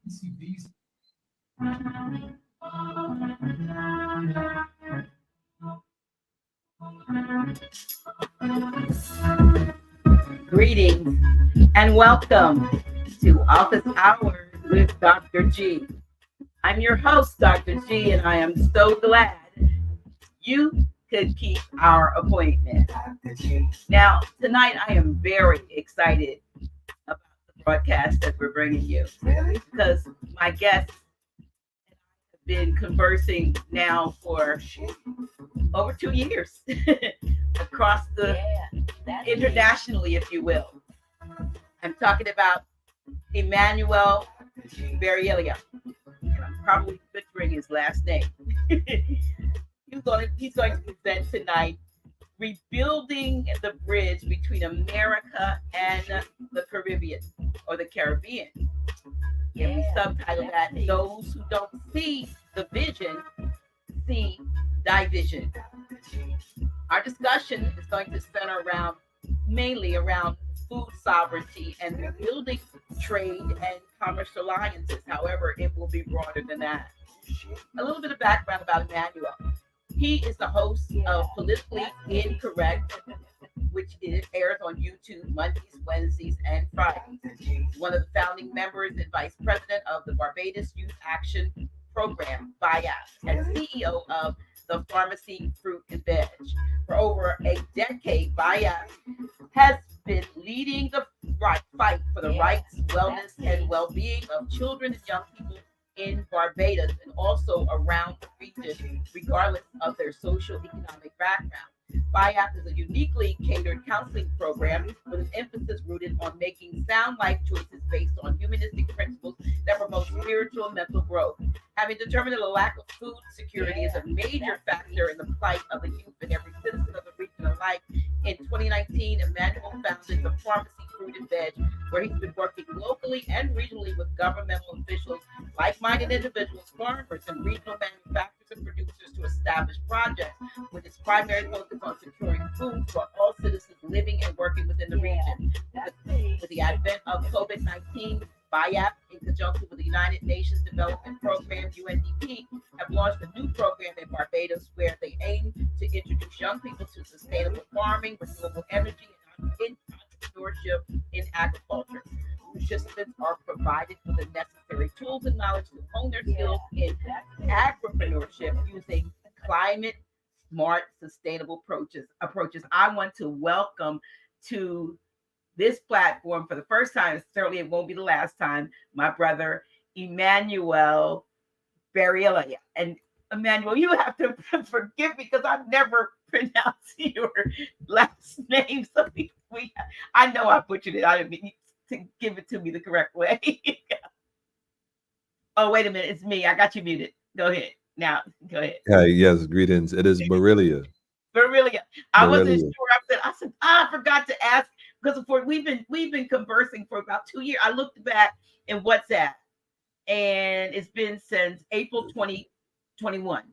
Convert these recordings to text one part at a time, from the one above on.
these. Greetings and welcome to Office Hours with Dr. G. I'm your host, Dr. G, and I am so glad you could keep our appointment. Now, tonight I am very excited about the broadcast that we're bringing you because my guests have been conversing now for over 2 years across the internationally, if you will. I'm talking about Emmanuel Beryllia. And I'm probably butchering his last name. he's going to present tonight Rebuilding the Bridge Between America and the Caribbean or the Caribbean. And we subtitle that Those Who Don't See the Vision See Division. Our discussion is going to center mainly around food sovereignty and rebuilding trade and commerce alliances. However, it will be broader than that. A little bit of background about Emmanuel. He is the host of Politically Incorrect, which airs on YouTube Mondays, Wednesdays, and Fridays. He's one of the founding members and vice president of the Barbados Youth Action Program, B.Y.A.P, and CEO of the Farmacy Fruit and Veg. For over a decade, B.Y.A.P has been leading the fight for the rights, wellness, and well-being of children and young people in Barbados and also around the region, regardless of their socio-economic background. B.Y.A.P is a uniquely catered counseling program with an emphasis rooted on making sound life choices based on humanistic principles that promote spiritual and mental growth. Having determined that a lack of food security is a major factor in the plight of the youth and every citizen of the region alike, in 2019, Emmanuel founded the Farmacy Fruit and Veg, where he's been working locally and regionally with governmental officials, like-minded individuals, farmers, and regional manufacturers and producers to establish projects with its primary focus on securing food for all citizens living and working within the region. With the advent of COVID-19, B.Y.A.P, in conjunction with the United Nations Development Program, UNDP, have launched a new program in Barbados where they aim to introduce young people to sustainable farming, renewable energy, and entrepreneurship in agriculture. Participants are provided with the necessary tools and knowledge to hone their skills in agripreneurship using climate smart, sustainable approaches. I want to welcome to this platform for the first time, certainly it won't be the last time, my brother Emmanuel Beryllia. And Emmanuel, you have to forgive me because I've never pronounced your last name. So I know I butchered it. I didn't mean to give it to me the correct way. Oh, wait a minute. It's me. I got you muted. Go ahead. Now, go ahead. Yes, greetings. It is Beryllia. Beryllia. I wasn't sure. I said, I forgot to ask because we've been conversing for about 2 years. I looked back in WhatsApp, and it's been since April 2021.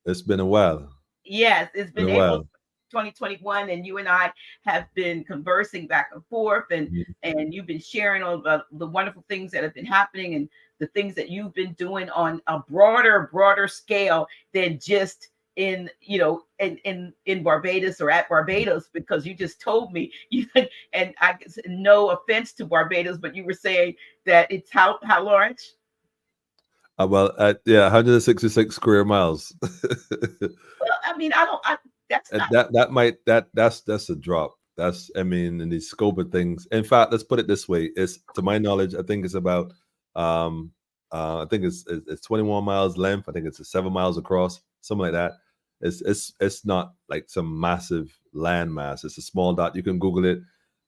It's been a while. Yes, it's been April 2021, and you and I have been conversing back and forth, and you've been sharing all the wonderful things that have been happening and the things that you've been doing on a broader scale than just in Barbados or at Barbados, because you just told me and I guess no offense to Barbados, but you were saying that it's how large? 166 square miles. Well, I mean, that's a drop. That's, I mean, in the scope of things. In fact, let's put it this way: it's, to my knowledge, I think it's about I think it's 21 miles length. I think it's 7 miles across, something like that. It's not like some massive landmass. It's a small dot. You can Google it.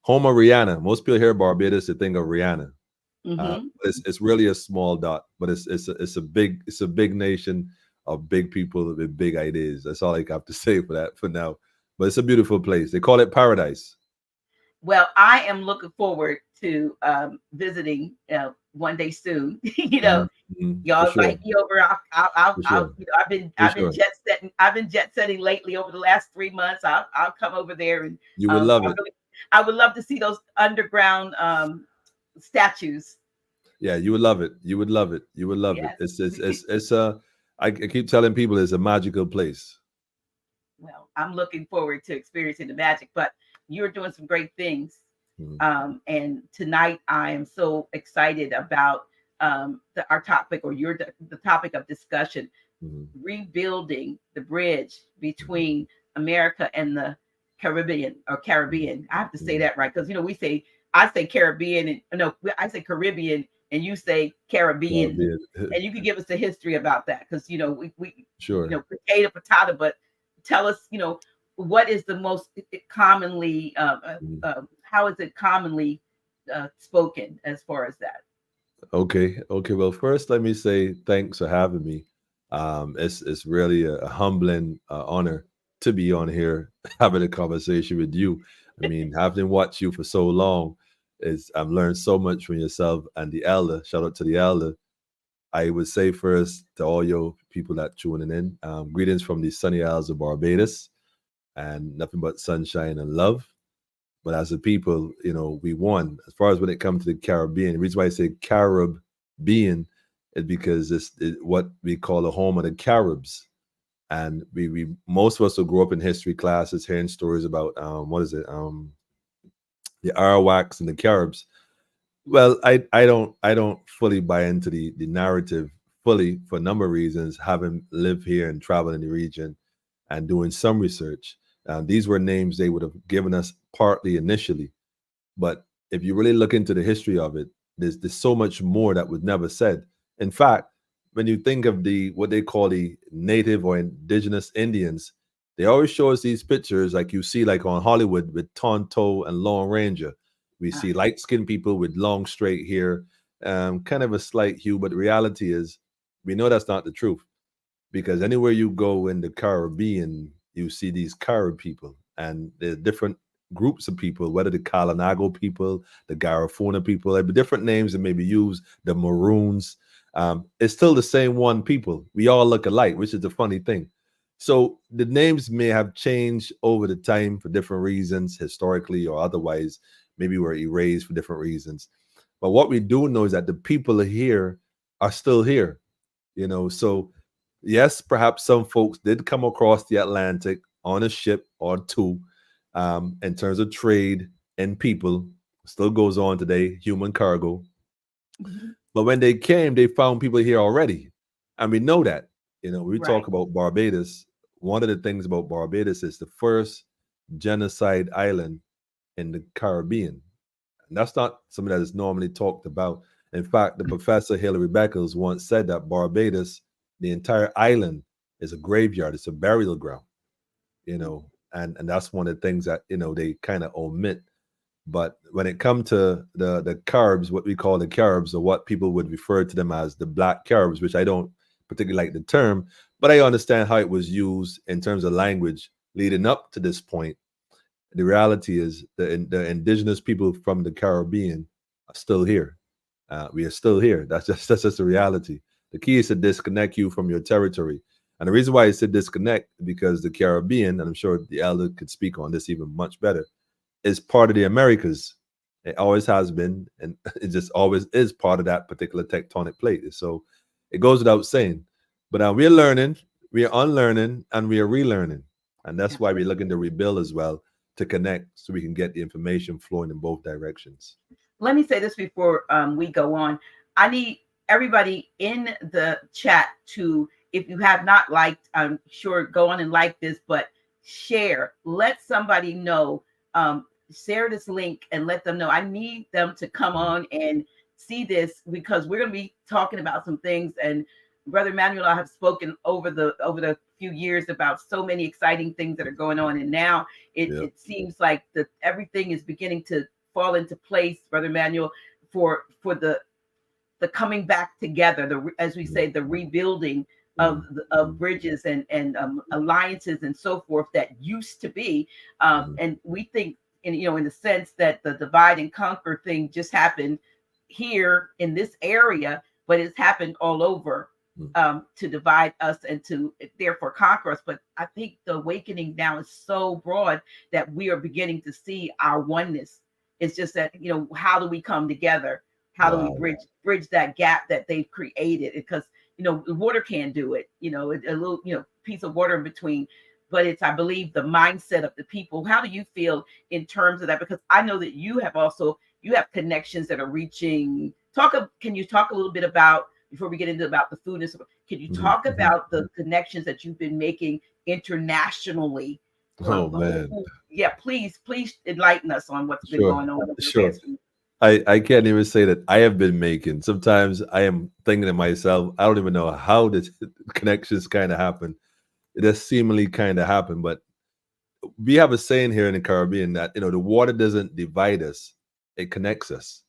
Home of Rihanna. Most people hear Barbados, they think of Rihanna. It's really a small dot, but it's a big nation of big people with big ideas. That's all I have to say for that for now. But it's a beautiful place. They call it paradise. Well, I am looking forward to visiting one day soon. Y'all invite me over. I've been jet setting lately over the last 3 months. I'll come over there, and you would love it. I would love to see those underground statues. Yeah, you would love it. You would love it. You would love it. Yes. It's I keep telling people it's a magical place. Well, I'm looking forward to experiencing the magic, but you're doing some great things. Mhm, And tonight I am so excited about our topic, or the topic of discussion: mhm, rebuilding the bridge mhm, between America and the Caribbean, or mhm, Caribbean. I have to say mhm. that right, because I say Caribbean, and no, I say Caribbean, and you say Well, Caribbean, be and you can give us the history about that, because we sure. potato, but tell us, what is the most commonly Mhm. how is it commonly spoken as far as that? Okay, okay. Well, first, let me say thanks for having me. It's really a humbling honor to be on here having a conversation with you. I mean, having watched you for so long, is I've learned so much from yourself and the elder. Shout out to the elder. I would say first to all your people that tuning in, greetings from the sunny isles of Barbados, and nothing but sunshine and love. But as a people, we won. As far as when it comes to the Caribbean, the reason why I say Caribbean is because what we call the home of the Caribs. And we most of us will grow up in history classes hearing stories about what is it? The Arawaks and the Caribs. Well, I don't fully buy into the narrative fully for a number of reasons, having lived here and traveled in the region and doing some research. These were names they would have given us partly initially, but if you really look into the history of it, there's so much more that was never said. In fact, when you think of the what they call the native or indigenous Indians, they always show us these pictures like you see like on Hollywood with Tonto and Lone Ranger. We Uh, see light skinned people with long straight hair, kind of a slight hue, but the reality is we know that's not the truth because anywhere you go in the Caribbean, you see these Carib people, and there's different groups of people, whether the Kalinago people, the Garifuna people, there be different names that may be used, the Maroons. It's still the same one people. We all look alike, which is the funny thing. So the names may have changed over the time for different reasons, historically or otherwise. Maybe were erased for different reasons. But what we do know is that the people here are still here. So yes, perhaps some folks did come across the Atlantic on a ship or two. In terms of trade and people, still goes on today, human cargo. mhm. But when they came, they found people here already. And we know that. We Right. talk about Barbados. One of the things about Barbados is the first genocide island in the Caribbean. And that's not something that is normally talked about. In fact, the professor Hilary Beckles once said that Barbados, the entire island, is a graveyard. It's a burial ground. And that's one of the things that they kind of omit. But when it comes to the Caribs, what we call the Caribs, or what people would refer to them as the Black Caribs, which I don't particularly like the term, but I understand how it was used in terms of language leading up to this point. The reality is the indigenous people from the Caribbean are still here. We are still here. That's just the reality. The key is to disconnect you from your territory. And the reason why I said disconnect because the Caribbean, and I'm sure the elder could speak on this even much better, is part of the Americas. It always has been, and it just always is part of that particular tectonic plate. So it goes without saying. But we're learning, we are unlearning, and we are relearning. And that's why we're Absolutely. looking to rebuild as well to connect so we can get the information flowing in both directions. Let me say this before we go on. I need everybody in the chat to, if you have not liked, I'm sure go on and like this, but share. Let somebody know. Share this link and let them know. I need them to come Mhm. on and see this, because we're going to be talking about some things. And Brother Emmanuel, I have spoken over the few years about so many exciting things that are going on, and now it, Yeah. it seems like that everything is beginning to fall into place, Brother Emmanuel, for the coming back together, as we Mhm. say, the rebuilding of Mhm. of Mhm. bridges and alliances and so forth that used to be. Mhm. And we think, in the sense that the divide and conquer thing just happened here in this area, but it's happened all over, Mhm. to divide us and to therefore conquer us. But I think the awakening now is so broad that we are beginning to see our oneness. It's just that, how do we come together? how do we Wow. bridge that gap that they've created? Because the water can't do it. A little piece of water in between, but it's, I believe, the mindset of the people. How do you feel in terms of that? Because I know that you have connections that are reaching. Can you talk a little bit about, before we get into about the food and stuff, can you talk about the connections that you've been making internationally? Oh man. Yeah, please enlighten us on what's been Sure. going on over the Sure. past few. I can't even say that I have been making. Sometimes I am thinking to myself, I don't even know how the connections kind of happen. It just seemingly kind of happen. But we have a saying here in the Caribbean that the water doesn't divide us, it connects us.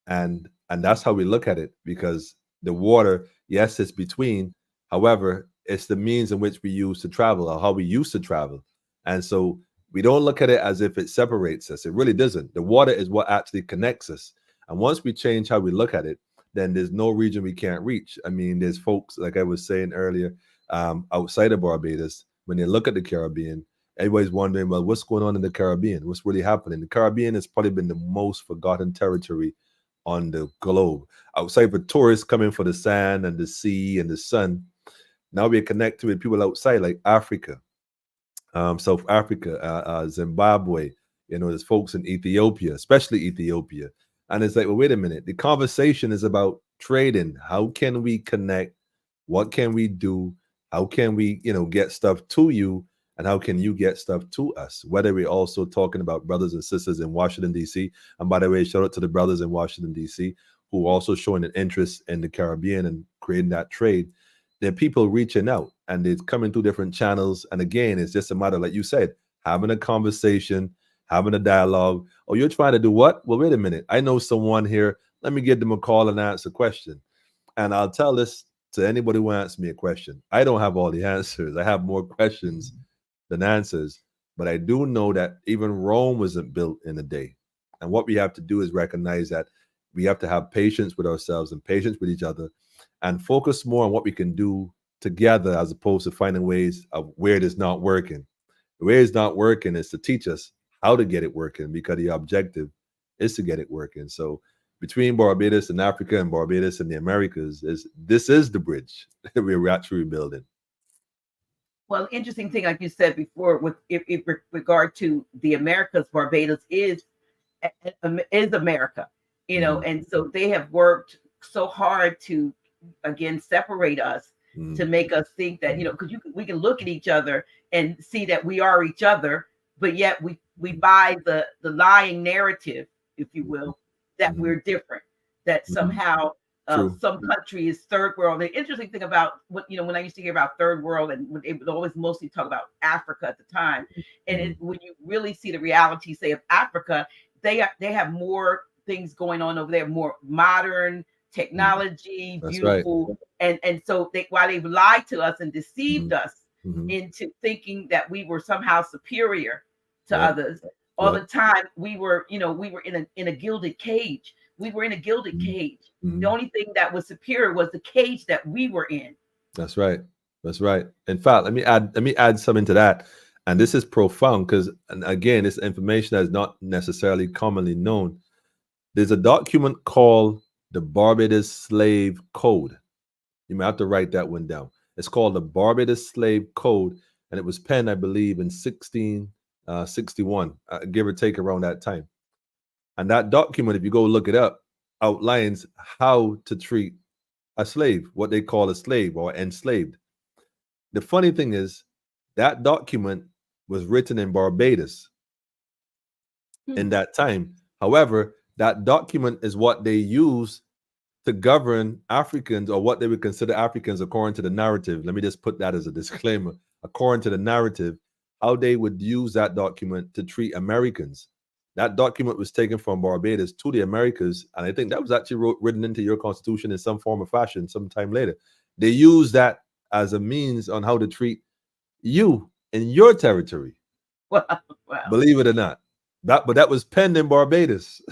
And that's how we look at it, because the water, yes, it's between, however, it's the means in which we use to travel, or how we used to travel. And so we don't look at it as if it separates us. It really doesn't. The water is what actually connects us. And once we change how we look at it, then there's no region we can't reach. I mean, there's folks, like I was saying earlier, outside of Barbados, when they look at the Caribbean, everybody's wondering, well, what's going on in the Caribbean? What's really happening? The Caribbean has probably been the most forgotten territory on the globe. Outside of tourists coming for the sand and the sea and the sun, now we're connected with people outside, like Africa, South Africa, Zimbabwe. There's folks in Ethiopia, especially Ethiopia. And it's like, well, wait a minute. The conversation is about trading. How can we connect? What can we do? How can we, get stuff to you? And how can you get stuff to us? Whether we're also talking about brothers and sisters in Washington, D.C. And by the way, shout out to the brothers in Washington, D.C., who are also showing an interest in the Caribbean and creating that trade. There are people reaching out, and it's coming through different channels. And again, it's just a matter, like you said, having a conversation, having a dialogue. Oh, you're trying to do what? Well, wait a minute. I know someone here. Let me give them a call and ask a question. And I'll tell this to anybody who asks me a question. I don't have all the answers. I have more questions than answers. But I do know that even Rome wasn't built in a day. And what we have to do is recognize that we have to have patience with ourselves and patience with each other, and focus more on what we can do together, as opposed to finding ways of where it is not working. The way it's not working is to teach us how to get it working, because the objective is to get it working. So between Barbados and Africa, and Barbados and the Americas, this is the bridge we're actually building. Well, interesting thing, like you said before, with regard to the Americas, Barbados is America, and so they have worked so hard to, again, separate us, to make us think that, because we can look at each other and see that we are each other, but yet we buy the lying narrative, if you will, that we're different, that somehow some country is third world. The interesting thing about when I used to hear about third world, and when they would always mostly talk about Africa at the time, and when you really see the reality, say, of Africa, they have more things going on over there, more modern technology, That's beautiful, right. and so while they've lied to us and deceived us into thinking that we were somehow superior to others, all the time we were in a gilded cage. We were in a gilded cage. The only thing that was superior was the cage that we were in. That's right. That's right. In fact, let me add something to that. And this is profound, because, and again, this information that is not necessarily commonly known. There's a document called the Barbados Slave Code. You may have to write that one down. It's called the Barbados Slave Code, and it was penned, I believe, in 1661, give or take around that time. And that document, if you go look it up, outlines how to treat a slave, what they call a slave or enslaved. The funny thing is, that document was written in Barbados in that time. However, that document is what they use to govern Africans, or what they would consider Africans, according to the narrative. Let me just put that as a disclaimer. According to the narrative, how they would use that document to treat Americans. That document was taken from Barbados to the Americas, and I think that was actually written into your constitution in some form or fashion sometime later. They use that as a means on how to treat you in your territory. Wow. Believe it or not. But that was penned in Barbados.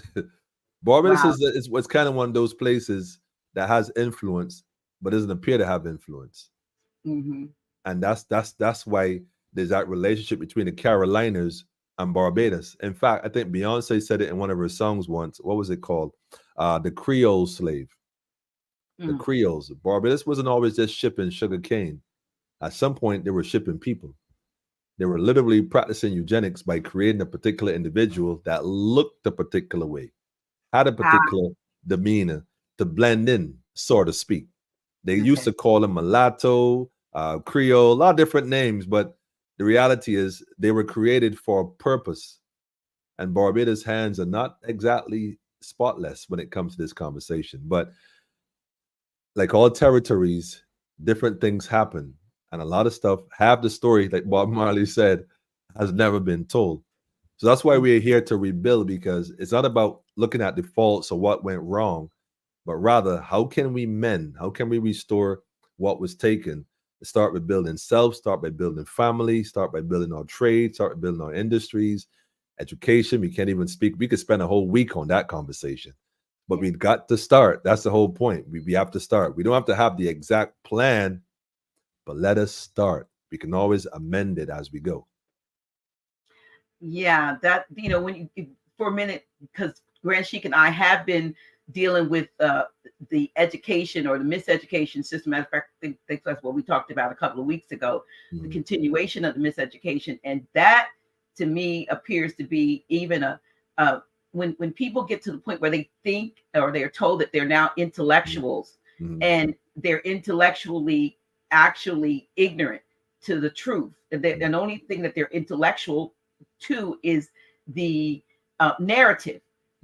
Barbados is what's kind of one of those places that has influence, but doesn't appear to have influence. And that's why there's that relationship between the Carolinas and Barbados. In fact, I think Beyonce said it in one of her songs once. What was it called? the Creole slave. The Mm. Creoles. Barbados wasn't always just shipping sugar cane. At some point, they were shipping people. They were literally practicing eugenics by creating a particular individual that looked a particular way, had a Ah, particular demeanor to blend in, so to speak. They used okay. to call them mulatto, Creole, a lot of different names, but the reality is they were created for a purpose. And Barbados' hands are not exactly spotless when it comes to this conversation. But like all territories, different things happen. And a lot of stuff, half the story, like Bob Marley said, has never been told. So that's why Mm. we're here to rebuild, because it's not about looking at the faults or what went wrong, but rather how can we mend? How can we restore what was taken? Start with building self, start by building family, start by building our trade, start by building our industries, education. We can't even speak. We could spend a whole week on that conversation, but Yeah. we've got to start. That's the whole point. We have to start. We don't have to have the exact plan, but let us start. We can always amend it as we go. Yeah, that when for a minute, because Grant Sheik and I have been dealing with the education or the miseducation system. Matter of fact, I think that's what we talked about a couple of weeks ago, the Mhm. continuation of the miseducation, and that to me appears to be even a when people get to the point where they think or they're told that they're now intellectuals Mhm. and they're intellectually actually ignorant to the truth, and the only thing that they're intellectual to is the narrative,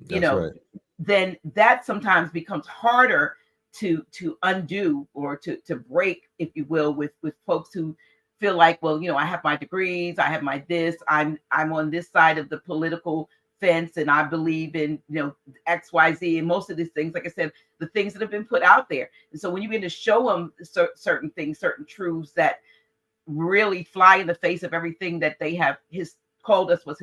you That's know, right. then that sometimes becomes harder to undo or to break, if you will, with folks who feel like, well, I have my degrees, I have my this, I'm on this side of the political fence, and I believe in XYZ, and most of these things, like I said, the things that have been put out there. And so when you begin to show them certain things, certain truths that really fly in the face of everything that they have called us was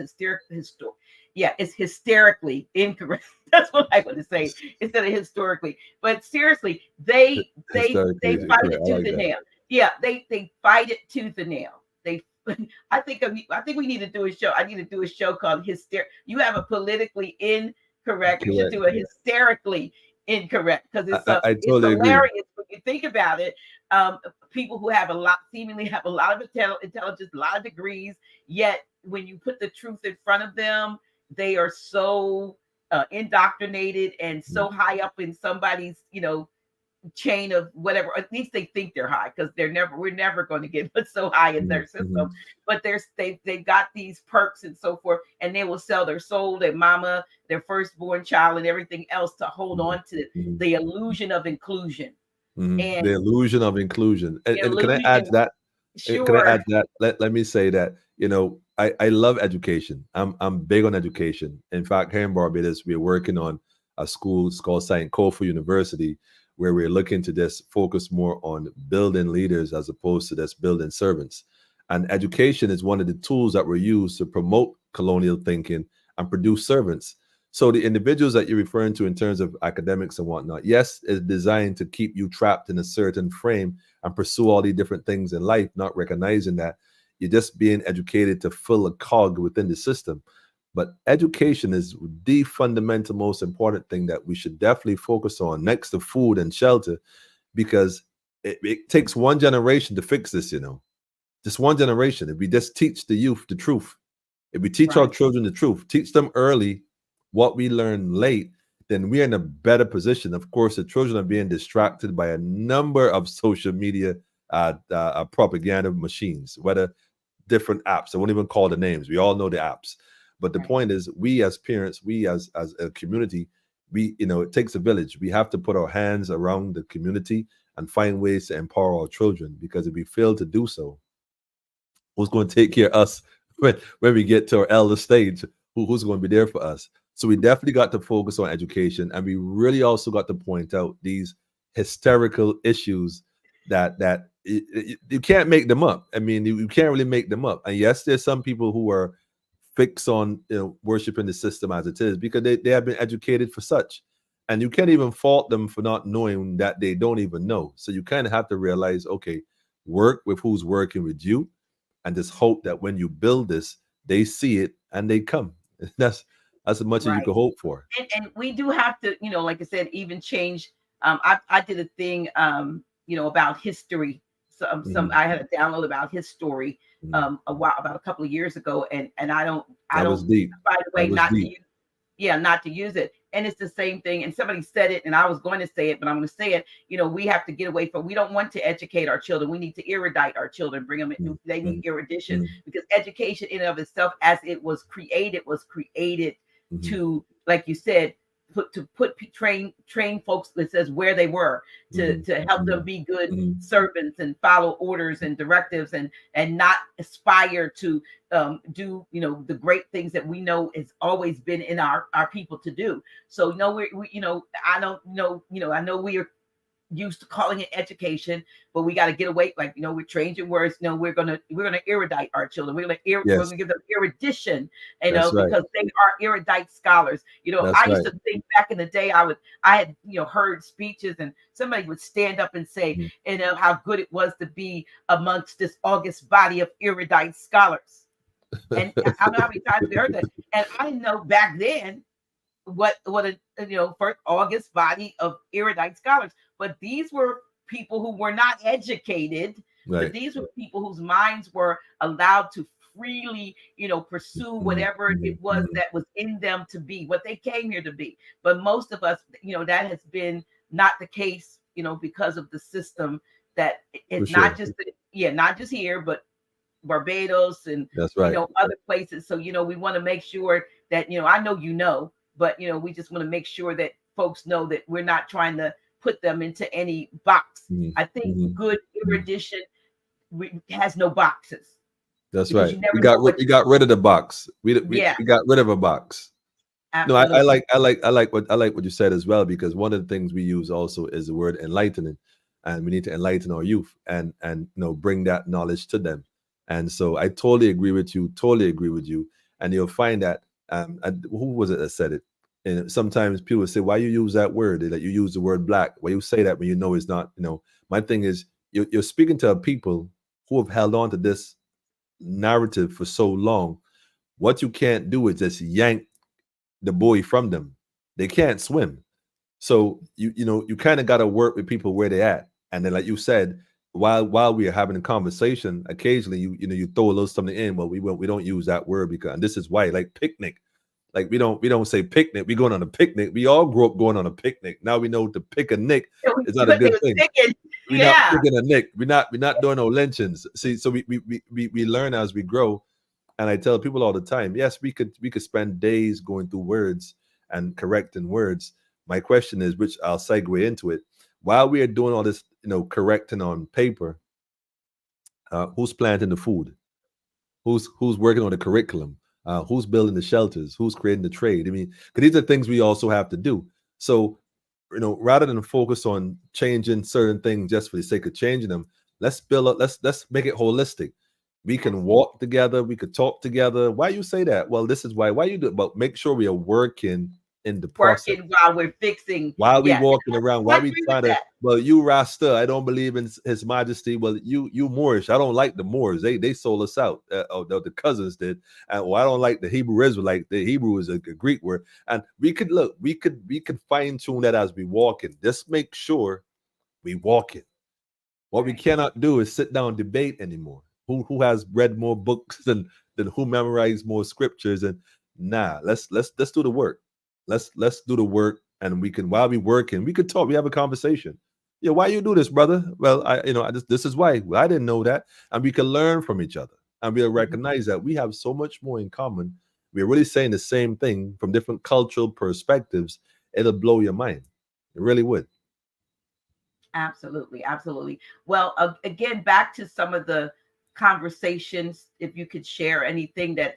it's hysterically incorrect. That's what I want to say instead of historically. But seriously, they Historically fight correct. it I tooth like and that. nail. Yeah, they fight it tooth and nail. They I think we need to do a show. I need to do a show called You have a politically incorrect. We should Correct. do a hysterically incorrect, because I it's totally agree. hilarious when you think about it. Um, People who have seemingly have a lot of intelligence, a lot of degrees, yet when you put the truth in front of them, they are so indoctrinated and Mm, so high up in somebody's chain of whatever. At least they think they're high, because we're never going to get so high in mhm, their system. mhm, But they've got these perks and so forth, and they will sell their soul, their mama, their firstborn child, and everything else to hold mhm, on to mhm, the illusion of inclusion. mhm. And The illusion of inclusion. the And can I add illusion, that? Can I sure. add that? Let me say that, I love education. I'm big on education. In fact, here in Barbados, we're working on a school. It's called St. Kofu University, where we're looking to just focus more on building leaders as opposed to just building servants. And education is one of the tools that were used to promote colonial thinking and produce servants. So the individuals that you're referring to in terms of academics and whatnot, yes, is designed to keep you trapped in a certain frame and pursue all these different things in life, not recognizing that you're just being educated to fill a cog within the system. But education is the fundamental, most important thing that we should definitely focus on next to food and shelter, because it takes one generation to fix this. Just one generation. If we just teach the youth the truth, if we teach our Right. children the truth, teach them early what we learn late, then we're in a better position. Of course, the children are being distracted by a number of social media propaganda machines, whether different apps. I won't even call the names. We all know the apps. But the Right. point is, we as parents, we as a community, it takes a village. We have to put our hands around the community and find ways to empower our children. Because if we fail to do so, who's going to take care of us when we get to our elder stage? Who's going to be there for us? So we definitely got to focus on education, and we really also got to point out these hysterical issues that you can't make them up. I mean, you can't really make them up. And yes, there's some people who are fixed on worshiping the system as it is, because they have been educated for such. And you can't even fault them for not knowing that they don't even know. So you kind of have to realize, okay, work with who's working with you, and just hope that when you build this, they see it and they come. That's That's as much as you Right. could hope for. And we do have to, like I said, even change. I did a thing, about history. Some Mhm, I had a download about history mhm. about a couple of years ago, and I That was don't deep. by the That way was not to deep. use not to use it. And it's the same thing. And somebody said it, and I was going to say it, but I'm going to say it. We have to get away from. We don't want to educate our children. We need to erudite our children. Bring them in. Mhm, They need mhm, erudition, mhm, because education in and of itself, as it was created mhm, to, like you said, train folks. That says where they were to mhm, help them mhm, be good mhm. servants and follow orders and directives, and not aspire to do the great things that we know has always been in our people to do. So no, we I don't know, I know we are used to calling it education, but we got to get away. Like, we're changing words. We're gonna erudite our children. We're Yes, gonna give them erudition, that's right. because they are erudite scholars. That's I used right. to think back in the day, I had heard speeches, and somebody would stand up and say, Mhm. how good it was to be amongst this august body of erudite scholars. And I don't know how many times we heard that. And I didn't know back then what a first august body of erudite scholars. But these were people who were not educated, but Right. these were people whose minds were allowed to freely pursue Mhm, whatever it mhm, was mhm. that was in them to be what they came here to be. But most of us, that has been not the case, because of the system that For it not sure. just not just here, but Barbados and That's right. other places. So we want to make sure that I know but we just want to make sure that folks know that we're not trying to put them into any box. Mhm, I think mhm, good mhm. erudition has no boxes, That's because right. you never know what. We got rid of the box. Yeah, We got rid of a box. No, absolutely. I like what you said as well, because one of the things we use also is the word enlightening, and we need to enlighten our youth and bring that knowledge to them. And so I totally agree with you. Totally agree with you. And you'll find that and who was it that said it? And sometimes people say, "Why you use that word? That you use the word black? Why you say that when you know it's not?" My thing is you're speaking to a people who have held on to this narrative for so long. What you can't do is just yank the buoy from them. They can't swim. So you kind of got to work with people where they're at. And then, like you said, while we are having a conversation, occasionally you throw a little something in. Well, we don't use that word because, and this is why, like picnic. Like we don't say picnic. We going on a picnic. We all grew up going on a picnic. Now we know to pick a nick So we is see not a what they good was thing. thinking. We're not Yeah. picking a nick. We're not doing no lynchings. See, so we learn as we grow. And I tell people all the time, yes, we could spend days going through words and correcting words. My question is, which I'll segue into it, while we are doing all this, correcting on paper, who's planting the food? Who's working on the curriculum? Who's building the shelters? Who's creating the trade? I mean, because these are things we also have to do. So, rather than focus on changing certain things just for the sake of changing them, let's build up. Let's make it holistic. We can walk together. We could talk together. Why you say that? Well, this is why. Why you do it? But make sure we are working in the process. Working while we're fixing. Why we Yes. walking around? I Why we agree with trying to? that. Well, you Rasta, I don't believe in His Majesty. Well, you Moorish, I don't like the Moors. They sold us out. The cousins did, and I don't like the Hebrew Israelite. The Hebrew is a Greek word, and we could look. We could fine tune that as we walk in. Just make sure we walk it. What we Right. cannot do is sit down and debate anymore. Who has read more books than who memorized more scriptures? And nah, let's do the work. Let's do the work, and we can while we working, we could talk. We have a conversation. Yeah, why you do this, brother? Well, this is why. Well, I didn't know that, and we can learn from each other, and we'll Mhm. recognize that we have so much more in common. We're really saying the same thing from different cultural perspectives. It'll blow your mind. It really would. Absolutely, absolutely. Well, again, back to some of the conversations, if you could share anything that's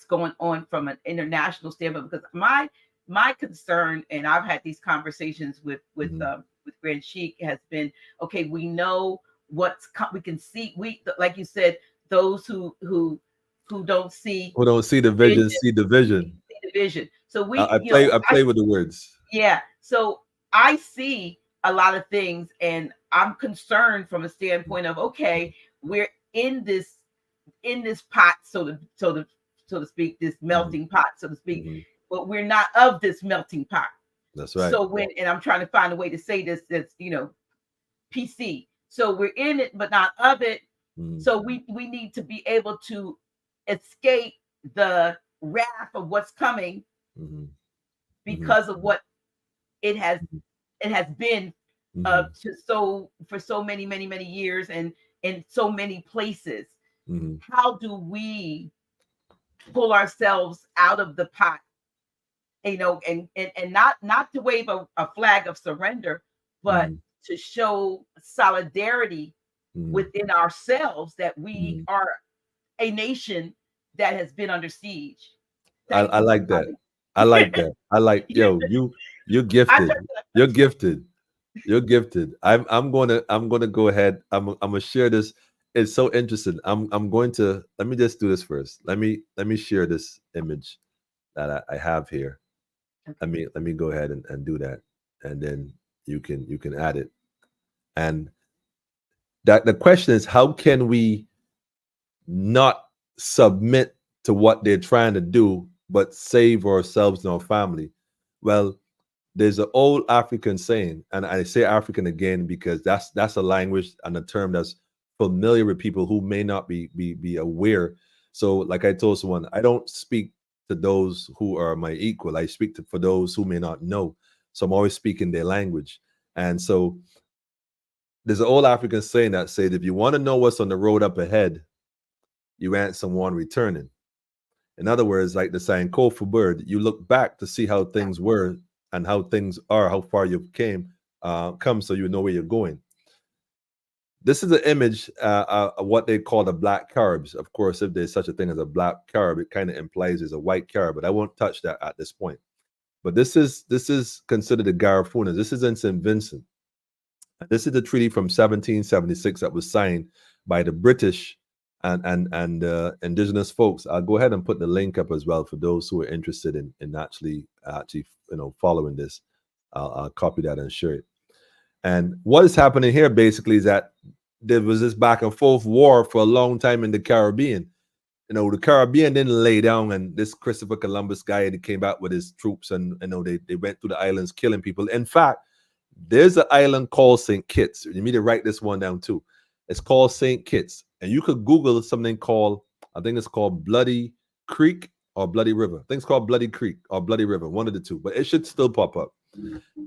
going on from an international standpoint, because my concern, and I've had these conversations Mhm. with Grand Sheik, has been, okay. We know we can see, we, like you said, those who don't see Who don't see the vision, vision, see the vision. see the vision. So I play with the words. yeah. So I see a lot of things, and I'm concerned from a standpoint of, okay, we're in this pot, so to speak, this Mhm, melting pot, so to speak. mhm, but we're not of this melting pot. That's right. So and I'm trying to find a way to say this that's, PC. So we're in it, but not of it. Mm-hmm. So we need to be able to escape the wrath of what's coming Mm-hmm. because of what it has been for so many years and in so many places. Mm-hmm. How do we pull ourselves out of the pot, and not to wave a flag of surrender, but to show solidarity within ourselves that we are a nation that has been under siege. I like that. I like that. I like, you're gifted. You're gifted. You're gifted. I'm gonna go ahead. I'm gonna share this. It's so interesting. I'm going to, let me just do this first. Let me share this image that I have here. Okay. Let me go ahead and do that, and then you can add it. And that the question is, how can we not submit to what they're trying to do, but save ourselves and our family? Well, there's an old African saying, and I say African again because that's a language and a term that's familiar with people who may not be aware. So, like I told someone, I don't speak to those who are my equal. I speak for those who may not know. So I'm always speaking their language. And so there's an old African saying that says, if you want to know what's on the road up ahead, you answer one returning. In other words, like the saying, "Call for bird," you look back to see how things were and how things are, how far you've come, so you know where you're going. This is an image of what they call the black Caribs. Of course, if there's such a thing as a black Carib, it kind of implies there's a white Carib, but I won't touch that at this point. But this is considered the Garifuna. This is in St. Vincent. This is the treaty from 1776 that was signed by the British and indigenous folks. I'll go ahead and put the link up as well for those who are interested in actually following this. I'll copy that and share it. And what is happening here basically is that there was this back and forth war for a long time in the Caribbean. The Caribbean didn't lay down, and this Christopher Columbus guy, he came back with his troops, and they went through the islands killing people. In fact, there's an island called St. Kitts. You need to write this one down too. It's called St. Kitts, and you could Google something called, I think it's called Bloody Creek or Bloody River. I think it's called Bloody Creek or Bloody River, one of the two, but it should still pop up.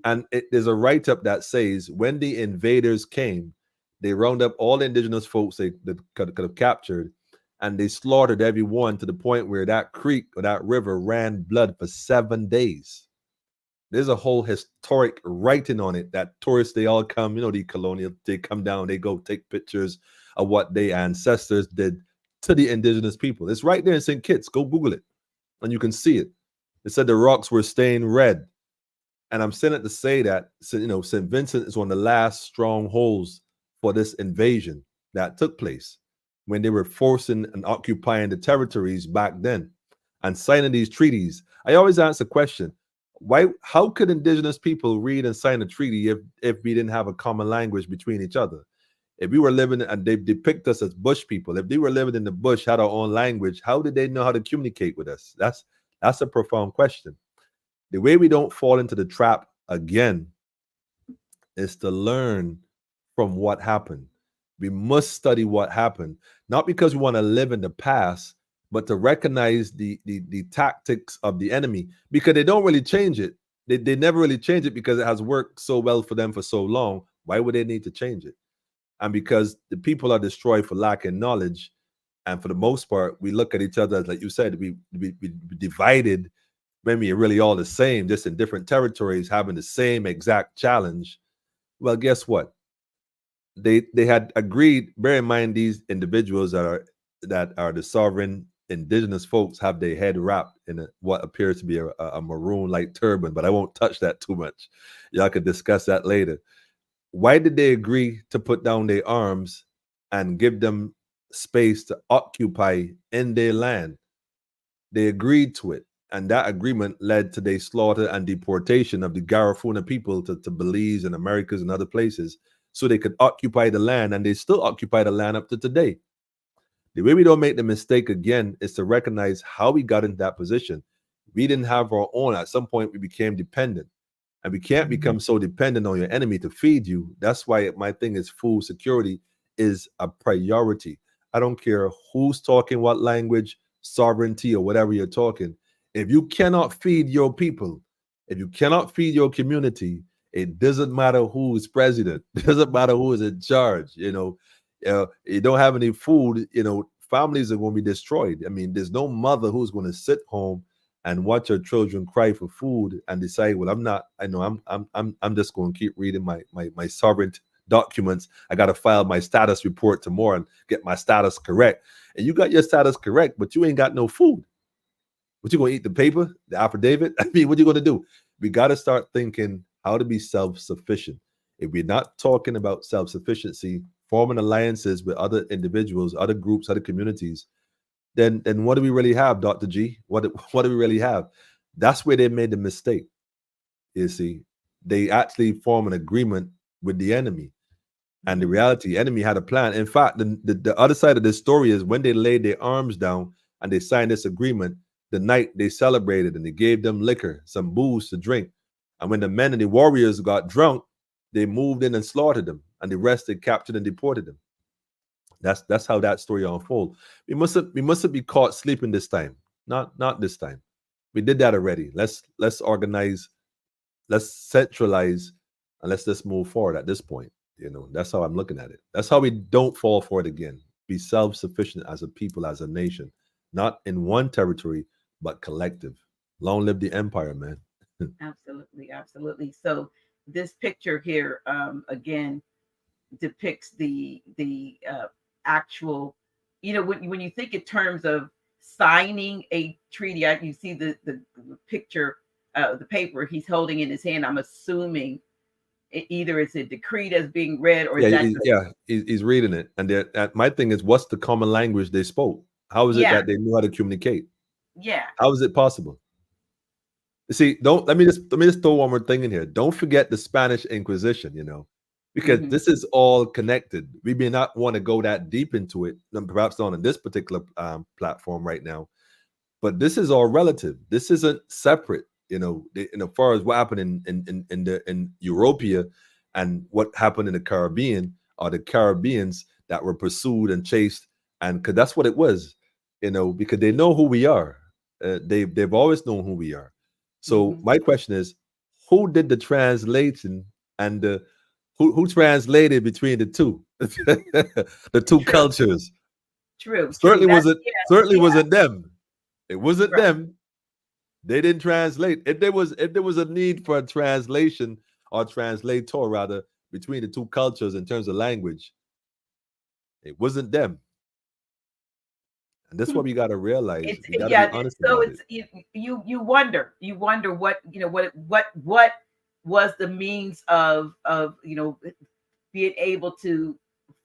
And there's a write-up that says when the invaders came, they round up all the indigenous folks they could have captured, and they slaughtered everyone to the point where that creek or that river ran blood for 7 days. There's a whole historic writing on it that tourists, they all come, the colonial, they come down, they go take pictures of what their ancestors did to the indigenous people. It's right there in St. Kitts. Go Google it, and you can see it. It said the rocks were stained red. And I'm saying it to say that, St. Vincent is one of the last strongholds for this invasion that took place when they were forcing and occupying the territories back then and signing these treaties. I always ask the question, how could indigenous people read and sign a treaty if we didn't have a common language between each other? If we were living, and they depict us as bush people, if they were living in the bush, had our own language, how did they know how to communicate with us? That's a profound question. The way we don't fall into the trap again is to learn from what happened. We must study what happened, not because we want to live in the past, but to recognize the tactics of the enemy, because they don't really change it. They never really change it because it has worked so well for them for so long. Why would they need to change it? And because the people are destroyed for lack of knowledge, and for the most part, we look at each other as, like you said, we divided when we are really all the same, just in different territories, having the same exact challenge. Well, guess what? They had agreed. Bear in mind, these individuals that are the sovereign indigenous folks have their head wrapped in what appears to be a maroon-like turban, but I won't touch that too much. Y'all could discuss that later. Why did they agree to put down their arms and give them space to occupy in their land? They agreed to it. And that agreement led to the slaughter and deportation of the Garifuna people to Belize and Americas and other places so they could occupy the land, and they still occupy the land up to today. The way we don't make the mistake again is to recognize how we got into that position. We didn't have our own. At some point, we became dependent. And we can't become so dependent on your enemy to feed you. That's why my thing is food security is a priority. I don't care who's talking what language, sovereignty, or whatever you're talking. If you cannot feed your people, if you cannot feed your community, it doesn't matter who is president. It doesn't matter who is in charge. You don't have any food. Families are going to be destroyed. I mean, there's no mother who's going to sit home and watch her children cry for food and decide, well, I'm not. I know I'm just going to keep reading my sovereign documents. I got to file my status report tomorrow and get my status correct. And you got your status correct, but you ain't got no food. What you gonna eat? The paper, the affidavit? I mean, what you gonna do? We got to start thinking how to be self-sufficient. If we're not talking about self-sufficiency, forming alliances with other individuals, other groups, other communities, then what do we really have, Dr. G? What do we really have? That's where they made the mistake. You see, they actually form an agreement with the enemy. And the reality, enemy had a plan. In fact, the other side of this story is when they laid their arms down and they signed this agreement, the night they celebrated and they gave them liquor, some booze to drink. And when the men and the warriors got drunk, they moved in and slaughtered them, and the rest they captured and deported them. That's how that story unfolds. We mustn't be caught sleeping this time. Not this time. We did that already. Let's organize, let's centralize, and let's just move forward at this point. That's how I'm looking at it. That's how we don't fall for it again. Be self-sufficient as a people, as a nation, not in one territory, but collective. Long live the empire, man. Absolutely. So this picture here, again, depicts the actual, when you think in terms of signing a treaty, you see the picture, the paper he's holding in his hand. I'm assuming either it's a decree that's being read, or he's reading it. And my thing is, what's the common language they spoke? How is it that they knew how to communicate? Yeah. How is it possible? You see, let me just throw one more thing in here. Don't forget the Spanish Inquisition, because this is all connected. We may not want to go that deep into it, perhaps not on this particular platform right now, but this is all relative. This isn't separate. As far as what happened in Europea and what happened in the Caribbean, or the Caribbeans that were pursued and chased, and because that's what it was, because they know who we are. They've always known who we are. So my question is, who did the translation, and who translated between the two, the two cultures? True. Certainly wasn't them. It wasn't them. They didn't translate. If there was a need for a translation, or translator rather, between the two cultures in terms of language, it wasn't them. And that's what we got to realize. We got to be honest about it. You wonder what was the means of being able to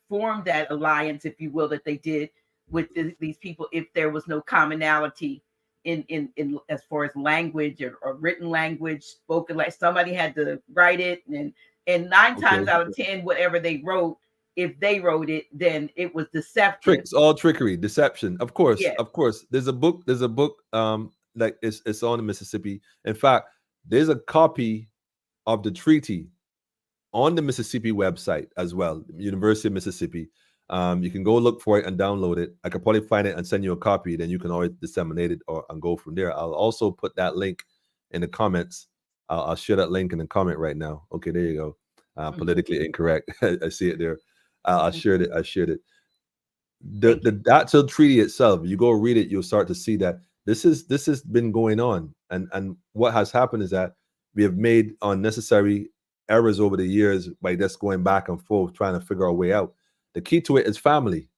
form that alliance, if you will, that they did with these people, if there was no commonality in as far as language or written language, spoken, like somebody had to write it, and 9 times out of 10, whatever they wrote, if they wrote it, then it was deceptive. Tricks, all trickery, deception. Of course. There's a book. Like it's on the Mississippi. In fact, there's a copy of the treaty on the Mississippi website as well, University of Mississippi. You can go look for it and download it. I could probably find it and send you a copy. Then you can always disseminate it and go from there. I'll also put that link in the comments. I'll share that link in the comment right now. Okay, there you go. Politically incorrect. I see it there. I shared it. The actual treaty itself, you go read it, you'll start to see that this has been going on. And what has happened is that we have made unnecessary errors over the years by just going back and forth, trying to figure our way out. The key to it is family.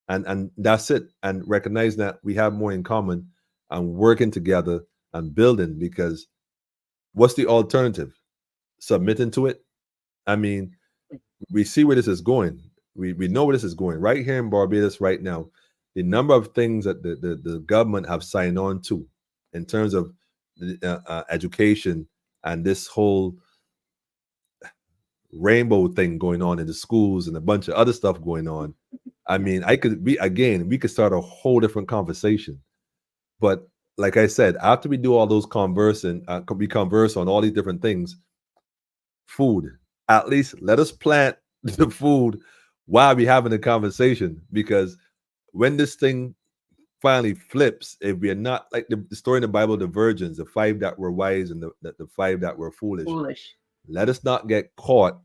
And that's it. And recognizing that we have more in common and working together and building, because what's the alternative? Submitting to it? I mean, we see where this is going. We know where this is going. Right here in Barbados right now, the number of things that the government have signed on to in terms of education and this whole rainbow thing going on in the schools and a bunch of other stuff going on. I mean, we could start a whole different conversation. But like I said, after we do all those conversing, we converse on all these different things. Food, at least let us plant the food while we having a conversation, because when this thing finally flips, if we are not like the story in the Bible, the virgins, the 5 that were wise and the 5 that were foolish. Let us not get caught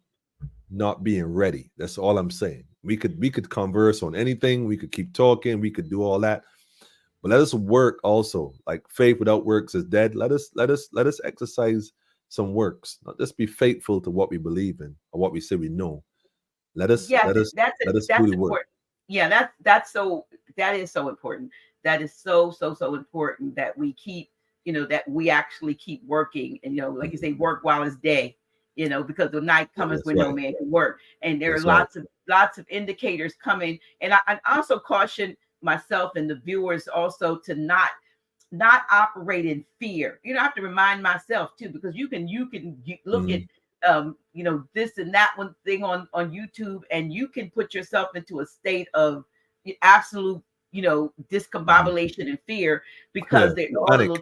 not being ready. That's all I'm saying. We could converse on anything. We could keep talking. We could do all that, but let us work also. Like faith without works is dead. Let us exercise some works. Not just be faithful to what we believe in or what we say we know. Let us do the work. Yeah, that is so important. That is so important that we keep, that we actually keep working, and like you say, work while it's day, because the night comes when no man can work. And there are lots of indicators coming. And I also caution myself and the viewers also to not operate in fear. I have to remind myself too, because you can look at this and that one thing on YouTube, and you can put yourself into a state of absolute discombobulation and fear, because they're all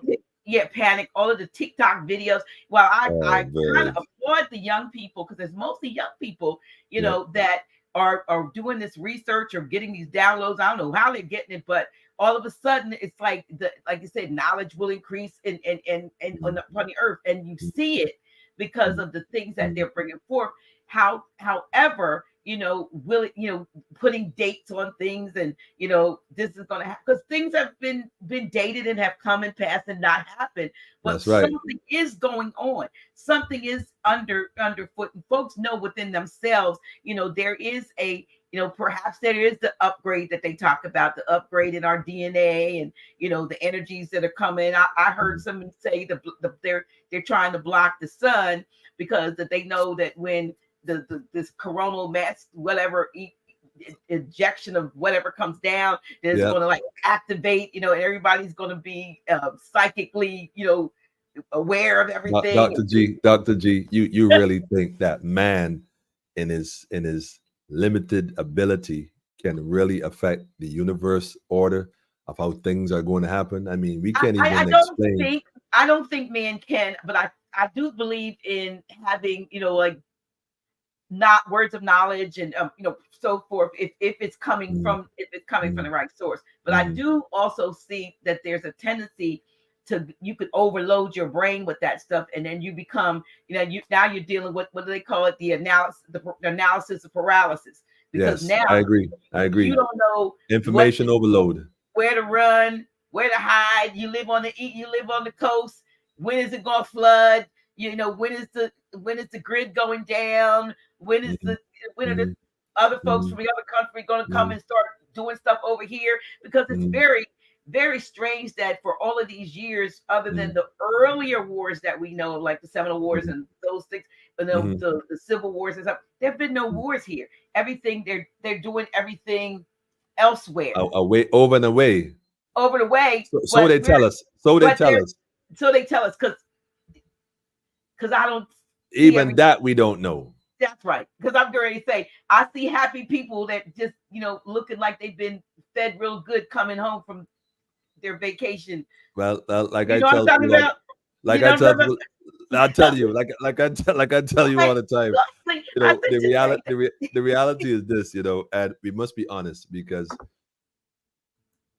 panic, all of the TikTok videos. Well, I kind of applaud the young people, because it's mostly young people that are doing this research or getting these downloads. I don't know how they're getting it, but all of a sudden it's like you said, knowledge will increase in on the earth, and you see it because of the things that they're bringing forth. However, will it, putting dates on things, and this is going to happen, because things have been dated and have come and passed and not happened. But something is going on. Something is underfoot, and folks know within themselves. There is a perhaps there is the upgrade that they talk about, the upgrade in our DNA, and the energies that are coming. I heard someone say they're trying to block the sun, because that they know that when this coronal mass whatever injection of whatever comes down, that it's going to like activate, and everybody's going to be psychically aware of everything. Dr. G, you really think that man in his limited ability can really affect the universe order of how things are going to happen? I mean, we can't even explain. I don't think man can, but I do believe in having like not words of knowledge and so forth, if it's coming from from the right source. But I do also see that there's a tendency to, you could overload your brain with that stuff, and then you become now you're dealing with, what do they call it, the analysis of paralysis, because now I agree you don't know information overload, where to run, where to hide. You live on the coast. When is it going to flood? When is the grid going down? When are the other folks from the other country going to come and start doing stuff over here? Because it's very, very strange that for all of these years, other than the earlier wars that we know, like the Seminole Wars and those things, but the Civil Wars and stuff, there have been no wars here. Everything they're doing everything elsewhere, away, over and away. So they tell us. So they tell us, because I don't even that we don't know. That's right. Because I'm going to say, I see happy people that just looking like they've been fed real good coming home from their vacation. Well, like I tell you, I tell you all the time. The reality is this, and we must be honest, because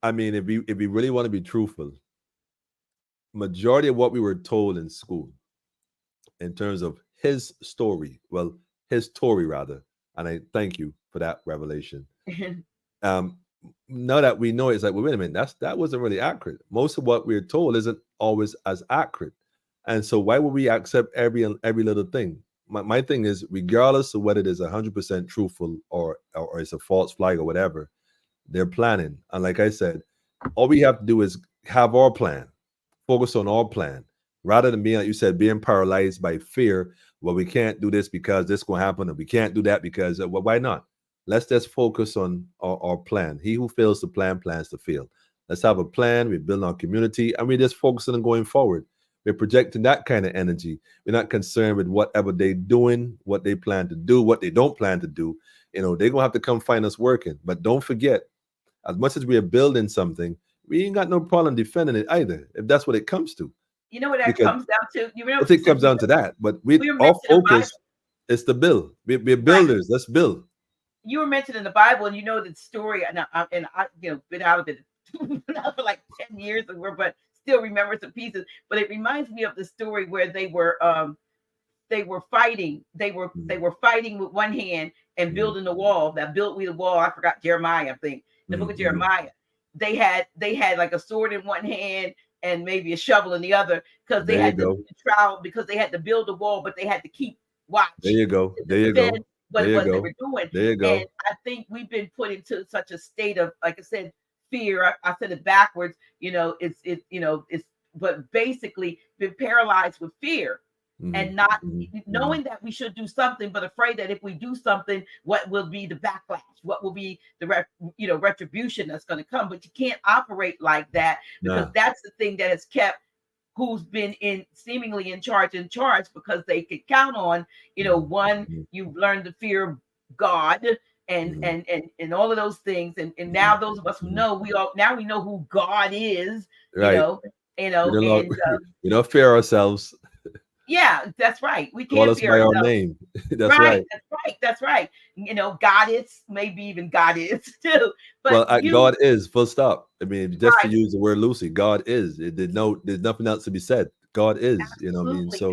I mean, if we really want to be truthful, majority of what we were told in school in terms of his story, rather, and I thank you for that revelation. Now that we know it's like, well, wait a minute, that wasn't really accurate. Most of what we're told isn't always as accurate, and so why would we accept every little thing? My thing is, regardless of whether it is 100% truthful or it's a false flag or whatever, they're planning. And like I said, all we have to do is have our plan, focus on our plan, rather than being, like you said, being paralyzed by fear. Well, we can't do this because this will happen, and we can't do that because why not? Let's just focus on our plan. He who fails to plan plans to fail. Let's have a plan. We build our community, and we're just focusing on going forward. We're projecting that kind of energy. We're not concerned with whatever they're doing, what they plan to do, what they don't plan to do. They're going to have to come find us working. But don't forget, as much as we are building something, we ain't got no problem defending it either, if that's what it comes to. You know what that Because comes down to? You know, if it since comes down to that, but we were our mentioning the Bible, focus is to build. We're right? builders. Let's build. You were mentioning the Bible, and you know the story, and I been out of it been out for like 10 years, but still remember some pieces. But it reminds me of the story where they were fighting. They Mhm, were fighting with one hand and mhm, building the wall. That built we the wall. I forgot Jeremiah. I think the book mhm, of mhm. Jeremiah. They had like a sword in one hand and maybe a shovel in the other because they There you had to go. trowel because they had to build the wall, but they had to keep There watch you go. to There you defend go. what There it you was they go. were doing. There you And go. I think we've been put into such a state of, like I said, fear. I said it backwards. It's but basically been paralyzed with fear Mhm, and not mhm, mhm. knowing that we should do something, but afraid that if we do something, what will be the backlash? What will be the retribution that's going to come? But you can't operate like that because Nah. that's the thing that has kept who's been in seemingly in charge because they could count on, Mhm, one, mhm, you've learned the fear of God and mhm, and all of those things. And now mhm, those of us who mhm. know, we know who God is, you Right. know, We don't know, and we don't fear ourselves. yeah, that's right. We Call can't us fear by our ourselves. name. That's Right, right. that's right, that's right. God is, maybe even God is too. But Well, God is full stop. I mean, just to right, use the word loosely, God is. There's nothing else to be said. God is. You know what I mean? absolutely, So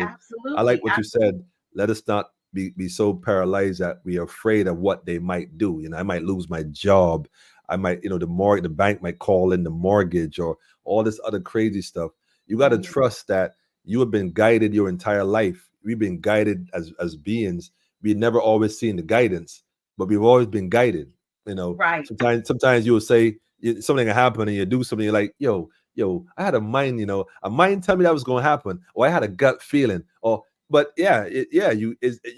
I like absolutely, what you said. Let us not be so paralyzed that we are afraid of what they might do. I might lose my job. I might, the bank might call in the mortgage or all this other crazy stuff. You got to mhm, trust that you have been guided your entire life. We've been guided as beings. We never always seen the guidance, but we've always been guided. right, Sometimes you will say something will happen and you do something. You're like, yo, I had a mind. A mind tell me that was going to happen, or I had a gut feeling, or but yeah, you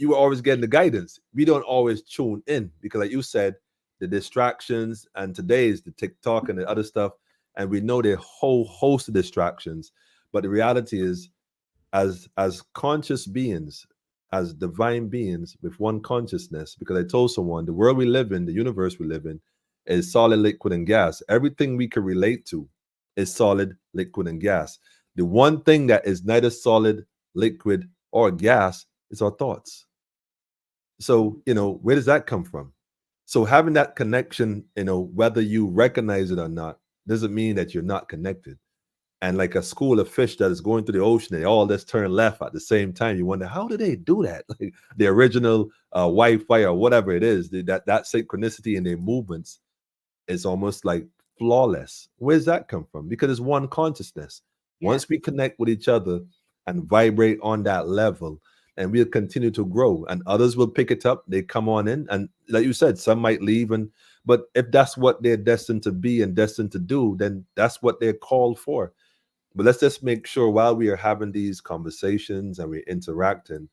were always getting the guidance. We don't always tune in because, like you said, the distractions, and today is the TikTok and the other stuff, and we know the whole host of distractions. But the reality is, as conscious beings, as divine beings with one consciousness, because I told someone the world we live in, the universe we live in, is solid, liquid, and gas. Everything we can relate to is solid, liquid, and gas. The one thing that is neither solid, liquid, or gas is our thoughts. So, where does that come from? So having that connection, whether you recognize it or not, doesn't mean that you're not connected. And like a school of fish that is going through the ocean, they all just turn left at the same time. You wonder, how do they do that? Like the original Wi-Fi or whatever it is, that synchronicity in their movements is almost like flawless. Where's that come from? Because it's one consciousness. yes, Once we connect with each other and vibrate on that level, and we'll continue to grow, and others will pick it up. They come on in, and like you said, some might leave, but if that's what they're destined to be and destined to do, then that's what they're called for. But let's just make sure while we are having these conversations and we're interacting,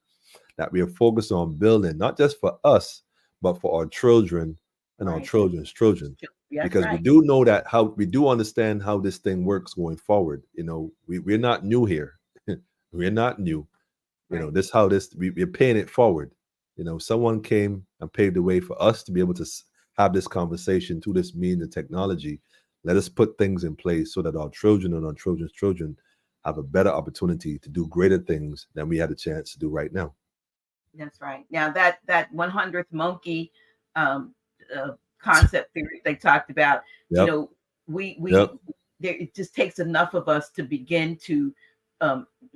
that we are focused on building, not just for us, but for our children and our right, children's children. that's Because we right, do know that we do understand how this thing works going forward. We're not new here. We're not new. right. This how we're paying it forward. Someone came and paved the way for us to be able to have this conversation through this means of technology. Let us put things in place so that our children and our children's children have a better opportunity to do greater things than we had a chance to do right now. That's right. Now that 100th monkey um, concept theory they talked about, you Yep. know, we Yep. there, it just takes enough of us to begin to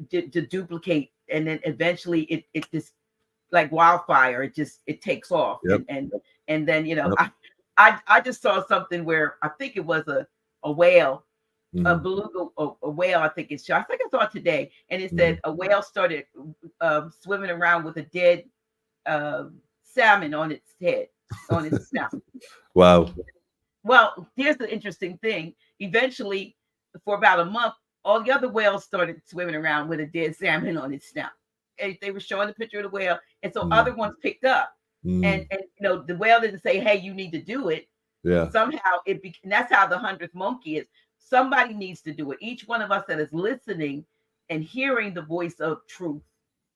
to duplicate, and then eventually it just like wildfire. It takes off, Yep. and then Yep. I just saw something where I think it was a whale, a Hmm. beluga, a whale. I think it's. I think I saw it today, and it Hmm. said a whale started swimming around with a dead uh, salmon on its head, on its snout. Wow. Well, here's the interesting thing. Eventually, for about a month, all the other whales started swimming around with a dead salmon on its snout. And they were showing the picture of the whale, and so Mm. other ones picked up. Mm. And the whale didn't say, "Hey, you need to do it." Yeah. Somehow and that's how the 100th monkey is. Somebody needs to do it. Each one of us that is listening and hearing the voice of truth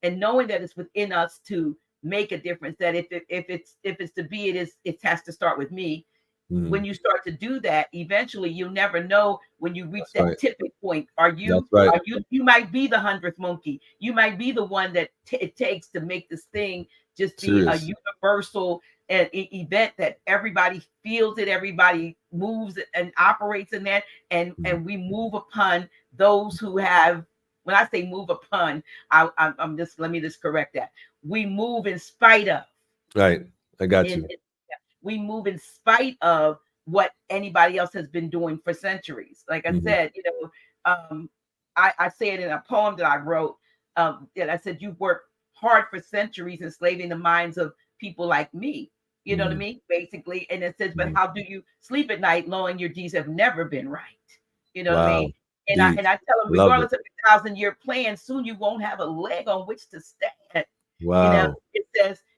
and knowing that it's within us to make a difference. That if it's to be, it has to start with me. When you start to do that, eventually you'll never know when you reach That's that right. tipping point. Are That's you, right. you might be the 100th monkey. You might be the one that it takes to make this thing just be a Serious. universal event that everybody feels it, everybody moves and operates in that, and Mhm. we move upon those who have. When I say move upon, I'm just, let me just correct that. We move in spite of. Right. I got In you. We move in spite of what anybody else has been doing for centuries. Like I Mhm. said, I say it in a poem that I wrote. That I said, you worked hard for centuries enslaving the minds of people like me. You know what I Mhm. mean? Basically. And it says, but Mhm. how do you sleep at night knowing your deeds have never been right? You know what I mean? Wow. Deep. And I tell them, Love it. regardless of the 1,000-year plan, soon you won't have a leg on which to stand. Wow.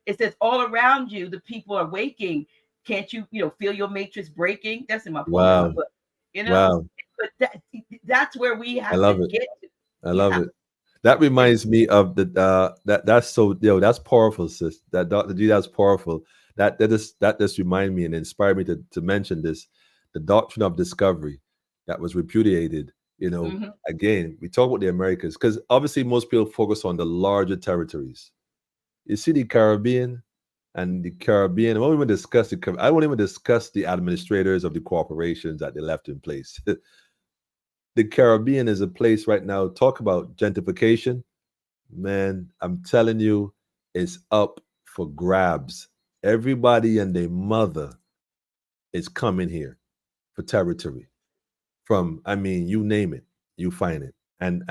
It says all around you, the people are waking. Can't you, feel your matrix breaking? That's in my poem in my Wow. book, you know. Wow. But that's where we I have to love it. get to. I love Yeah. it. That And reminds me of the that's so that's powerful, sis. That Dr. G, that's powerful. That just remind me and inspired me to mention this, the doctrine of discovery that was repudiated. mhm, Again, we talk about the Americas because obviously most people focus on the larger territories. You see the Caribbean and the Caribbean. I won't even discuss I won't even discuss the administrators of the corporations that they left in place. The Caribbean is a place right now. Talk about gentrification, man. I'm telling you, it's up for grabs. Everybody and their mother is coming here for territory. From, I mean, you name it, you find it, and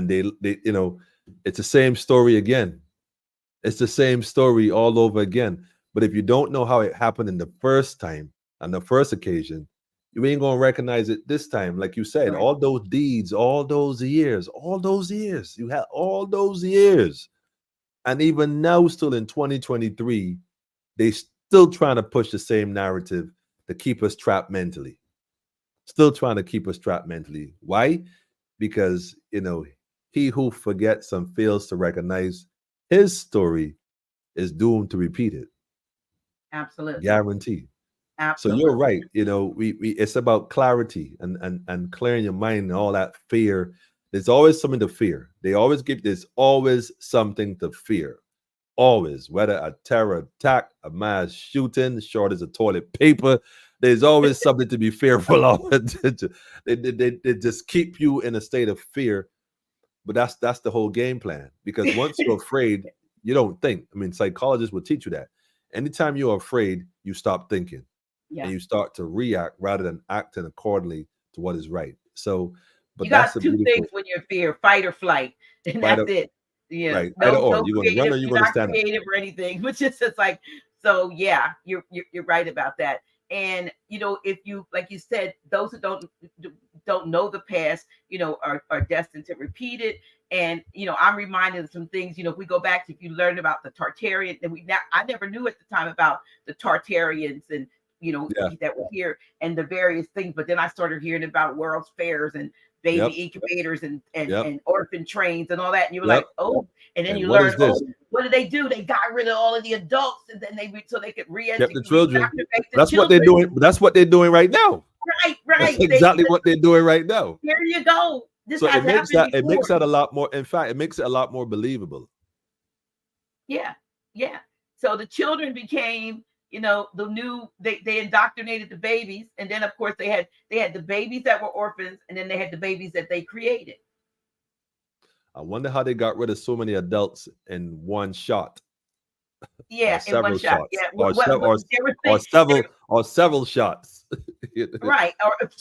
they it's the same story again. It's the same story all over again. But if you don't know how it happened in the first time, on the first occasion, you ain't gonna recognize it this time. Like you said, right. all those deeds, all those years, you had all those years. And even now, still in 2023, they still trying to push the same narrative to keep us trapped mentally. Still trying to keep us trapped mentally. Why? Because he who forgets and fails to recognize his story is doomed to repeat it, Absolutely. guaranteed. So you're Absolutely. right. We it's about clarity and clearing your mind and all that fear. There's always something to fear. There's always something to fear. Always, whether a terror attack, a mass shooting, shortage of toilet paper, there's always something to be fearful of. They just keep you in a state of fear. But that's the whole game plan. Because once you're afraid, you don't think. I mean, psychologists will teach you that. Anytime you're afraid, you stop thinking and Yeah. you start to react rather than acting accordingly to what is right. So, but You that's got a two things beautiful when you're fear: fight or flight, and fight. that's it. Yeah, Right, either no, or. no You're going to run creative. or you're You're going to not stand up. creative or anything, but just like, so. Yeah, you're right about that. And if you, like you said, those who don't know the past, are destined to repeat it. And I'm reminded of some things. If we go back, if you learn about the Tartarians, and I never knew at the time about the Tartarians and Yeah. that were here and the various things. But then I started hearing about world's fairs and baby Yep. incubators and Yep. orphan trains and all that. And you were Yep. like, oh, and then And you what learn, is oh, this? what did they do? They got rid of all of the adults, and then so they could Kept the children. reactivate the That's what they're children. doing. That's what they're doing right now. Right, That's right. exactly what they're doing right now. There you go. This So has happened it makes before. that a lot more. In fact, it makes it a lot more believable. Yeah, yeah. So the children became, the new. They indoctrinated the babies, and then of course they had the babies that were orphans, and then they had the babies that they created. I wonder how they got rid of so many adults in one shot, or Yeah, in one several shot. shots, Yeah. There were or things. several shots. Right,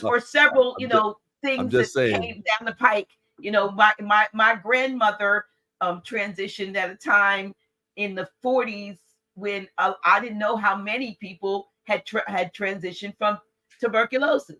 or several I'm just, I'm things that just saying. came down the pike. My grandmother transitioned at a time in the 40s when I didn't know how many people had transitioned from tuberculosis.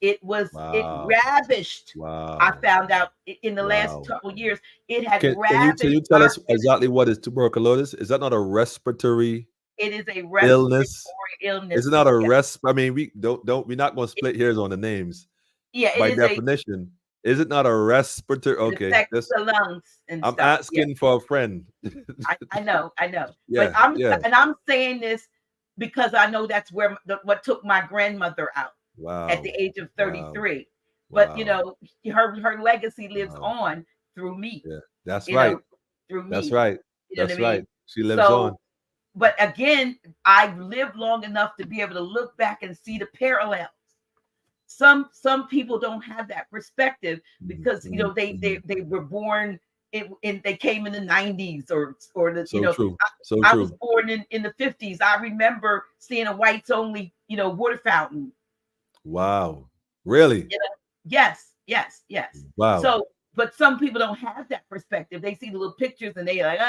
It Wow, ravished. I wow, found out in the last wow. couple years it had Can you ravaged tell our us exactly community. what is tuberculosis? Is that not a respiratory It is a illness? respiratory illness. Is it not a Yeah, I mean, we don't we're not going to it, split hairs on the names. yeah, it By is a definition, is it not a respiratory? it Okay, affects this the lungs and I'm stuff. Yeah. asking for a friend. I know, I know. But Yeah, yeah. I'm saying this because I know that's where what took my grandmother out at the Wow. age of Wow. 33. But Wow. her legacy lives Wow. on through me, Yeah. That's you right. know, through That's me. right. You know what I That's right. mean? She lives on. So, but again, I've lived long enough to be able to look back and see the parallels. Some people don't have that perspective Mhm, because mhm, mhm. they were born in they came in the 90s or the So true. So I was true. born in the 50s. I remember seeing a whites only water fountain. Wow. Really? Yes, yes, yes. Wow. So, but some people don't have that perspective. They see the little pictures and they like,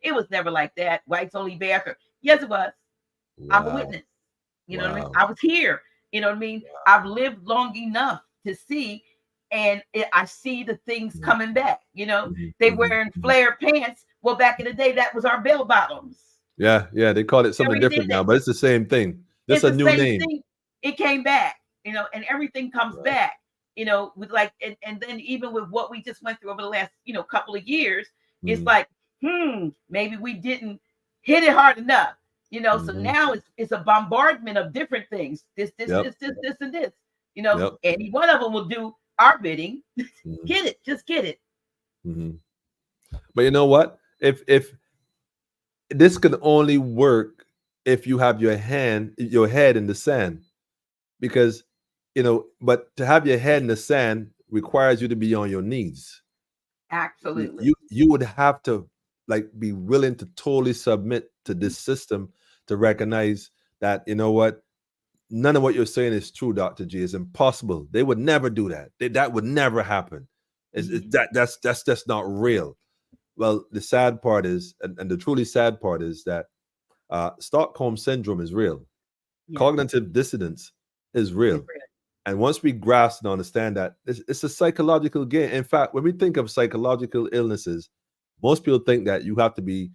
it was never like that. Whites only bathroom. Yes, it was. I'm a Wow. witness. You know what I mean? Wow. I was here. You know what I mean? I've lived long enough to see, and I see the things Mhm, coming back. mhm, They mhm, wearing mhm. flare pants. Well, back in the day, that was our bell bottoms. Yeah, yeah. They call it something Everything different now, but it's the same thing. That's it's a the new same name. thing. It came back, and everything comes Right. back, with like, and then even with what we just went through over the last, couple of years, it's Mhm, like, maybe we didn't hit it hard enough, so mhm. now it's a bombardment of different things. Yep. And this, Yep. any one of them will do our bidding. Mhm, Get it, just get it. mhm. But you know what? If this can only work if you have your head in the sand, because but to have your head in the sand requires you to be on your knees. Absolutely. You would have to like be willing to totally submit to this system to recognize that what none of what you're saying is true, Dr. G. It's impossible. They would never do that. That would never happen. Mhm. That's just not real. Well, the sad part is, and the truly sad part is that Stockholm syndrome is real. Yes, Cognitive dissonance is it's real. real. And once we grasp and understand that, it's a psychological game. In fact, when we think of psychological illnesses, most people think that you have to be,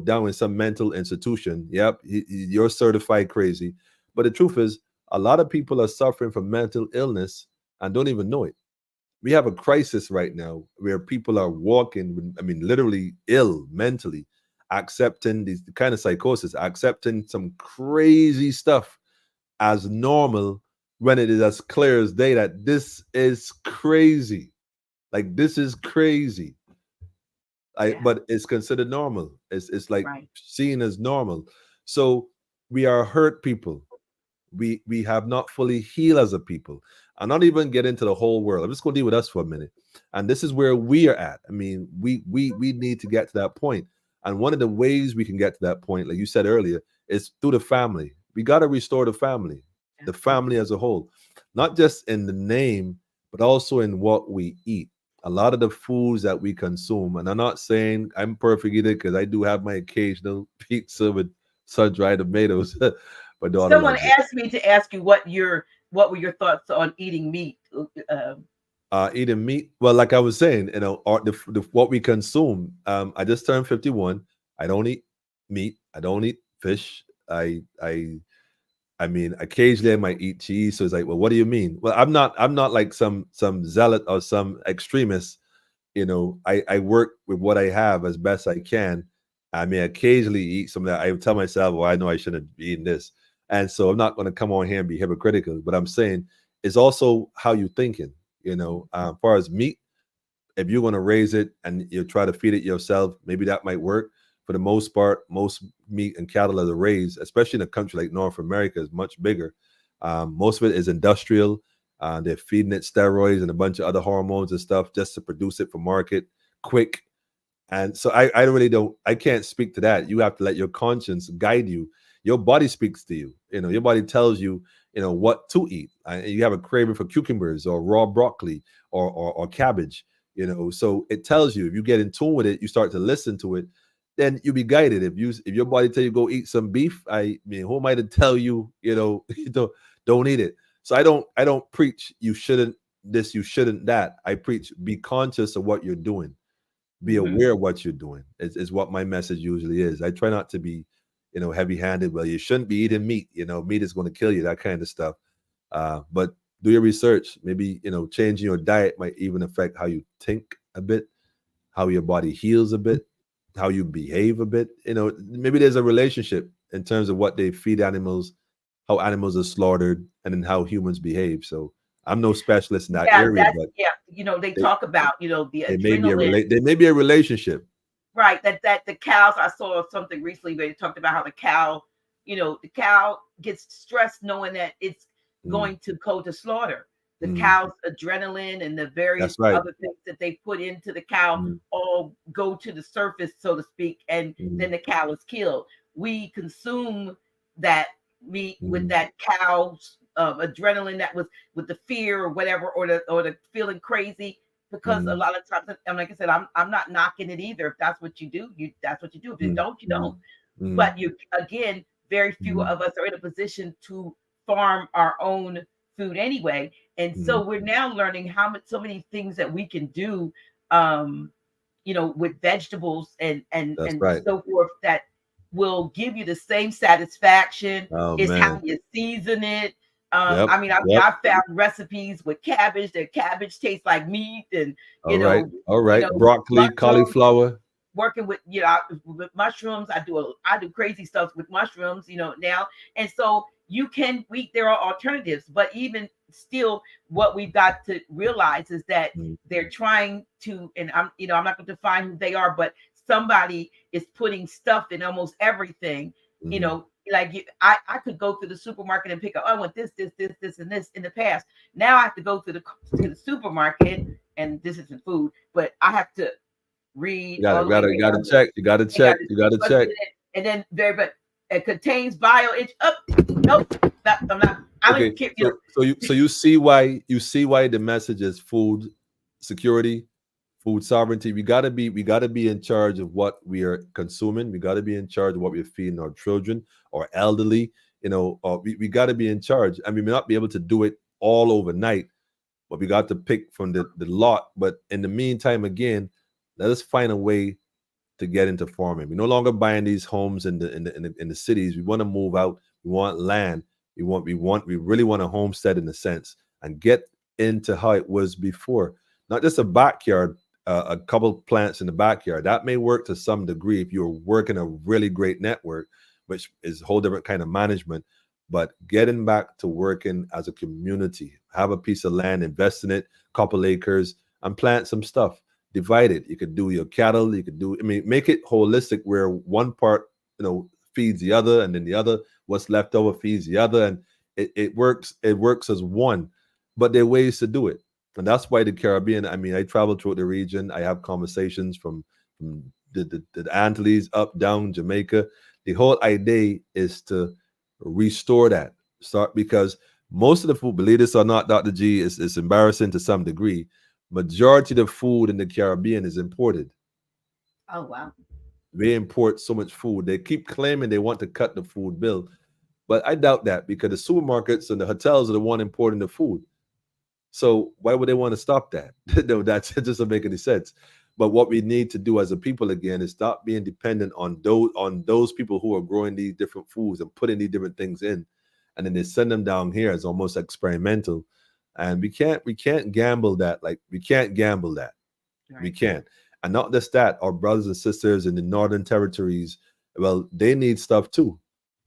down in some mental institution. Yep, you're certified crazy. But the truth is, a lot of people are suffering from mental illness and don't even know it. We have a crisis right now where people are walking, I mean, literally ill mentally, accepting these kind of psychosis, accepting some crazy stuff as normal when it is as clear as day that this is crazy. Like this is crazy. Yeah, But it's considered normal. It's like right. seen as normal. So we are hurt people. We have not fully healed as a people. I'm not even get into the whole world. I'm just gonna deal with us for a minute. And this is where we are at. I mean, we need to get to that point. And one of the ways we can get to that point, like you said earlier, is through the family. We got to restore the family Absolutely. as a whole, not just in the name, but also in what we eat. A lot of the foods that we consume, and I'm not saying I'm perfect either, because I do have my occasional pizza with sun-dried tomatoes. My daughter Someone loves it. asked me to ask you what were your thoughts on eating meat. Eating meat. Well, like I was saying, or what we consume. I just turned 51. I don't eat meat. I don't eat fish. I mean, occasionally I might eat cheese. So it's like, well, what do you mean? Well, I'm not like some zealot or some extremist. I work with what I have as best I can. I may occasionally eat some of that. I tell myself, well, I know I shouldn't be eating this. And so I'm not going to come on here and be hypocritical, but I'm saying it's also how you thinking, as far as meat, if you're going to raise it and you try to feed it yourself, maybe that might work. For the most part, most meat and cattle that are raised, especially in a country like North America, is much bigger. Most of it is industrial. They're feeding it steroids and a bunch of other hormones and stuff just to produce it for market quick. And so I really don't, I can't speak to that. You have to let your conscience guide you. Your body speaks to you. Your body tells you, what to eat. You have a craving for cucumbers or raw broccoli or cabbage, so it tells you. If you get in tune with it, you start to listen to it, then you'll be guided. If your body tell you go eat some beef, I mean, who am I to tell you, you don't eat it. So I don't preach you shouldn't this, you shouldn't that. I preach be conscious of what you're doing, be Mhm. aware of what you're doing is what my message usually is. I try not to be, heavy handed. Well, you shouldn't be eating meat. Meat is going to kill you, that kind of stuff. But do your research. Maybe, changing your diet might even affect how you think a bit, how your body heals a bit, how you behave a bit. Maybe there's a relationship in terms of what they feed animals, how animals are slaughtered, and then how humans behave. So I'm no specialist in that Yeah, area, that's but yeah. They they, talk about the they may be a adrenaline. they may be a relationship. Right, that the cows. I saw something recently where they talked about how the cow gets stressed knowing that it's Mm, going to go to slaughter. The mm, cow's adrenaline and the various that's right. other things that they put into the cow Mm, all go to the surface, so to speak, and mm, then the cow is killed. We consume that meat with mm, that cow's adrenaline, that was with the fear or whatever, or the feeling crazy, because a mm, lot of times, and like I said, I'm not knocking it either. If that's what you do, that's what you do. If you mm, don't, you mm, don't. mm, But you again, very few mm, of us are in a position to farm our own food anyway. And mm. so we're now learning so many things that we can do, um, with vegetables and That's right. so forth, that will give you the same satisfaction. Oh It's how man. you season it. Yep. I found recipes with cabbage. The cabbage tastes like meat, and All right. All you right. know, Broccoli, mushrooms. cauliflower. Working with with mushrooms, I do crazy stuff with mushrooms, now. And so there are alternatives, but even still, what we've got to realize is that Mm, they're trying to, and I'm not going to define who they are, but somebody is putting stuff in almost everything. mm, I could go to the supermarket and pick up, I want this and this. In the past, now I have to go to the supermarket, and this isn't food, but I have to read all the way you gotta down. check. You gotta And got check. this You gotta what's in check. it, and then very, but it contains bio. It's up. Nope. I'm not. I don't even Okay. care. You see why the message is food security, food sovereignty. We gotta be in charge of what we are consuming. We gotta be in charge of what we're feeding our children or elderly. We gotta be in charge. I mean, we may not be able to do it all overnight, but we got to pick from the lot. But in the meantime, again, let us find a way to get into farming. We're no longer buying these homes in the cities. We want to move out. We want land. We really want a homestead in a sense, and get into how it was before. Not just a backyard, a couple plants in the backyard. That may work to some degree if you're working a really great network, which is a whole different kind of management. But getting back to working as a community, have a piece of land, invest in it, couple acres, and plant some stuff. Divide it. You could do your cattle. You could do. I mean, make it holistic, where one part, feeds the other, and then the other, what's left over, feeds the other, and it works. It works as one. But there are ways to do it, and that's why the Caribbean. I mean, I travel through the region. I have conversations from the Antilles up down Jamaica. The whole idea is to restore that. Start because most of the food, believe this or not, Dr. G, is embarrassing to some degree. Majority of the food in the Caribbean is imported. Oh wow. They import so much food. They keep claiming they want to cut the food bill, but I doubt that, because the supermarkets and the hotels are the one importing the food. So why would they want to stop that? No, that doesn't make any sense. But what we need to do as a people again is stop being dependent on those people who are growing these different foods and putting these different things in, and then they send them down here as almost experimental. And we can't gamble that. Like, we can't gamble that. We Right. can't. And not just that, our brothers and sisters in the northern territories, well, they need stuff too.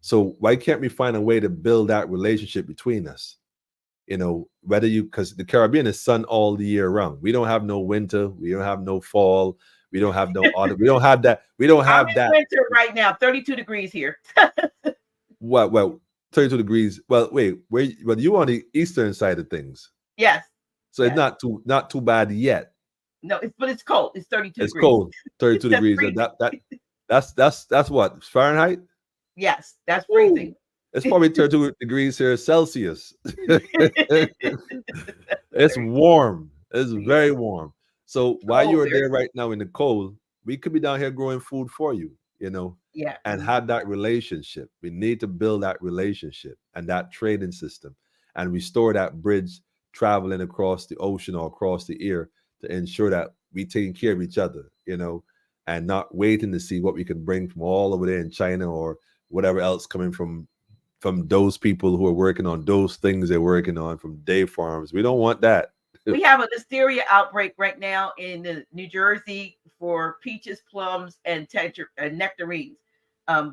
So why can't we find a way to build that relationship between us? Whether because the Caribbean is sun all the year round. We don't have no winter. We don't have no fall. We don't have no autumn. We don't have that. We don't I'm have in that. winter right now. 32 degrees here. What? Well, 32 degrees. Well, wait. Well, you on the eastern side of things, Yes. so it's Yes. not too bad yet. No, it's cold. It's 32 It's degrees. cold. 32 That's degrees. freezing. That's what, Fahrenheit. Yes, that's Woo! freezing. It's probably 32 degrees here Celsius. It's warm. It's Yeah. very warm. So while Oh, you're very there cold. right now in the cold, we could be down here growing food for you, Yeah. and have that relationship. We need to build that relationship and that trading system and restore that bridge traveling across the ocean or across the air, to ensure that we taking care of each other, and not waiting to see what we can bring from all over there in China or whatever else coming from those people who are working on those things they're working on from day farms. We don't want that. We have a listeria outbreak right now in New Jersey for peaches, plums, and nectarines.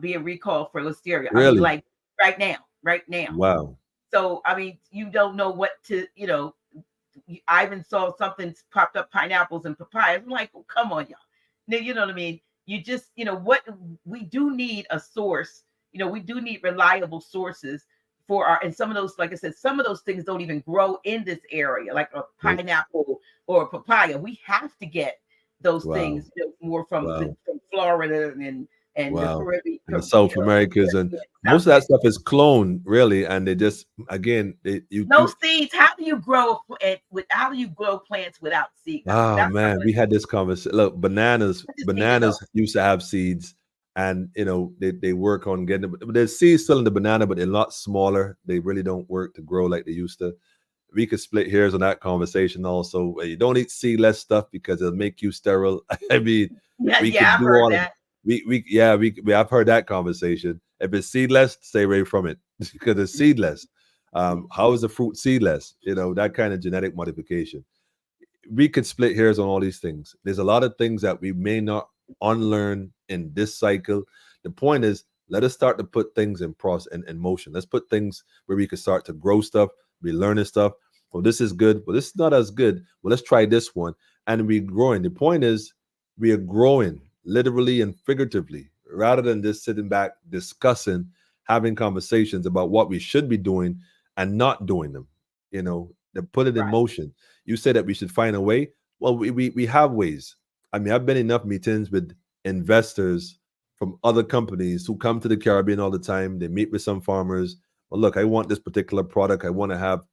being recalled for listeria. I mean, Really? like right now, right now. Wow. So I mean, you don't know what to, I even saw something popped up, pineapples and papayas. I'm like, oh, come on, y'all. Now, you know what I mean? You just, what we do need a source. We do need reliable sources for our, and some of those, like I said, some of those things don't even grow in this area, like a Nope. pineapple or a papaya. We have to get those Wow. things more from Wow. from Florida and the Wow. Caribbean, In the South Americas, and most of that stuff is cloned, really, and they just, again, no seeds. How do you grow how do you grow plants without seeds? Oh That's man, we had this conversation. Look, bananas, I just need to know. bananas used to have seeds, and they work on getting them. But there's seeds still in the banana, but they're a lot smaller. They really don't work to grow like they used to. We could split hairs on that conversation also. You don't eat seedless stuff because it'll make you sterile. I mean, Yeah, we yeah, could I've do heard all of that. I've heard that conversation. If it's seedless, stay away from it because it's seedless. How is the fruit seedless? That kind of genetic modification. We could split hairs on all these things. There's a lot of things that we may not unlearn in this cycle. The point is, let us start to put things in process and in motion. Let's put things where we can start to grow stuff, be learning stuff. Well, this is good. Well, this is not as good. Well, let's try this one. And we're growing. The point is, we are growing literally and figuratively, rather than just sitting back, discussing, having conversations about what we should be doing and not doing them. To put it in Right. motion. You say that we should find a way. Well, we have ways. I mean, I've been in enough meetings with investors from other companies who come to the Caribbean all the time. They meet with some farmers. Well, look, I want this particular product. I want to have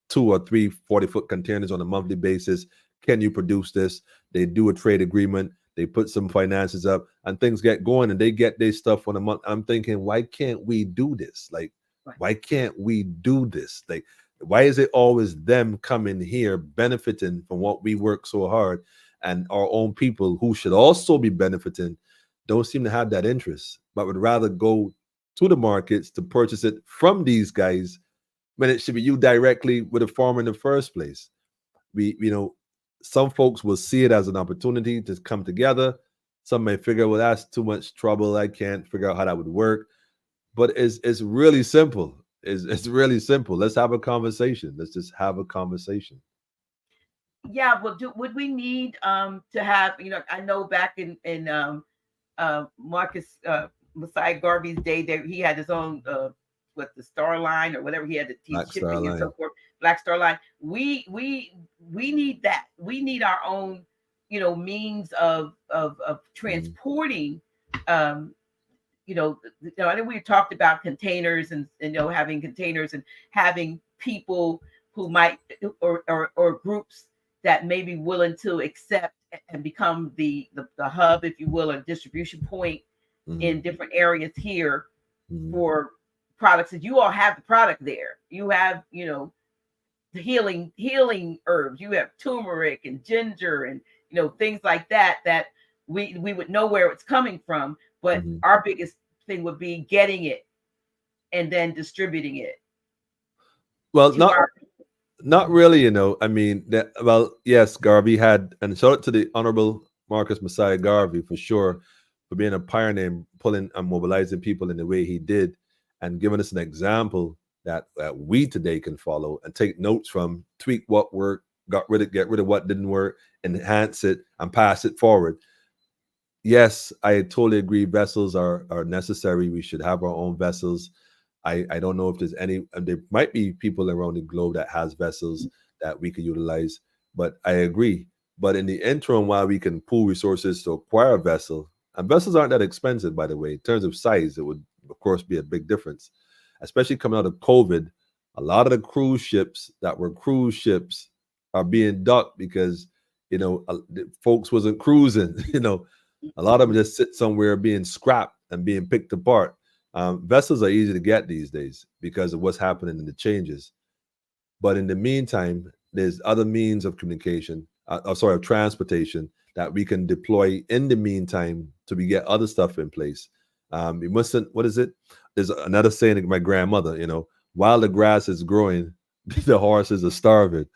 2 or 3 40-foot containers on a monthly basis. Can you produce this? They do a trade agreement. They put some finances up, and things get going, and they get their stuff on a month. I'm thinking, why can't we do this? Like, Right. why can't we do this? Like, why is it always them coming here benefiting from what we work so hard, and our own people who should also be benefiting don't seem to have that interest, but would rather go to the markets to purchase it from these guys when it should be you directly with a farmer in the first place? Some folks will see it as an opportunity to come together. Some may figure, well, that's too much trouble. I can't figure out how that would work. But it's really simple. It's really simple. Let's have a conversation. Let's just have a conversation. Yeah. Well, would we need to have, I know back in Marcus Messiah Garvey's day, that he had his own what, the Star Line or whatever, he had to teach Black Star shipping and so Line. forth. Black Star Line. We need that. We need our own, means of transporting. I know we talked about containers and having containers and having people who might, or groups that may be willing to accept and become the hub, if you will, or distribution point in different areas here for products. That you all have the product there. You have, the healing herbs. You have turmeric and ginger and things like that we would know where it's coming from. But our biggest thing would be getting it and then distributing it. Well, not really, I mean, yes, Garvey had, and shout out to the Honorable Marcus Messiah Garvey for sure, for being a pioneer, pulling and mobilizing people in the way he did, and giving us an example that we today can follow and take notes from, tweak what worked, get rid of what didn't work, enhance it, and pass it forward. Yes, I totally agree. Vessels are necessary. We should have our own vessels. I don't know if there's any, and there might be people around the globe that has vessels that we could utilize, but I agree. But in the interim, while we can pool resources to acquire a vessel, and vessels aren't that expensive, by the way, in terms of size, it would, of course, be a big difference, especially coming out of COVID. A lot of the cruise ships that were cruise ships are being docked because, folks wasn't cruising, a lot of them just sit somewhere being scrapped and being picked apart. Vessels are easy to get these days because of what's happening in the changes. But in the meantime, there's other means of communication, of transportation that we can deploy in the meantime to get other stuff in place. We mustn't, what is it? There's another saying of my grandmother, while the grass is growing, the horses are starving.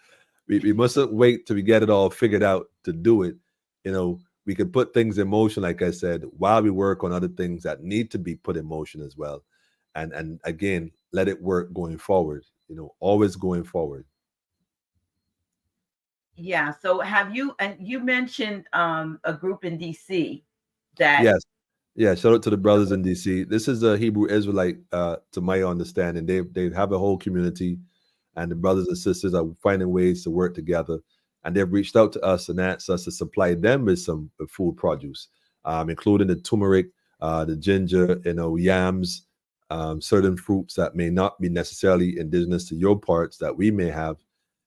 We mustn't wait till we get it all figured out to do it. we can put things in motion, like I said, while we work on other things that need to be put in motion as well. And again, let it work going forward, always going forward. Yeah. So have you, and you mentioned a group in DC that, Yes. Yeah, shout out to the brothers in DC. This is a Hebrew Israelite, to my understanding. They have a whole community, and the brothers and sisters are finding ways to work together. And they've reached out to us and asked us to supply them with some food produce, including the turmeric, the ginger, yams, certain fruits that may not be necessarily indigenous to your parts that we may have,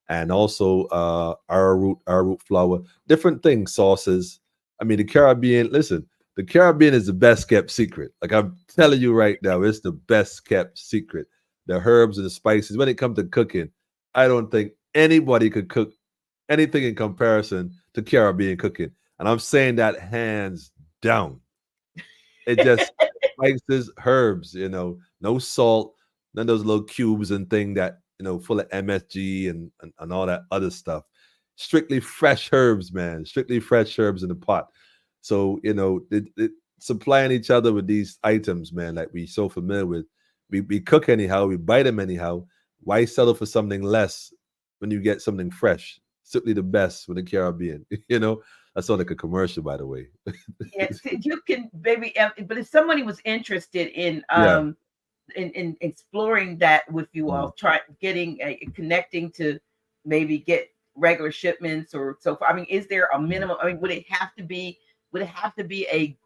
and also arrowroot flour, different things, sauces. I mean, the Caribbean. Listen, the Caribbean is the best kept secret. Like I'm telling you right now, it's the best kept secret. The herbs and the spices. When it comes to cooking, I don't think anybody could cook anything in comparison to Caribbean cooking. And I'm saying that hands down. It just spices, herbs, no salt, none of those little cubes and thing that, full of MSG and all that other stuff. Strictly fresh herbs, man. Strictly fresh herbs in the pot. So, supplying each other with these items, man, like we so familiar with. We cook anyhow, we buy them anyhow. Why settle for something less when you get something fresh? Simply the best for the Caribbean. That's not like a commercial, by the way. yeah, you can maybe, but if somebody was interested Yeah. in exploring that with you Mm. all, try getting connecting to maybe get regular shipments or so forth. I mean, is there a minimum? I mean, would it have to be a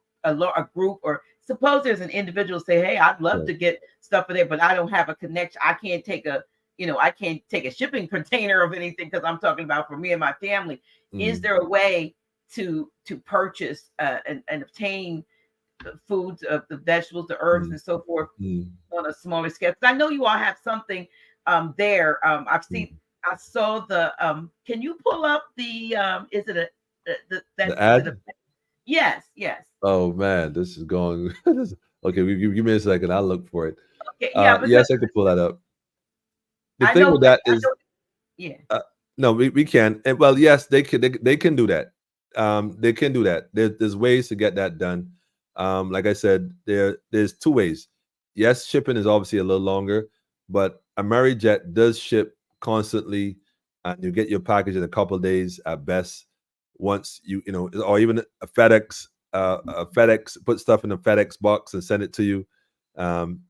group, or suppose there's an individual say, hey, I'd love Yeah. to get stuff for there, but I don't have a connection. I can't take a shipping container of anything because I'm talking about for me and my family. Is Mm. there a way to purchase and obtain the foods of the vegetables, the herbs, Mm. and so forth Mm. on a smaller scale? 'Cause I know you all have something there. Mm. I saw the can you pull up the is it a the The that is it a ad? yes, yes. Oh man, this is going. Okay, give me a second. I'll look for it. Okay, yeah, because Yes, I could pull that up. The I thing know with that I is, know yeah. no, we can. And, well, yes, they can do that. They can do that. There's ways to get that done. Like I said, there's two ways. Yes, shipping is obviously a little longer, but AmeriJet does ship constantly, and you get your package in a couple of days at best. Once or even a FedEx put stuff in a FedEx box and send it to you.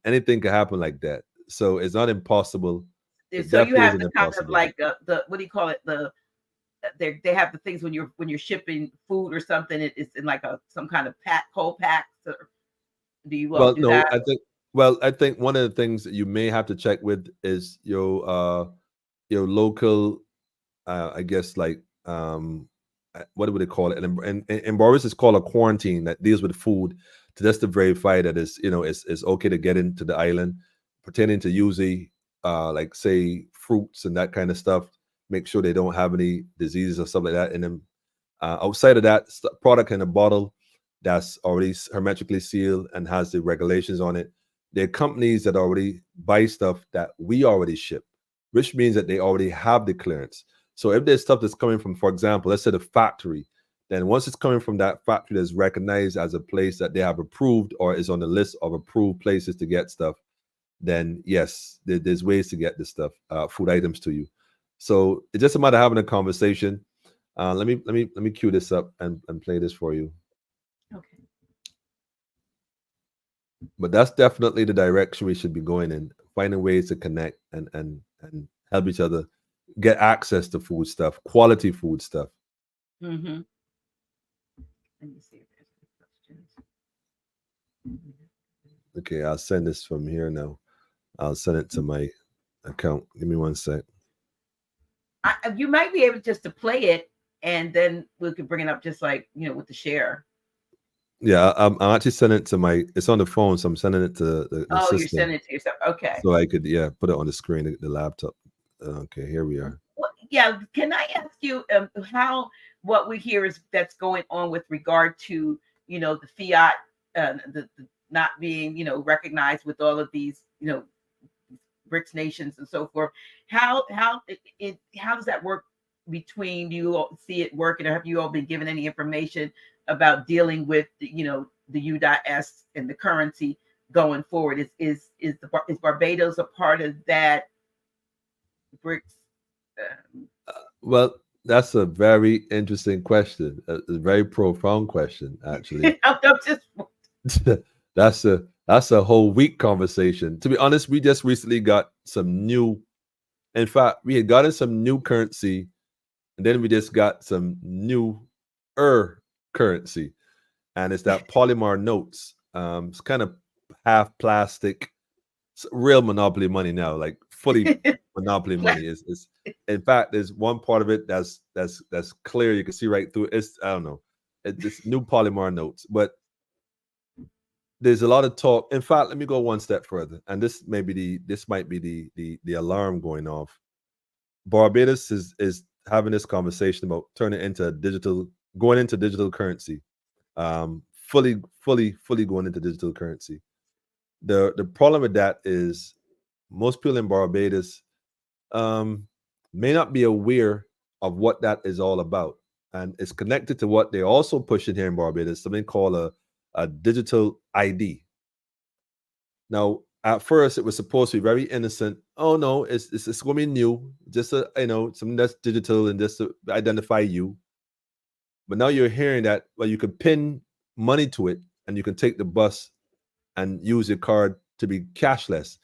Anything can happen like that. So it's not impossible. It So you definitely have isn't the kind of impossible. like the what do you call it, the they have the things when you're shipping food or something, it's in like a some kind of cold packs, or do you all Well, do no, that? I think one of the things that you may have to check with is your local, I guess, like, what would they call it? And in Barbados, it's called a quarantine that deals with food, to just to verify that it's okay to get into the island, pertaining to usually, like, say, fruits and that kind of stuff. Make sure they don't have any diseases or stuff like that in them. Outside of that, product in a bottle that's already hermetically sealed and has the regulations on it. There are companies that already buy stuff that we already ship, which means that they already have the clearance. So if there's stuff that's coming from, for example, let's say the factory, then once it's coming from that factory that's recognized as a place that they have approved or is on the list of approved places to get stuff, then yes, there's ways to get this stuff, food items to you. So it's just a matter of having a conversation. Let me cue this up and play this for you. Okay. But that's definitely the direction we should be going in, finding ways to connect and help each other get access to food stuff, quality food stuff. Mm-hmm. Let me see if there's any questions. Okay, I'll send this from here now. I'll send it to my account. Give me one sec. You might be able just to play it, and then we could bring it up just like with the share. Yeah, I'm actually sending it to my. It's on the phone, so I'm sending it to the Oh, you're system sending it to yourself. Okay. so I could, yeah, put it on the screen, the laptop. Okay, here we are. Well, yeah. Can I ask you how what we hear is that's going on with regard to the fiat, the not being recognized with all of these BRICS nations and so forth. How does that work between you? All see it working, or have you all been given any information about dealing with the U.S and the currency going forward. Is Barbados a part of that BRICS? Well, that's a very interesting question, a very profound question, actually. I'm just That's a whole week conversation. To be honest, we just recently got some new. In fact, we had gotten some new currency, and then we just got some new currency, and it's that polymer notes. It's kind of half plastic. It's real monopoly money now, like fully monopoly money. Is in fact, there's one part of it that's clear. You can see right through it. It's, I don't know. It's new polymer notes, but there's a lot of talk. In fact, let me go one step further, and this might be the alarm going off. Barbados is having this conversation about turning into going into digital currency, fully going into digital currency. The problem with that is most people in Barbados may not be aware of what that is all about, and it's connected to what they're also pushing here in Barbados, something called a digital ID. Now, at first, it was supposed to be very innocent. Oh no, it's going to be new, just something that's digital and just to identify you. But now you're hearing that, well, you can pin money to it, and you can take the bus and use your card to be cashless.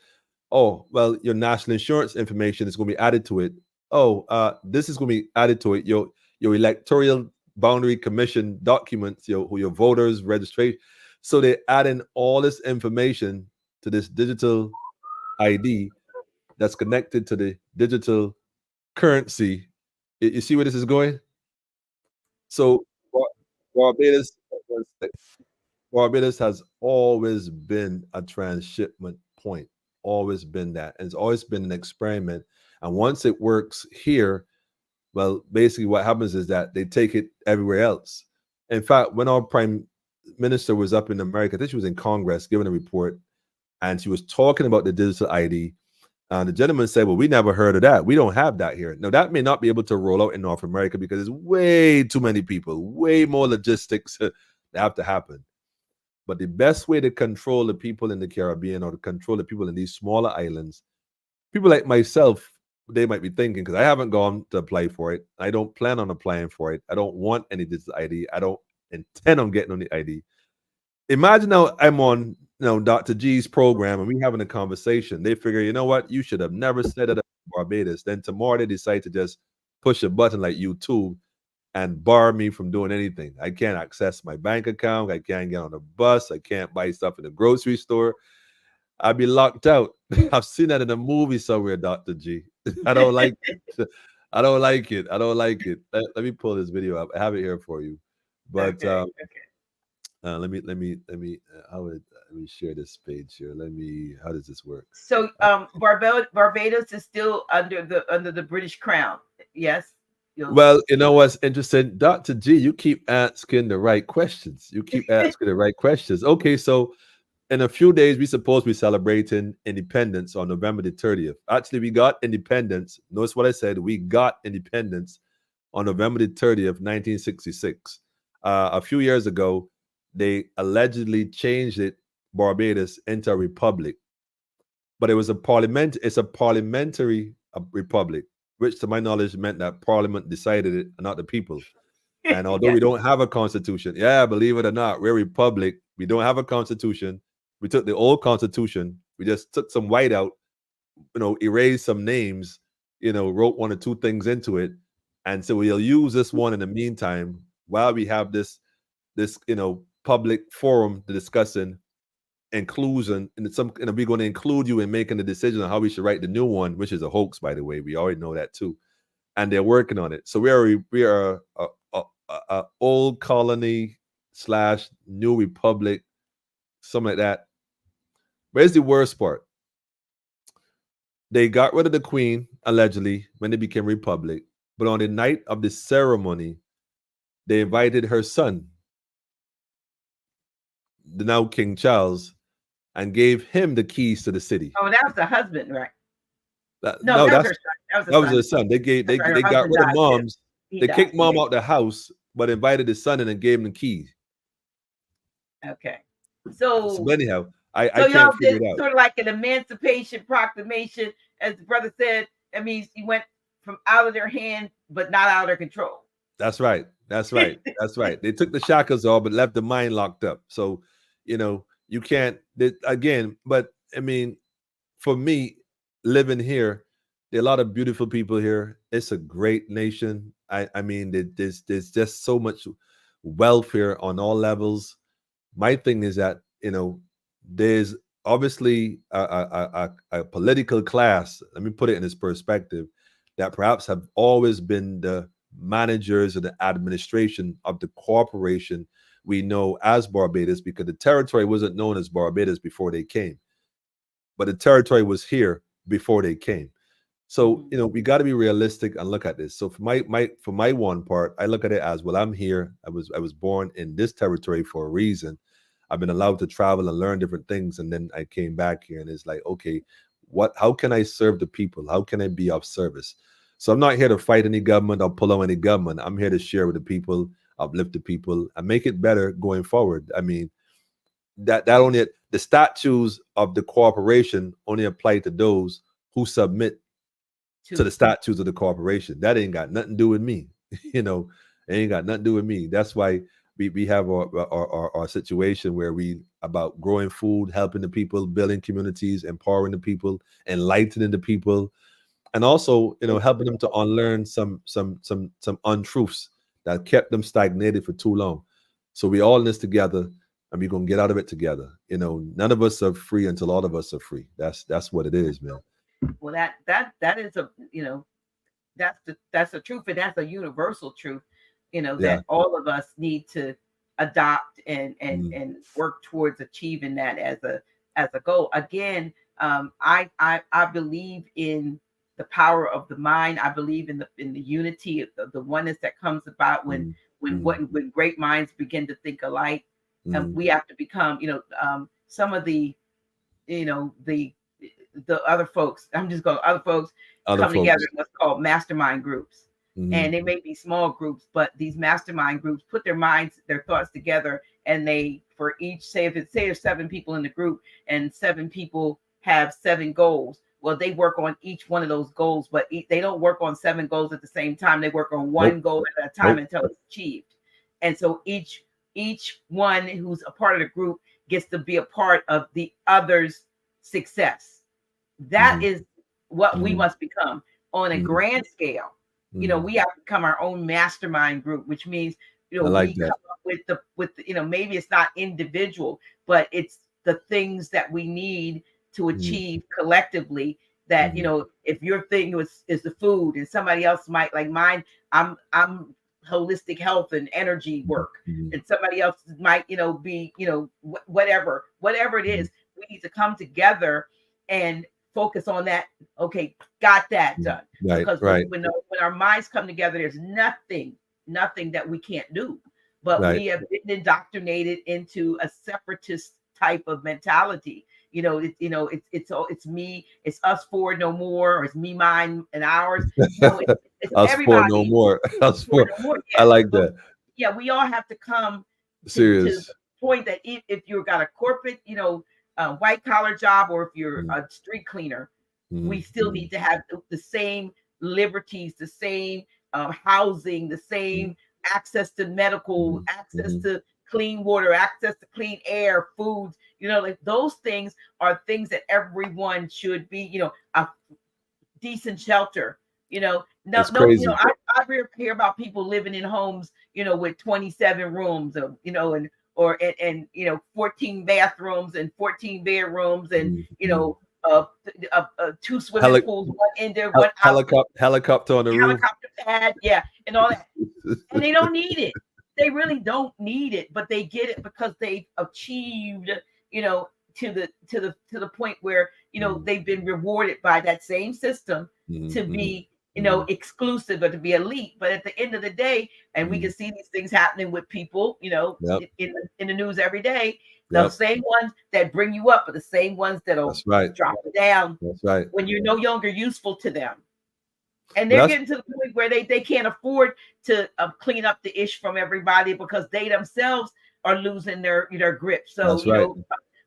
Oh, well, your national insurance information is going to be added to it. Oh, this is going to be added to it. Your electoral boundary commission documents, your voters registration. So they're adding all this information to this digital ID that's connected to the digital currency. You see where this is going? So Barbados, Barbados has always been a transshipment point, always been that. And it's always been an experiment. And once it works here, well, basically what happens is that they take it everywhere else. In fact, when our prime minister was up in America, I think she was in Congress giving a report, and she was talking about the digital ID. The gentleman said, well, we never heard of that. We don't have that here. Now, that may not be able to roll out in North America because there's way too many people, way more logistics that have to happen. But the best way to control the people in the Caribbean or to control the people in these smaller islands, people like myself, they might be thinking, because I haven't gone to apply for it. I don't plan on applying for it. I don't want any digital ID. I don't intend on getting on the ID. Imagine now I'm on Dr. G's program and we having a conversation. They figure, you know what, you should have never said it in Barbados. Then tomorrow they decide to just push a button like YouTube and bar me from doing anything. I can't access my bank account. I can't get on a bus. I can't buy stuff in the grocery store. I'd be locked out. I've seen that in a movie somewhere, Dr. G. I don't like it. I don't like it. I don't like it. Let me pull this video up. I have it here for you. But okay. let me share this page here. How does this work? So Barbados is still under the British Crown. Yes. Well, you know what's interesting, Dr. G, you keep asking the right questions. Okay, so in a few days, we're supposed to be celebrating independence on November the 30th. Actually, we got independence. Notice what I said. We got independence on November the 30th, 1966. A few years ago, they allegedly changed Barbados into a republic. But it's a parliamentary republic, which to my knowledge meant that Parliament decided it, not the people. And although we don't have a constitution, believe it or not, we're a republic. We don't have a constitution. We took the old constitution. We just took some white out, erased some names, wrote one or two things into it. And so we'll use this one in the meantime while we have this public forum to discussing inclusion. And we're going to include you in making the decision on how we should write the new one, which is a hoax, by the way. We already know that too. And they're working on it. So we are a old colony / new republic, something like that. Where's the worst part? They got rid of the queen, allegedly, when they became republic. But on the night of the ceremony, they invited her son, the now King Charles, and gave him the keys to the city. Oh, that was the husband, right? That was her son. They got rid of moms. They kicked mom out the house, but invited the son in and gave him the keys. Okay. So So anyhow, I so y'all can't figure did it out. sort of like an Emancipation Proclamation, as the brother said. That means you went from out of their hand, but not out of their control. That's right. That's right. That's right. They took the shackles off, but left the mind locked up. So, you can't again. But I mean, for me, living here, there are a lot of beautiful people here. It's a great nation. I mean, there's just so much wealth here on all levels. My thing is that there's obviously a political class. Let me put it in this perspective, that perhaps have always been the managers or the administration of the corporation we know as Barbados, because the territory wasn't known as Barbados before they came, but the territory was here before they came. So we got to be realistic and look at this. So for my one part, I look at it as, well, I'm here. I was born in this territory for a reason. I've been allowed to travel and learn different things, and then I came back here, and it's like, okay, how can I serve the people? How can I be of service? So I'm not here to fight any government or pull on any government. I'm here to share with the people, uplift the people, and make it better going forward. I mean, that only the statutes of the corporation only apply to those who submit to the statutes of the corporation. That ain't got nothing to do with me. It ain't got nothing to do with me. That's why we have our situation where we about growing food, helping the people, building communities, empowering the people, enlightening the people, and also helping them to unlearn some untruths that kept them stagnated for too long. So we all in this together, and we're gonna get out of it together. None of us are free until all of us are free. That's what it is, man. Well, that is a that's the truth, and that's a universal truth. Yeah. That all of us need to adopt and Mhm. and work towards achieving that as a goal. Again, I believe in the power of the mind. I believe in the unity of the oneness that comes about when when great minds begin to think alike. And Mhm. we have to become, some of the, the other folks. I'm just going other folks Other come together folks. in what's called mastermind groups. Mhm. And they may be small groups, but these mastermind groups put their minds, their thoughts together, and they, for each, say there's 7 people in the group and 7 people have 7 goals. Well, they work on each one of those goals, but they don't work on 7 goals at the same time. They work on one Nope. goal at a time Nope. until it's achieved. And so each one who's a part of the group gets to be a part of the other's success. That Mhm. is what we Mhm. must become on a Mhm. grand scale. Mhm. We have to become our own mastermind group, which means, I like we that. come up with maybe it's not individual, but it's the things that we need to Mhm. achieve collectively. That, Mhm. if your thing is the food, and somebody else might like mine, I'm holistic health and energy work, Mhm. and somebody else might, be, whatever it Mhm. is. We need to come together and focus on that. Okay, got that Mhm. done. Right. Because Right. when our minds come together, there's nothing that we can't do. But Right. we have been indoctrinated into a separatist type of mentality. It's me, it's us four, no more, or it's me, mine, and ours. No, it's Us for no everybody. more. Us For for. no more. I Yeah, like but that. yeah, we all have to come to the Serious. point that if you've got a corporate, white collar job, or if you're Mhm. a street cleaner, we Mhm. still need to have the same liberties, the same housing, the Mhm. same access to medical, Mhm. access Mhm. to clean water, access to clean air, foods. Like those things are things that everyone should be. A decent shelter. No, It's no. crazy. I hear about people living in homes, with 27 rooms, and 14 bathrooms and 14 bedrooms, and Mhm. Mhm. 2 swimming pools, one indoor, one outdoor, Helicopter on the roof. helicopter pad, yeah, and all that. And they don't need it. They really don't need it, but they get it because they've achieved, to the point where, Mhm. they've been rewarded by that same system Mhm. to Mhm. be, Mhm. exclusive or to be elite. But at the end of the day, and we can Mhm. see these things happening with people, Yep. in the news every day. The Yep. same ones that bring you up are the same ones that'll That's right. drop you down That's right. when you're no longer useful to them. And But they're that's getting to the point where they can't afford to clean up the ish from everybody, because they themselves are losing their grip. So That's right.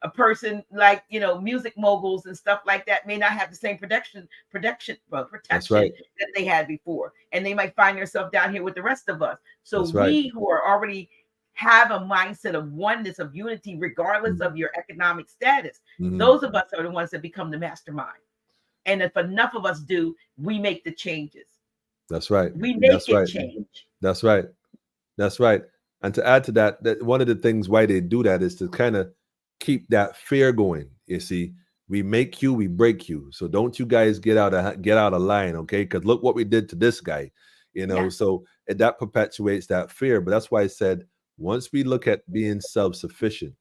a person like music moguls and stuff like that may not have the same protection That's right. that they had before, and they might find themselves down here with the rest of us. So That's right. we who are already have a mindset of oneness, of unity, regardless Mhm. of your economic status, Mhm. those of us are the ones that become the mastermind. And if enough of us do, we make the changes. That's right. We make That's it right. change. That's right. That's right. And to add to that, that one of the things why they do that is to kind of keep that fear going. You see, we make you, we break you. So don't you guys get out of line, okay? Because look what we did to this guy, Yeah. So that perpetuates that fear. But that's why I said once we look at being self-sufficient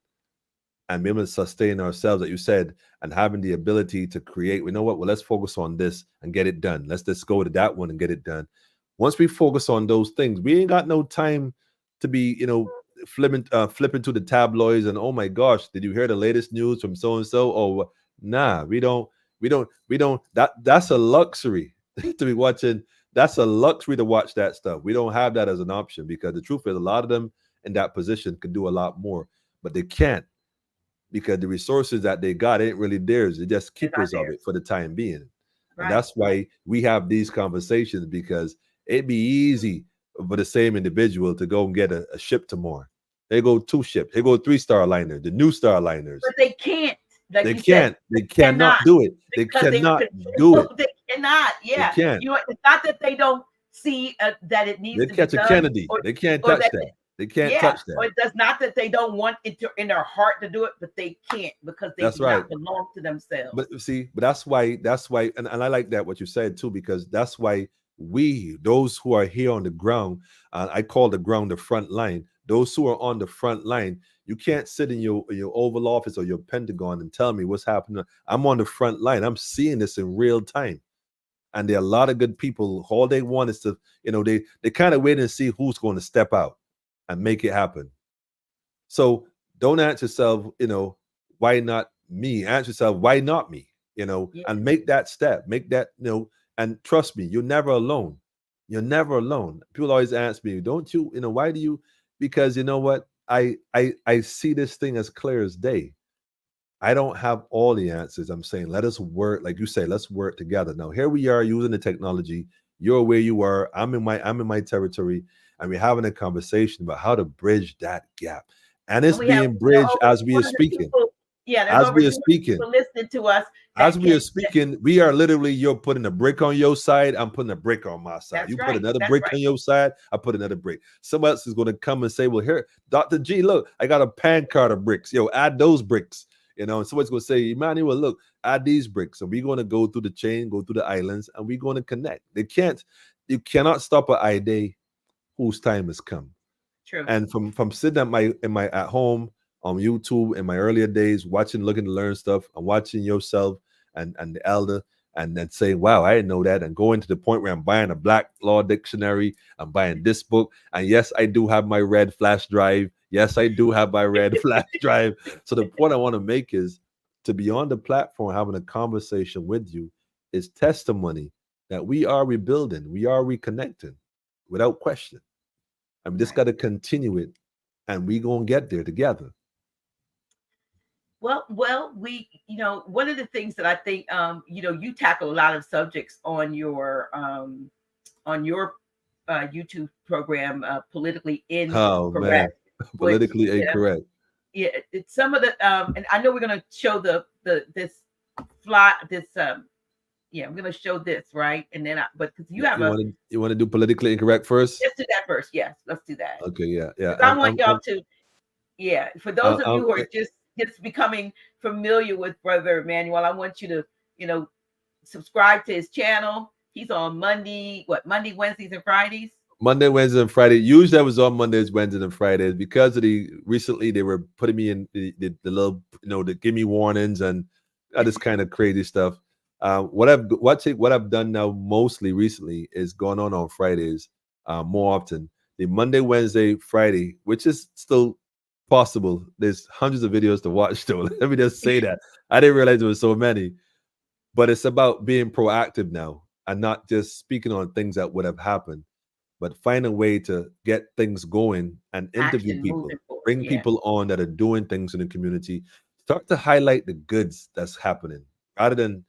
and being able to sustain ourselves, that you said, and having the ability to create, we know what, well, let's focus on this and get it done. Let's just go to that one and get it done. Once we focus on those things, we ain't got no time to be, flipping to the tabloids and, oh my gosh, did you hear the latest news from so and so? Oh, nah, we don't. That's a luxury to be watching. That's a luxury to watch that stuff. We don't have that as an option because the truth is, a lot of them in that position could do a lot more, but they can't because the resources that they got ain't really theirs. They're just They're not keepers of there. it for the time being. And Right. that's why we have these conversations, because it'd be easy for the same individual to go and get a ship tomorrow. They go 2 ships. They go 3-star liners, the new star liners. But they can't, like They you said, can't. They they cannot, cannot do it. They because they are cannot do it. controlled. They cannot. They Yeah. can't. It's not that they don't see that it needs They to be catch a done, Kennedy. They can't or touch that that. They can't yeah, touch that. or it's not that they don't want it in their heart to do it, but they can't because they That's do right. not belong to themselves. But see, but that's why, and I like that what you said too, because that's why we, those who are here on the ground, I call the ground the front line. Those who are on the front line, you can't sit in your Oval Office or your Pentagon and tell me what's happening. I'm on the front line. I'm seeing this in real time. And there are a lot of good people. All they want is to, they kind of wait and see who's going to step out and make it happen. So don't ask yourself, why not me? Ask yourself, why not me? Yeah. And make that step, make that, and trust me, you're never alone. You're never alone. People always ask me, don't you, why do you? Because you know what? I see this thing as clear as day. I don't have all the answers. I'm saying, let us work, like you say, let's work together. Now, here we are using the technology. You're where you are. I'm in my territory, and we're having a conversation about how to bridge that gap. And it's And we have being bridged over as we are 200 speaking. people. Yeah, there's As over we are 200 speaking. people listening to us. As we are speaking, we are literally, you're putting a brick on your side, I'm putting a brick on my side. That's You put right. another That's brick right. on your side, I put another brick. Somebody else is going to come and say, well, here, Dr. G, look, I got a pan card of bricks. Yo, add those bricks. And somebody's going to say, Emmanuel, look, add these bricks. And we're going to go through the chain, go through the islands, and we're going to connect. You cannot stop an idea whose time has come. True. And from sitting at home on YouTube in my earlier days, looking to learn stuff, and watching yourself and the elder, and then saying, wow, I didn't know that, and going to the point where I'm buying a Black Law Dictionary, I'm buying this book, and yes, I do have my red flash drive. Yes, I do have my red flash drive. So the point I want to make is, to be on the platform having a conversation with you is testimony that we are rebuilding, we are reconnecting without question. And we just got to continue it, and we gonna get there together. Well, we, one of the things that I think, you tackle a lot of subjects on your YouTube program, politically Oh man, incorrect, which, politically incorrect. Yeah, it's some of the, and I know we're gonna show this yeah, I'm gonna show this, right, and then but because you want to do politically incorrect first? Let's do that first. Yes, let's do that. Okay, yeah. I want y'all to, for those of you who are just becoming familiar with Brother Emmanuel, I want you to, subscribe to his channel. He's on Monday, Wednesdays, and Fridays. Monday, Wednesday, and Friday. Usually I was on Mondays, Wednesdays, and Fridays because of recently they were putting me in the little, the give me warnings and this kind of crazy stuff. What I've done now mostly recently is going on Fridays more often. The Monday, Wednesday, Friday, which is still possible. There's hundreds of videos to watch though. Let me just say that. I didn't realize there was so many. But it's about being proactive now and not just speaking on things that would have happened, but find a way to get things going and interview people. bring Yeah. people on that are doing things in the community, start to highlight the goods that's happening rather than,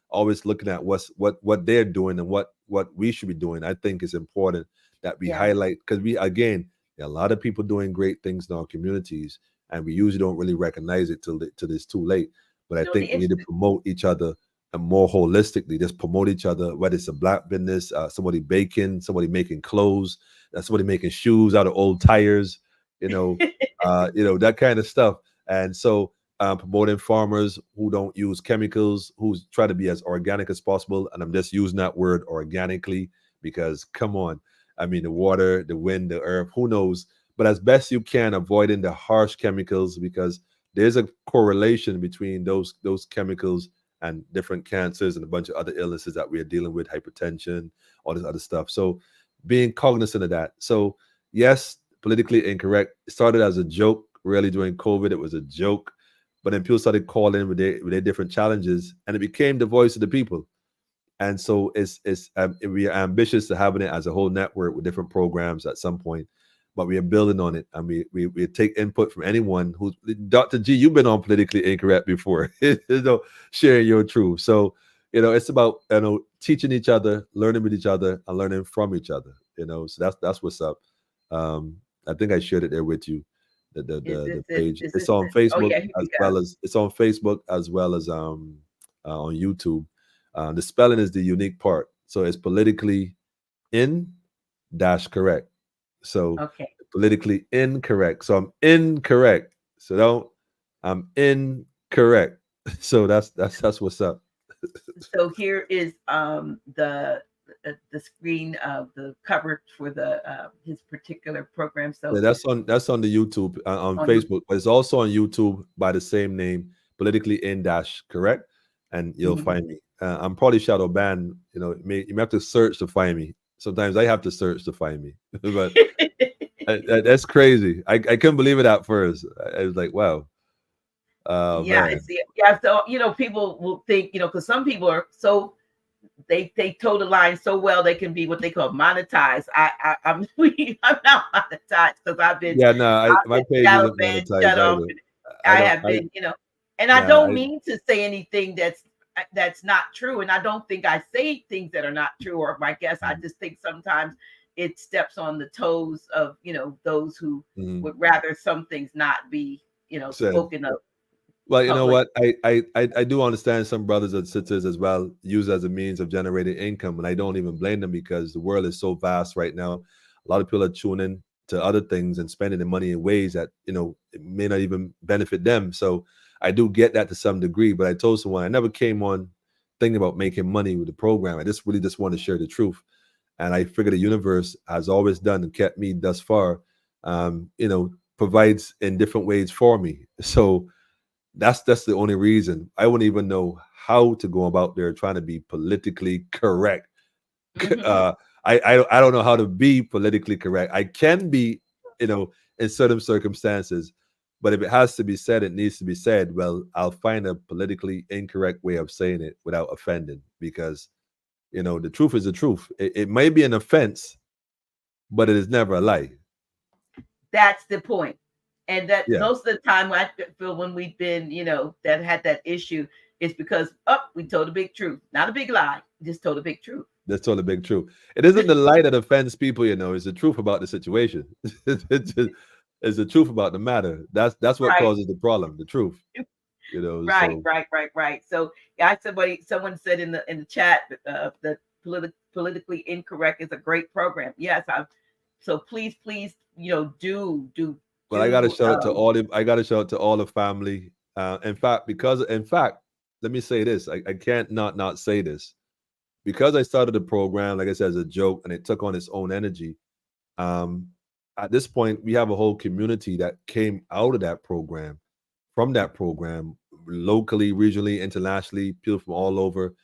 always looking at what they're doing and what we should be doing. I think it's important that we Yes. highlight, because there are a lot of people doing great things in our communities, and we usually don't really recognize it till it's too late. But I The think we need issue. to promote each other and more holistically, just promote each other, whether it's a black business, somebody baking, somebody making clothes, somebody making shoes out of old tires, you know, that kind of stuff. And so promoting farmers who don't use chemicals, who try to be as organic as possible. And I'm just using that word organically because, come on, I mean, the water, the wind, the earth, who knows? But as best you can, avoiding the harsh chemicals, because there's a correlation between those chemicals and different cancers and a bunch of other illnesses that we are dealing with, hypertension, all this other stuff. So being cognizant of that. So yes, politically incorrect. It started as a joke, really during COVID. It was a joke. But then people started calling with their different challenges, and it became the voice of the people. And so we are ambitious to having it as a whole network with different programs at some point, but we are building on it, and we take input from anyone who's Dr. G. You've been on Politically Incorrect before, sharing your truth. So it's about teaching each other, learning with each other, and learning from each other. So that's what's up. I think I shared it there with you. The page. Is It's this on it? Oh Facebook yeah, here we as go. well as on YouTube. The spelling is the unique part. So it's politically in dash correct. So Okay. politically incorrect. So I'm incorrect. I'm incorrect. So that's what's up. So here is the screen of the cover for the his particular program. Yeah, So that's on the YouTube, on on Facebook, but it's also on YouTube by the same name, politically in dash correct, and you'll mhm. find me. I'm probably shadow banned. You may have to search to find me. Sometimes I have to search to find me, but that's crazy. I couldn't believe it at first. I was like, wow, Yeah, man. it's yeah. So people will think because some people are so they toe the line so well they can be what they call monetized. I'm I'm not monetized because Yeah, no, I've my been page shadow isn't banned, monetized shut off, either. and I I don't. have been and I Nah, don't mean to say anything that's not true, and I don't think I say things that are not true, or I guess I just think sometimes it steps on the toes of those who mhm. would rather some things not be Said. spoken of Well, you know public. what? I do understand some brothers and sisters as well use as a means of generating income, and I don't even blame them because the world is so vast right now. A lot of people are tuning to other things and spending the money in ways that it may not even benefit them. So I do get that to some degree. But I told someone I never came on thinking about making money with the program. I just really just want to share the truth, and I figure the universe has always done and kept me thus far. Provides in different ways for me. So that's the only reason. I wouldn't even know how to go about there trying to be politically correct. Hmm. uh I don't know how to be politically correct. I can be, in certain circumstances, but if it has to be said, it needs to be said. Well, I'll find a politically incorrect way of saying it without offending, because the truth is the truth. It may be an offense, but it is never a lie. That's the point. And that Yeah, most of the time I feel when we've been, that had that issue, it's because we told a big truth, not a big lie, just told a big truth. that's all the big truth. It isn't the lie that offends people, it's the truth about the situation. It's the truth about the matter. That's what Right, causes the problem, the truth. right, So right, right, right. So yeah, someone said in the chat that politically incorrect is a great program. Yes, so please, but I gotta do shout out to all the family. In fact, let me say this. I can't not say this. Because I started the program, like I said, as a joke, and it took on its own energy. Um, at this point, we have a whole community that came out of that program, from that program, locally, regionally, internationally, people from all over,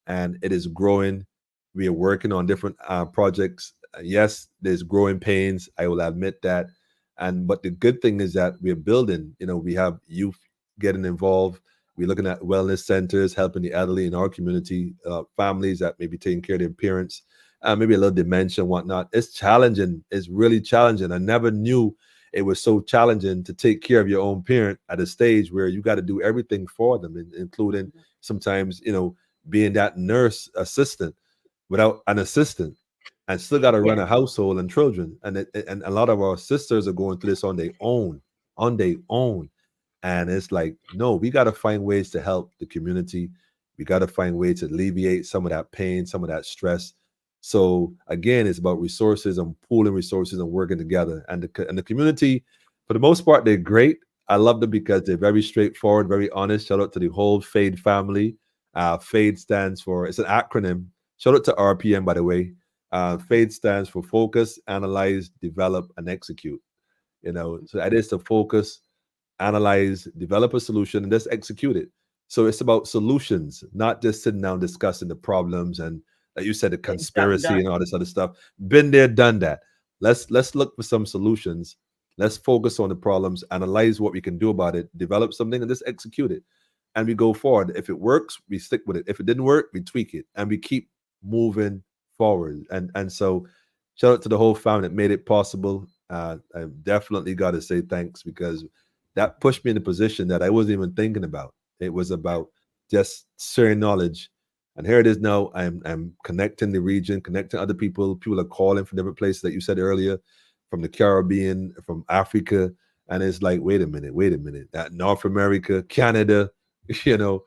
and it is growing. We are working on different projects. Yes, there's growing pains. I will admit that, but the good thing is that we're building. We have youth getting involved. We're looking at wellness centers, helping the elderly in our community, families that may be taking care of their parents, maybe a little dementia and whatnot. It's challenging. It's really challenging. I never knew it was so challenging to take care of your own parent at a stage where you got to do everything for them, including sometimes, being that nurse assistant without an assistant, and still got to run Yeah. a household and children. And a lot of our sisters are going through this on their own. And it's like, no, we got to find ways to help the community. We got to find ways to alleviate some of that pain, some of that stress. So again, it's about resources and pooling resources and working together. And the community, for the most part, they're great. I love them because they're very straightforward, very honest. Shout out to the whole FADE family. FADE stands for, it's an acronym. Shout out to RPM, by the way. FADE stands for Focus, Analyze, Develop, and Execute. So that is to focus, analyze, develop a solution, and just execute it. So it's about solutions, not just sitting down discussing the problems and, like you said, the Getting something conspiracy done. and all this other stuff. Been there, done that. Let's look for some solutions. Let's focus on the problems, analyze what we can do about it, develop something, and just execute it. And we go forward. If it works, we stick with it. If it didn't work, we tweak it, and we keep moving forward. And so, shout out to the whole family that made it possible. I definitely got to say thanks, because that pushed me in a position that I wasn't even thinking about. It was about just sharing knowledge. And here it is now. I'm connecting the region, connecting other people. People are calling from different places that you said earlier, from the Caribbean, from Africa. And it's like, wait a minute. That North America, Canada, you know,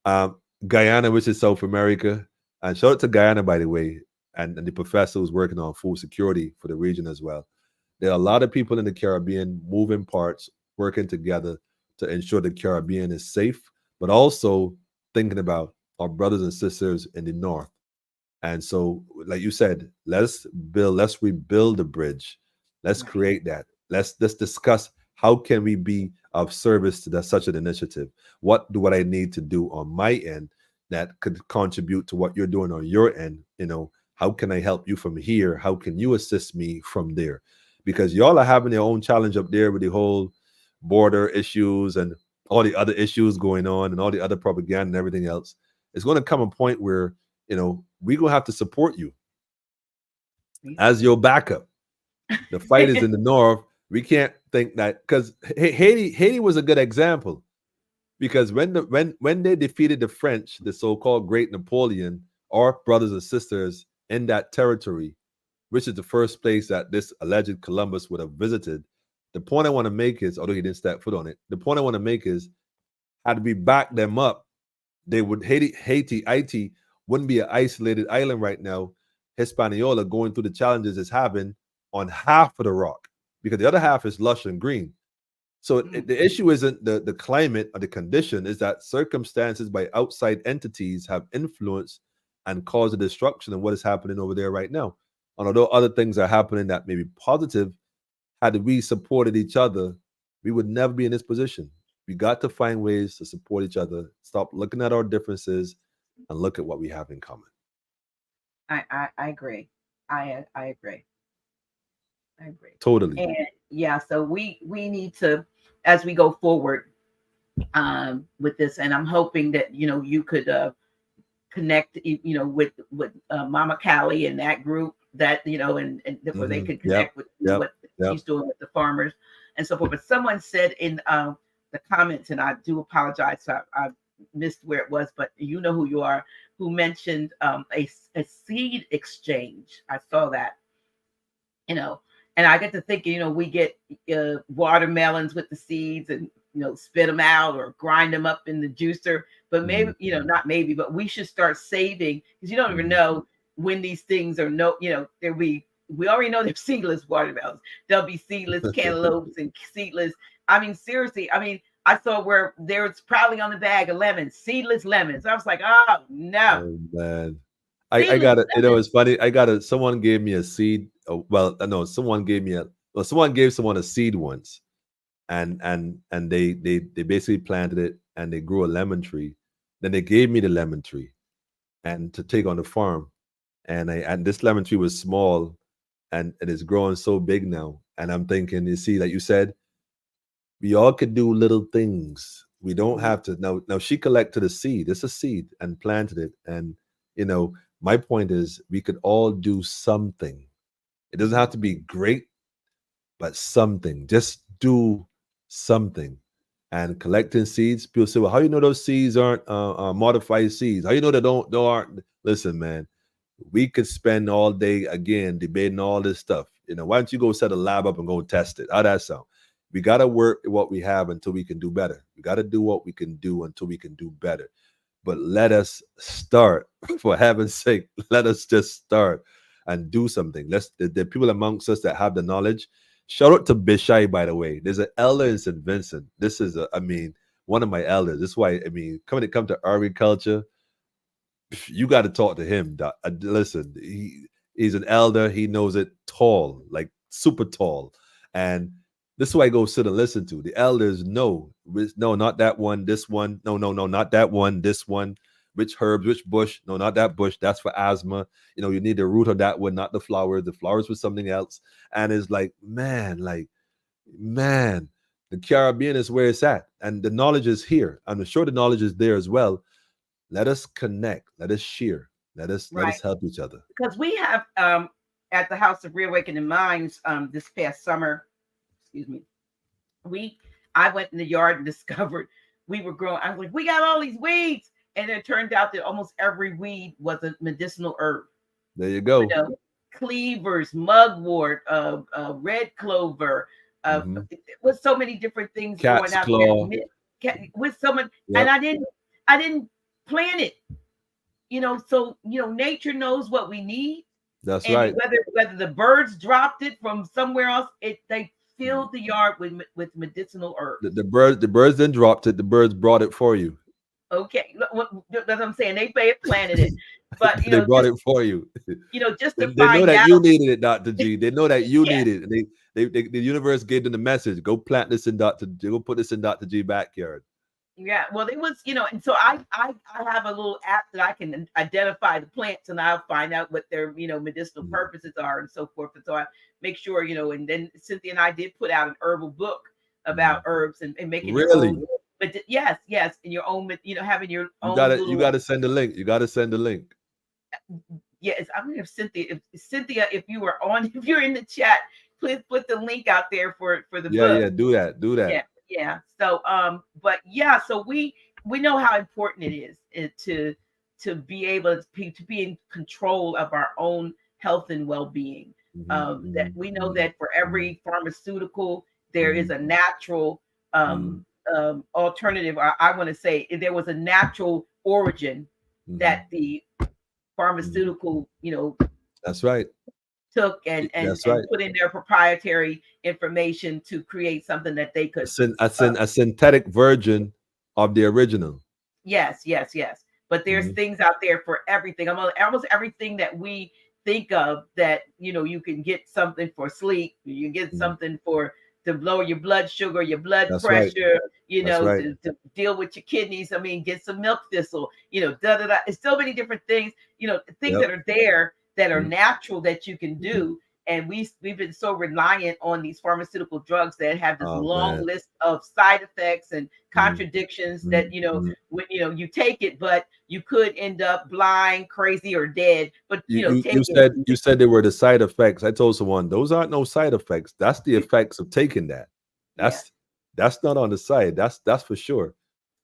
um, Guyana, which is South America. And shout out to Guyana, by the way, and the professor who's working on food security for the region as well. There are a lot of people in the Caribbean, moving parts, working together to ensure the Caribbean is safe, but also thinking about our brothers and sisters in the North. And so, like you said, let's rebuild the bridge. Let's Right. create that. Let's discuss how can we be of service to such an initiative. What I need to do on my end that could contribute to what you're doing on your end? How can I help you from here? How can you assist me from there? Because y'all are having your own challenge up there with the whole border issues and all the other issues going on and all the other propaganda and everything else. It's going to come a point where we're going to have to support you as your backup. The fight is in the north. We can't think that, because Haiti was a good example, because when they defeated the French, the so-called Great Napoleon, our brothers and sisters in that territory, which is the first place that this alleged Columbus would have visited. The point I want to make is, although he didn't step foot on it, the point I want to make is, had we backed them up, they would Haiti wouldn't be an isolated island right now. Hispaniola going through the challenges it's having on half of the rock, because the other half is lush and green. So the issue isn't the climate or the condition, is that circumstances by outside entities have influenced and caused the destruction of what is happening over there right now. And although other things are happening that may be positive, had we supported each other, we would never be in this position. We got to find ways to support each other, stop looking at our differences, and look at what we have in common. I agree. I agree. I agree. Totally. And yeah, so we need to, as we go forward with this, and I'm hoping that you could connect with Mama Callie and that group, that and where they could Yep. connect with Yep. what Yep. she's doing with the farmers and so forth. But someone said in the comments, and I do apologize, I missed where it was, but you know who you are, who mentioned a seed exchange. I saw that, you know, and I get to thinking, we get watermelons with the seeds and spit them out or grind them up in the juicer. But maybe, not maybe, but we should start saving, because you don't even know when these things are there'll be, we already know they're seedless watermelons. There'll be seedless cantaloupes and seedless. I mean, seriously, I saw where there's probably on the bag of lemons, seedless lemons. I was like, oh no, Oh man. I seedless got it. lemons. It's funny. Someone gave me a seed. Well, no, someone gave me someone gave someone a seed once, and they basically planted it and they grew a lemon tree. Then they gave me the lemon tree and to take on the farm. And this lemon tree was small, and it is growing so big now. And I'm thinking, you see, like you said, we all could do little things. We don't have to now she collected a seed. It's a seed and planted it. And you know, my point is we could all do something. It doesn't have to be great. but something. Just do something. And collecting seeds, people say, "Well, how you know those seeds aren't modified seeds? How you know they don't aren't?" Listen, man, we could spend all day again debating all this stuff. Why don't you go set a lab up and go test it? How that sound? We got to work what we have until we can do better. We got to do what we can do until we can do better. But let us start, for heaven's sake. Let us just start and do something. The people amongst us that have the knowledge. Shout out to Bishai, by the way. There's an elder in St. Vincent. This is, one of my elders. This is why, coming to come to agriculture, you got to talk to him. Listen, he's an elder. He knows it tall, like super tall. And this is why I go sit and listen to. The elders know, no, not that one, this one. No, not that one, this one. Which herbs, which bush? No, not that bush. That's for asthma. You need the root of that one, not the flowers. The flowers for something else. And it's like, man, the Caribbean is where it's at. And the knowledge is here. I'm sure the knowledge is there as well. Let us connect. Let us share. Let us help each other. Because we have at the House of Reawakening Minds this past summer, I went in the yard and discovered we were growing. I was like, we got all these weeds. And it turned out that almost every weed was a medicinal herb. There you go. Cleavers, mugwort, red clover, with so many different things Cat's going out claw. there. With so much, and I didn't plan it. So nature knows what we need. That's and right. Whether the birds dropped it from somewhere else, they filled the yard with medicinal herbs. The birds then dropped it. The birds brought it for you. Okay, that's what I'm saying. They planted it, but they brought it for you. Just to they know that out. you needed it, Dr. G. They know that you needed it. The universe gave them the message. Go plant this in Dr. G. Go put this in Dr. G backyard. Yeah, well, it was, and so I have a little app that I can identify the plants, and I'll find out what their medicinal purposes are and so forth. And so I make sure, and then Cynthia and I did put out an herbal book about herbs and making really. Your own, but yes, in your own, having your own. You gotta send the link. You gotta send the link. Yes, I'm gonna have Cynthia. Cynthia, if you're in the chat, please put the link out there for the book. Yeah, do that. Yeah. So, but yeah, so we know how important it is to be able to be in control of our own health and well-being. That we know that for every pharmaceutical, there is a natural alternative. I want to say there was a natural origin that the pharmaceutical, that's right, took and put in their proprietary information to create something that they could a synthetic version of the original. Yes. But there's things out there for everything. Almost everything that we think of that you can get something for sleep, you can get something to lower your blood sugar, your blood pressure, to deal with your kidneys. Get some milk thistle, It's so many different things, things that are there that are natural that you can do. And we've been so reliant on these pharmaceutical drugs that have this long list of side effects and contradictions that, when you take it, but you could end up blind, crazy, or dead. But you said they were the side effects. I told someone those aren't no side effects. That's the effects of taking that. That's not on the side. That's for sure.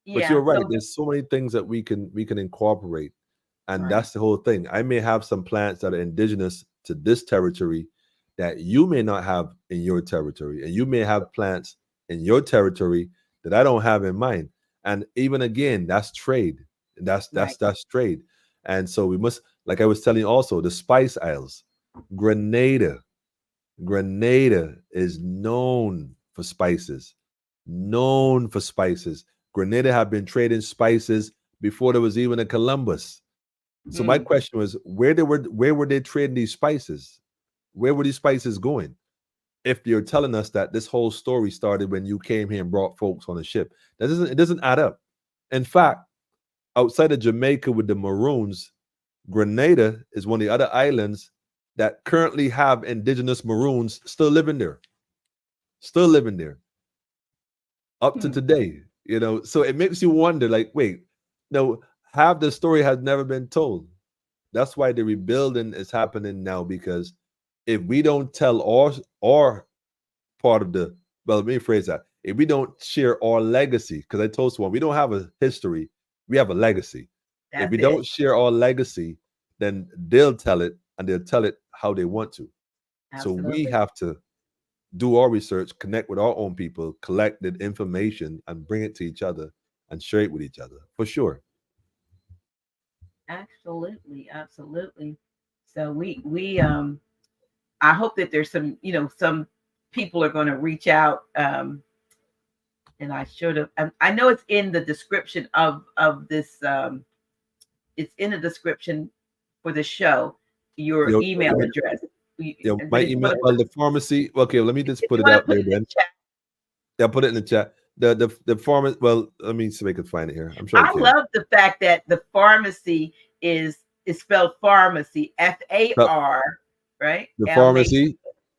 But you're right. There's so many things that we can incorporate. And that's the whole thing. I may have some plants that are indigenous to this territory that you may not have in your territory. And you may have plants in your territory that I don't have in mine. And even again, that's trade. That's trade. And so we must, like I was telling you also, the spice isles. Grenada is known for spices. Grenada have been trading spices before there was even a Columbus. So my question was, where were they trading these spices? Where were these spices going? If you're telling us that this whole story started when you came here and brought folks on a ship, it doesn't add up. In fact, outside of Jamaica with the Maroons, Grenada is one of the other islands that currently have indigenous Maroons still living there up to today. So it makes you wonder, like, wait, no. Half the story has never been told. That's why the rebuilding is happening now, because if we don't tell our part of the, well, let me phrase that. If we don't share our legacy, because I told someone we don't have a history, we have a legacy. If That's we it. don't share our legacy, then they'll tell it, and they'll tell it how they want to. So we Absolutely. have to do our research, connect with our own people, collect the information, and bring it to each other and share it with each other for sure. Absolutely. Absolutely. So we I hope that there's some, some people are going to reach out. And I should have, I know it's in the description of this, it's in the description for the show, your email address. My Did you email, want well, the pharmacy. Okay, let me just put it to out put there it in then. the chat? Yeah, put it in the chat. The pharmacy. Well, let me see if I can find it here. I'm sure I I can. love the fact that the pharmacy is spelled pharmacy, But FAR, right? the M A. pharmacy,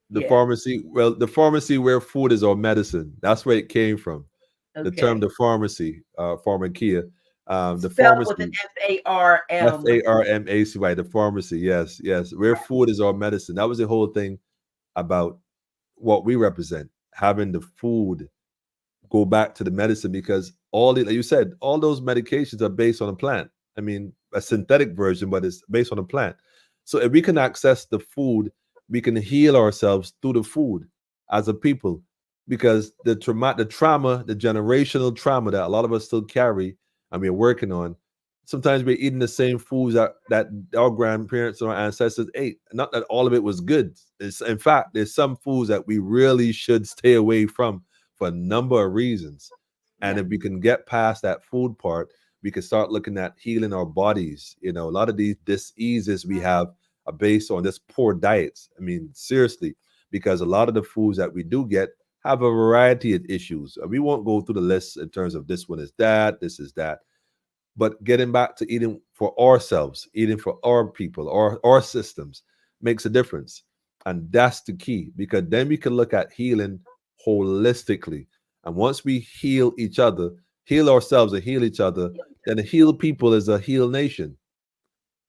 the Yeah. pharmacy. Well, the pharmacy where food is or medicine. That's where it came from. The term, Okay. the pharmacy, pharmakia, the Spelled with an pharmacy, FARM. Farmacy, the pharmacy. Yes, yes. Where food is our medicine. That was the whole thing about what we represent. Having the food go back to the medicine, because all the, like you said, all those medications are based on a plant. I mean, a synthetic version, but it's based on a plant. So if we can access the food, we can heal ourselves through the food as a people, because the trauma, the generational trauma that a lot of us still carry and we're working on. Sometimes we're eating the same foods that our grandparents or our ancestors ate. Not that all of it was good. It's, in fact, there's some foods that we really should stay away from for a number of reasons. And Yeah. if we can get past that food part, we can start looking at healing our bodies. A lot of these diseases we have are based on this poor diets. I mean, seriously, because a lot of the foods that we do get have a variety of issues. We won't go through the list in terms of this one is that, this is that. But getting back to eating for ourselves, eating for our people, our systems makes a difference. And that's the key, because then we can look at healing holistically. And once we heal each other, heal ourselves and heal each other, then a healed people is a healed nation.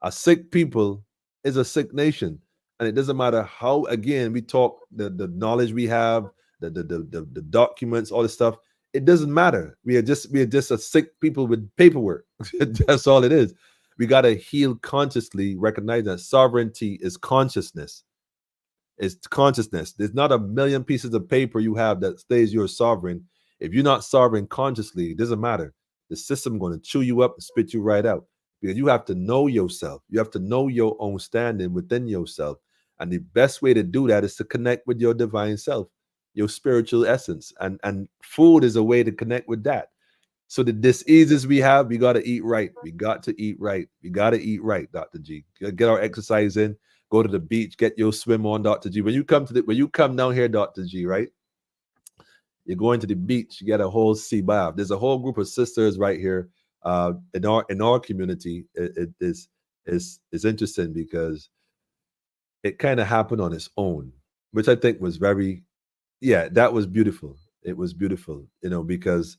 A sick people is a sick nation. And it doesn't matter how, again, we talk the knowledge we have, the documents, all this stuff. It doesn't matter. We are just a sick people with paperwork. That's all it is. We gotta heal consciously, recognize that sovereignty is consciousness. It's consciousness. There's not a million pieces of paper you have that stays you're sovereign. If you're not sovereign consciously, it doesn't matter. The system going to chew you up and spit you right out, because you have to know yourself. You have to know your own standing within yourself. And the best way to do that is to connect with your divine self, your spiritual essence. And food is a way to connect with that. So the diseases we have, we got to eat right. We got to eat right. We got to eat right, Dr. G. Get our exercise in. Go to the beach. Get your swim on, Dr. G. When you come down here, Dr. G, right? You're going to the beach. You get a whole C.E.O. There's a whole group of sisters right here in our community. It is interesting because it kind of happened on its own, which I think was very, yeah, that was beautiful. It was beautiful, because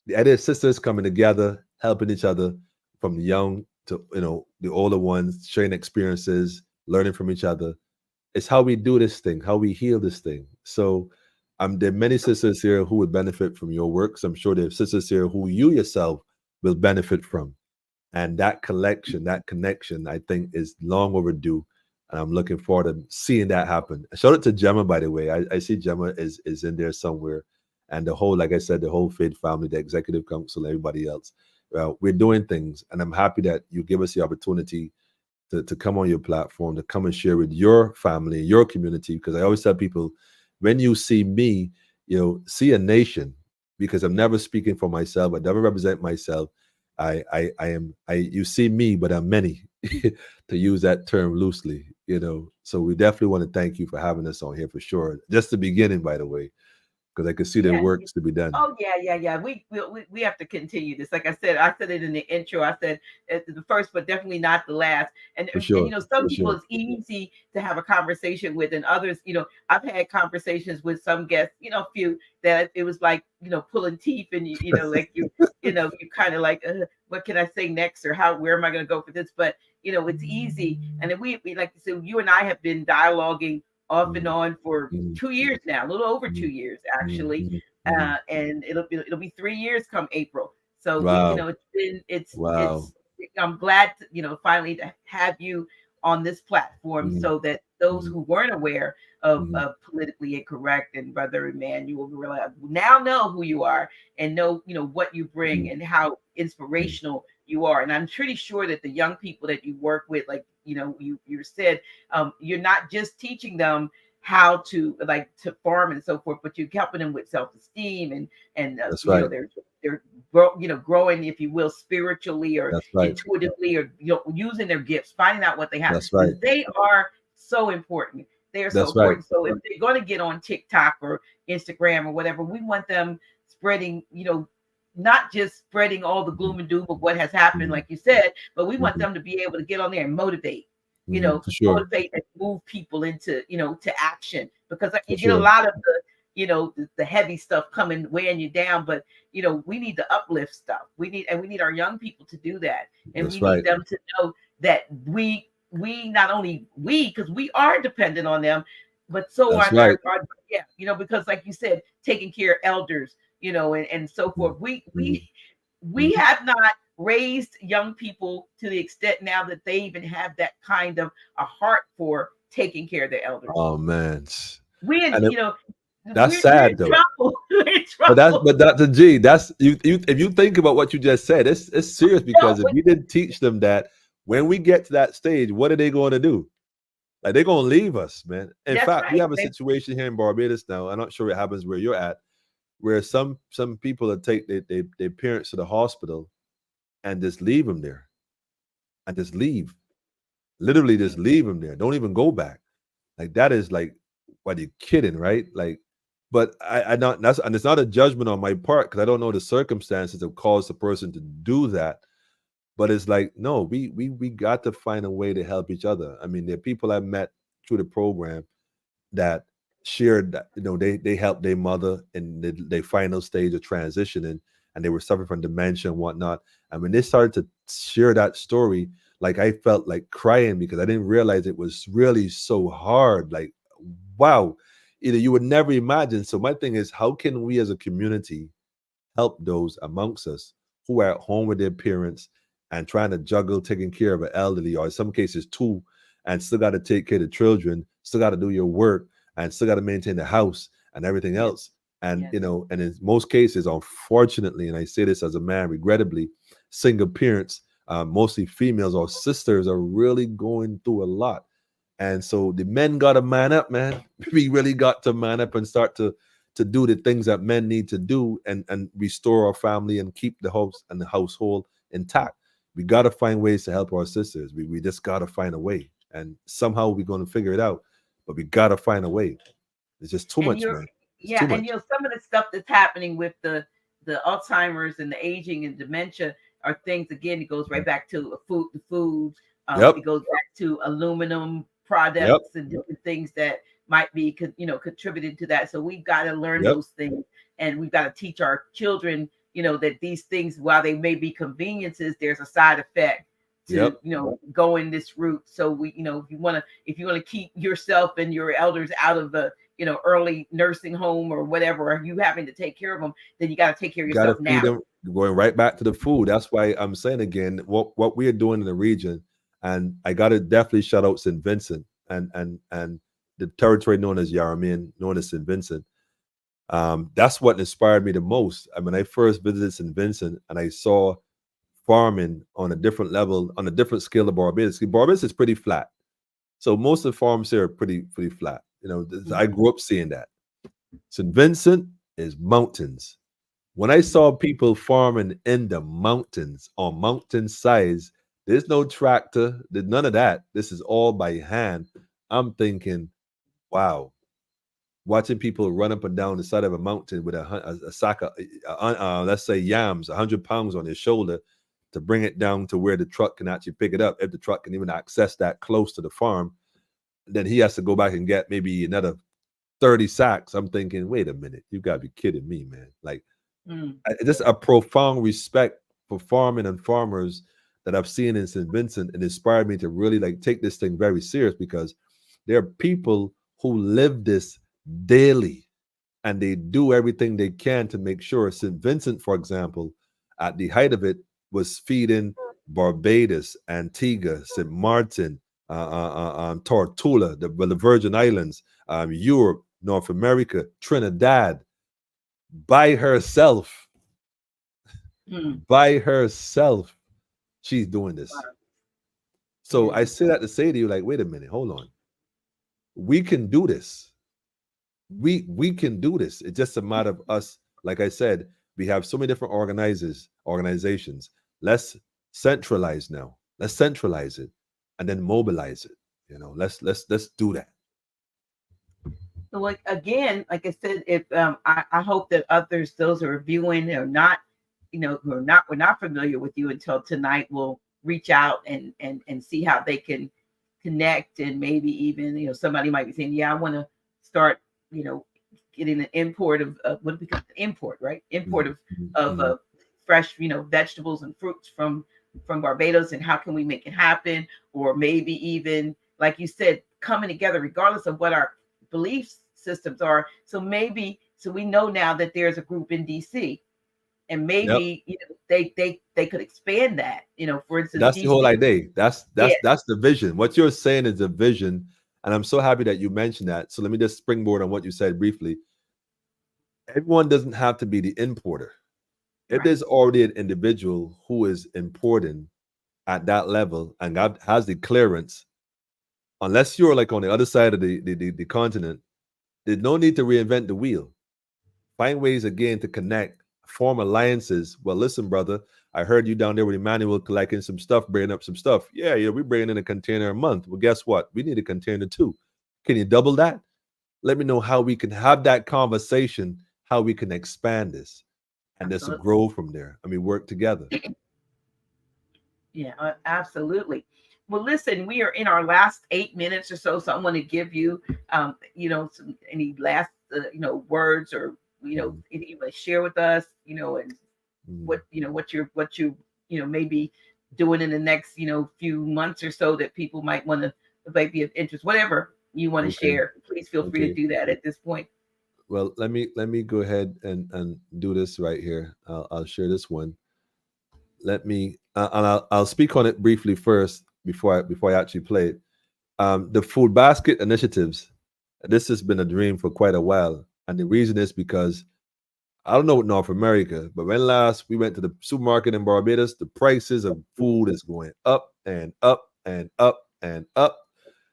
the idea of sisters coming together, helping each other, from the young to the older ones, sharing experiences, learning from each other. It's how we do this thing, how we heal this thing. So there are many sisters here who would benefit from your works. I'm sure there are sisters here who you yourself will benefit from. And that collection, that connection, I think is long overdue. And I'm looking forward to seeing that happen. Shout out to Gemma, by the way. I see Gemma is in there somewhere. And the whole, like I said, the whole Faith family, the executive council, everybody else. We're doing things. And I'm happy that you give us the opportunity to come on your platform, to come and share with your family, your community. Because I always tell people, when you see me, see a nation, because I'm never speaking for myself. I never represent myself. You see me, but I'm many, to use that term loosely, So we definitely want to thank you for having us on here for sure. Just the beginning, by the way, because I can see there Yeah. works to be done. Oh yeah. We have to continue this. Like I said it in the intro. I said the first, but definitely not the last. And For sure. some For people sure. it's easy to have a conversation with, and others, I've had conversations with some guests, few that it was like pulling teeth, and like you kind of like what can I say next, or where am I going to go for this? But it's easy, and then we like so you and I have been dialoguing off and mhm, on for mhm, 2 years now, a little over mhm, 2 years mhm, actually, mhm, mhm. and it'll be 3 years come April. So Wow. it's been Wow. it's. I'm glad to, finally to have you on this platform Mhm, so that those mhm, who weren't aware mhm, of politically incorrect and Brother Emmanuel Beryllia now know who you are and know what you bring mhm, and how mhm. inspirational you are. And I'm pretty sure that the young people that you work with, like you said, you're not just teaching them how to to farm and so forth, but you're helping them with self-esteem and That's right. they're growing, if you will, spiritually or That's right. intuitively, or using their gifts, finding out what they have, That's right. because they are so important. They are so That's right. important. So if they're going to get on TikTok or Instagram or whatever, we want them spreading, not just spreading all the Mhm, gloom and doom of what has happened, mhm, like you said, but we want mhm, them to be able to get on there and motivate, for sure. motivate and move people into, to action. Because For you get a sure. lot of the heavy stuff coming weighing you down, but we need to uplift stuff. We need our young people to do that, and we That's need right. them to know that we not only because we are dependent on them, but so That's on right. our yeah, because like you said, taking care of elders, and so Mhm, forth. We we mhm, we mhm. have not raised young people to the extent now that they even have that kind of a heart for taking care of their elders. Oh man. We in, And it, you know, that's we're in sad though. trouble. We're in But trouble. that's the G. That's you. If you think about what you just said, it's serious No, because if we didn't teach them that, when we get to that stage, what are they going to do? Like they're going to leave us, man. In that's fact, we right. have a situation here in Barbados now. I'm not sure it happens where you're at, where some people that take their parents to the hospital and just leave them there and just leave, literally just leave them there. Don't even go back. Like that is like, what, you kidding, right? Like, but I not that's and it's not a judgment on my part because I don't know the circumstances that caused the person to do that. But it's like, no, we got to find a way to help each other. I mean, there are people I met through the program that shared that they helped their mother in the final stage of transitioning, and they were suffering from dementia and whatnot. And when they started to share that story, like I felt like crying because I didn't realize it was really so hard. Like, wow, you would never imagine. So my thing is, how can we as a community help those amongst us who are at home with their parents and trying to juggle taking care of an elderly, or in some cases two, and still got to take care of the children, still got to do your work, and still got to maintain the house and everything Yes, else. And yes, and in most cases, unfortunately, and I say this as a man, regrettably, single parents, mostly females or sisters, are really going through a lot. And so the men got to man up, man. We really got to man up and start to do the things that men need to do, and restore our family and keep the house and the household intact. We got to find ways to help our sisters. We just got to find a way, and somehow we're going to figure it out. But we got to find a way. It's just too and much, you're man. It's yeah, too and much. some of the stuff that's happening with the Alzheimer's and the aging and dementia are things, again, it goes right back to food. Yep. It goes back to aluminum Yep. products and different things that might be contributing to that. So we've got to learn Yep. those things, and we've got to teach our children, that these things, while they may be conveniences, there's a side effect to Yep. going this route. So if you want to keep yourself and your elders out of the early nursing home or whatever, or you having to take care of them, then you got to take care of Got to yourself now. feed them. Going right back to the food. That's why I'm saying again, what we are doing in the region, and I got to definitely shout out St. Vincent and the territory known as Yarramin, known as St. Vincent. That's what inspired me the most. I mean, I first visited St. Vincent and I saw farming on a different level, on a different scale of Barbados. Barbados is pretty flat, so most of the farms here are pretty flat. I Mhm. grew up seeing that. St. Vincent is mountains. When I saw people farming in the mountains on mountain sides, there's no tractor, there's none of that. This is all by hand. I'm thinking, wow, watching people run up and down the side of a mountain with a sack of, let's say, yams, 100 pounds on his shoulder to bring it down to where the truck can actually pick it up. If the truck can even access that close to the farm, then he has to go back and get maybe another 30 sacks. I'm thinking, wait a minute, you got to be kidding me, man. Like, Mm. just a profound respect for farming and farmers that I've seen in St. Vincent, and inspired me to really like take this thing very serious, because there are people who live this daily, and they do everything they can to make sure. St. Vincent, for example, at the height of it, was feeding Barbados, Antigua, St. Martin, Tortola, the Virgin Islands, Europe, North America, Trinidad, by herself. Mm. By herself, she's doing this. Wow. So Yes. I say that to say to you, like, wait a minute, hold on. We can do this. We can do this. It's just a matter of us. Like I said, we have so many different organizations. Let's centralize now. Let's centralize it and then mobilize it. Let's do that. So, like again, like I said, if I hope that others, those who are viewing, or not, who are not, were not familiar with you until tonight, will reach out and see how they can connect, and maybe even somebody might be saying, yeah, I want to start, you know, getting an import of what becomes import, right? Import of Mhm. fresh, vegetables and fruits from Barbados, and how can we make it happen? Or maybe even, like you said, coming together, regardless of what our belief systems are. So maybe, so we know now that there's a group in DC, and Yep. maybe they could expand that. For instance, That's the whole DC. idea. That's Yeah, that's that's the vision. What you're saying is a vision, and I'm so happy that you mentioned that. So let me just springboard on what you said briefly. Everyone doesn't have to be the importer. If right. there's already an individual who is importing at that level and has the clearance, unless you're like on the other side of the continent, there's no need to reinvent the wheel. Find ways again to connect, form alliances. Well, listen, brother, I heard you down there with Emmanuel collecting some stuff, bringing up some stuff. Yeah, we're bringing in a container a month. Well, guess what? We need a container too. Can you double that? Let me know how we can have that conversation, how we can expand this, and just Absolutely. grow from there. I mean, work together. Yeah, absolutely. Well, listen, we are in our last 8 minutes or so, so I want to give you, any last, words, or Mhm, anything you want to share with us, and mhm. what you maybe doing in the next few months or so that people might be of interest. Whatever you want to Okay, share, please feel free to okay. do that at this point. Well, let me go ahead and do this right here. I'll share this one. Let me and I'll speak on it briefly first before I actually play it. The food basket initiatives. This has been a dream for quite a while, and the reason is because I don't know what North America, but when last we went to the supermarket in Barbados, the prices of food is going up and up and up and up.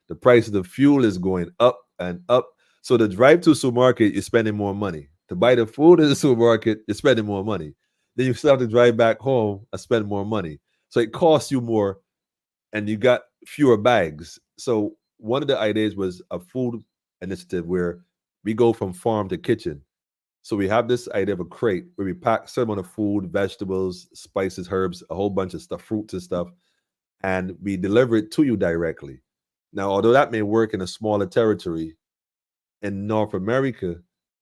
The price of the fuel is going up and up. So to drive to a supermarket, you're spending more money. To buy the food in the supermarket, you're spending more money. Then you still have to drive back home and spend more money. So it costs you more, and you got fewer bags. So one of the ideas was a food initiative where we go from farm to kitchen. So we have this idea of a crate where we pack some amount of food, vegetables, spices, herbs, a whole bunch of stuff, fruits and stuff, and we deliver it to you directly. Now, although that may work in a smaller territory, in North America,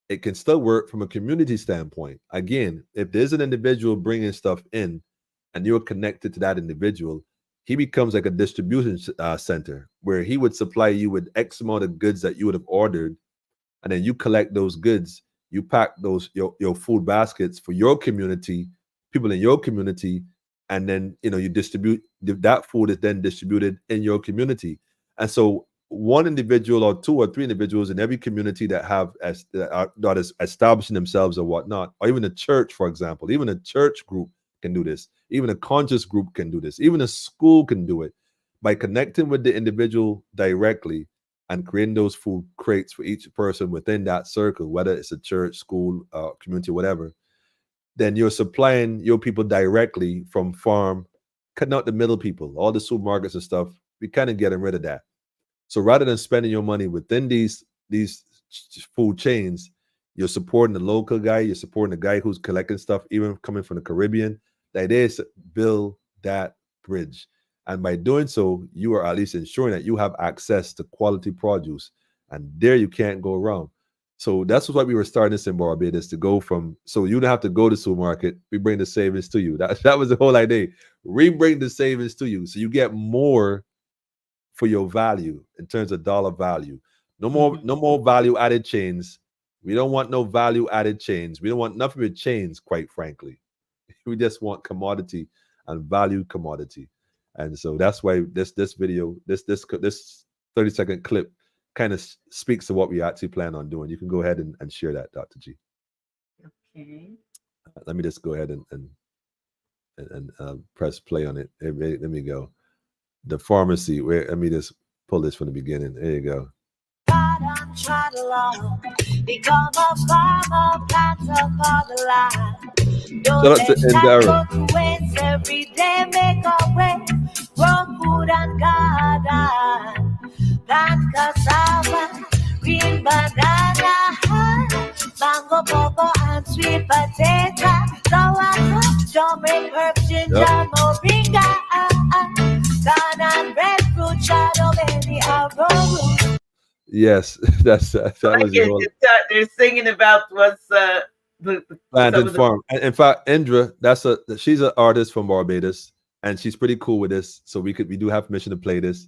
it can still work from a community standpoint. Again, if there's an individual bringing stuff in and you're connected to that individual, he becomes like a distribution center where he would supply you with X amount of goods that you would have ordered, and then you collect those goods, you pack those your food baskets for your community, people in your community, and then you distribute that food is then distributed in your community. And so one individual or two or three individuals in every community that have as that is establishing themselves or whatnot, or even a church, for example, even a church group can do this, even a conscious group can do this, even a school can do it by connecting with the individual directly and creating those food crates for each person within that circle, whether it's a church, school, community, whatever. Then you're supplying your people directly from farm, cutting out the middle people, all the supermarkets and stuff. We kind of getting rid of that. So rather than spending your money within these food chains, you're supporting the local guy, you're supporting the guy who's collecting stuff, even coming from the Caribbean. The idea is to build that bridge. And by doing so, you are at least ensuring that you have access to quality produce. And there you can't go wrong. So that's what we were starting this in Barbados to go from. So you don't have to go to the supermarket. We bring the savings to you. That was the whole idea. We bring the savings to you. So you get more for your value in terms of dollar value. No more value added chains. We don't want no value added chains. We don't want nothing with chains, quite frankly. We just want commodity and value commodity. And so that's why this video, this 30-second clip kind of speaks to what we actually plan on doing. You can go ahead and share that, Dr. G. Okay. Let me just go ahead and press play on it. Let me go. The pharmacy. Let me just pull this from the beginning. There you go. Become a farmer, plant up all the land. Shout out to Indara. Every day make a way, grow food and garden. Plant cassava, green banana, mango, cocoa, and sweet potato. Sour, turmeric, herb, ginger, moringa, corn and breadfruit, shadow, baby, arrow. Yes, that was the whole. They're singing about what's the Planted Farm. And in fact, Indra, she's an artist from Barbados, and she's pretty cool with this. So we do have permission to play this.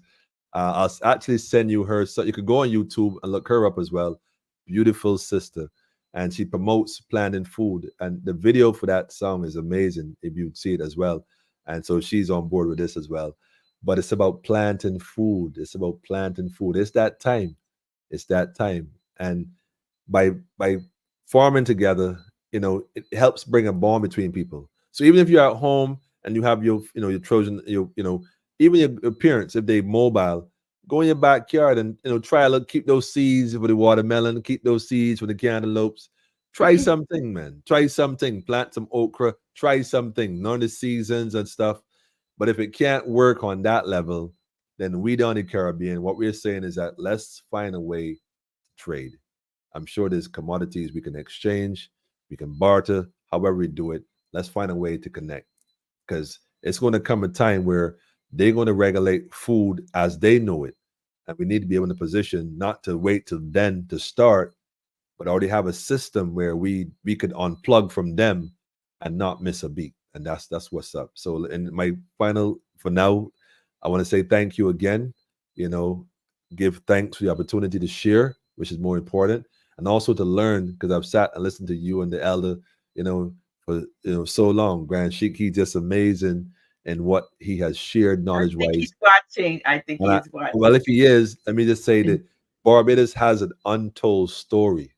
I'll actually send you her. So you could go on YouTube and look her up as well. Beautiful sister, and she promotes planting food. And the video for that song is amazing if you'd see it as well. And so she's on board with this as well. But it's about planting food. It's about planting food. It's that time. It's that time. And by farming together, it helps bring a bond between people. So even if you're at home and you have your children, even your parents, if they mobile, go in your backyard and try to keep those seeds for the watermelon, keep those seeds for the cantaloupes. Try something, man. Try something. Plant some okra. Try something. Learn the seasons and stuff. But if it can't work on that level, then we down in the Caribbean, what we're saying is that let's find a way to trade. I'm sure there's commodities we can exchange, we can barter, however we do it. Let's find a way to connect, because it's going to come a time where they're going to regulate food as they know it. And we need to be able in a position not to wait till then to start, but already have a system where we could unplug from them and not miss a beat. And that's what's up. So in my final, for now, I want to say thank you again. Give thanks for the opportunity to share, which is more important, and also to learn, because I've sat and listened to you and the elder, for so long. Grand Sheik, he's just amazing in what he has shared knowledge wise. He's watching. I think he's watching. Well, if he is, let me just say that Barbados has an untold story.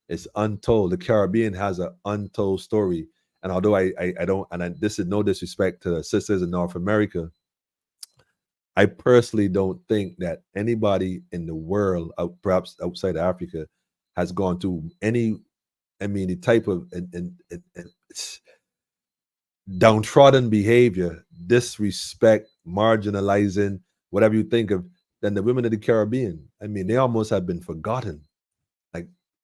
It's untold. The Caribbean has an untold story. And although I don't, and this is no disrespect to the sisters in North America, I personally don't think that anybody in the world, perhaps outside of Africa, has gone through the type of downtrodden behavior, disrespect, marginalizing, whatever you think of, than the women of the Caribbean. They almost have been forgotten.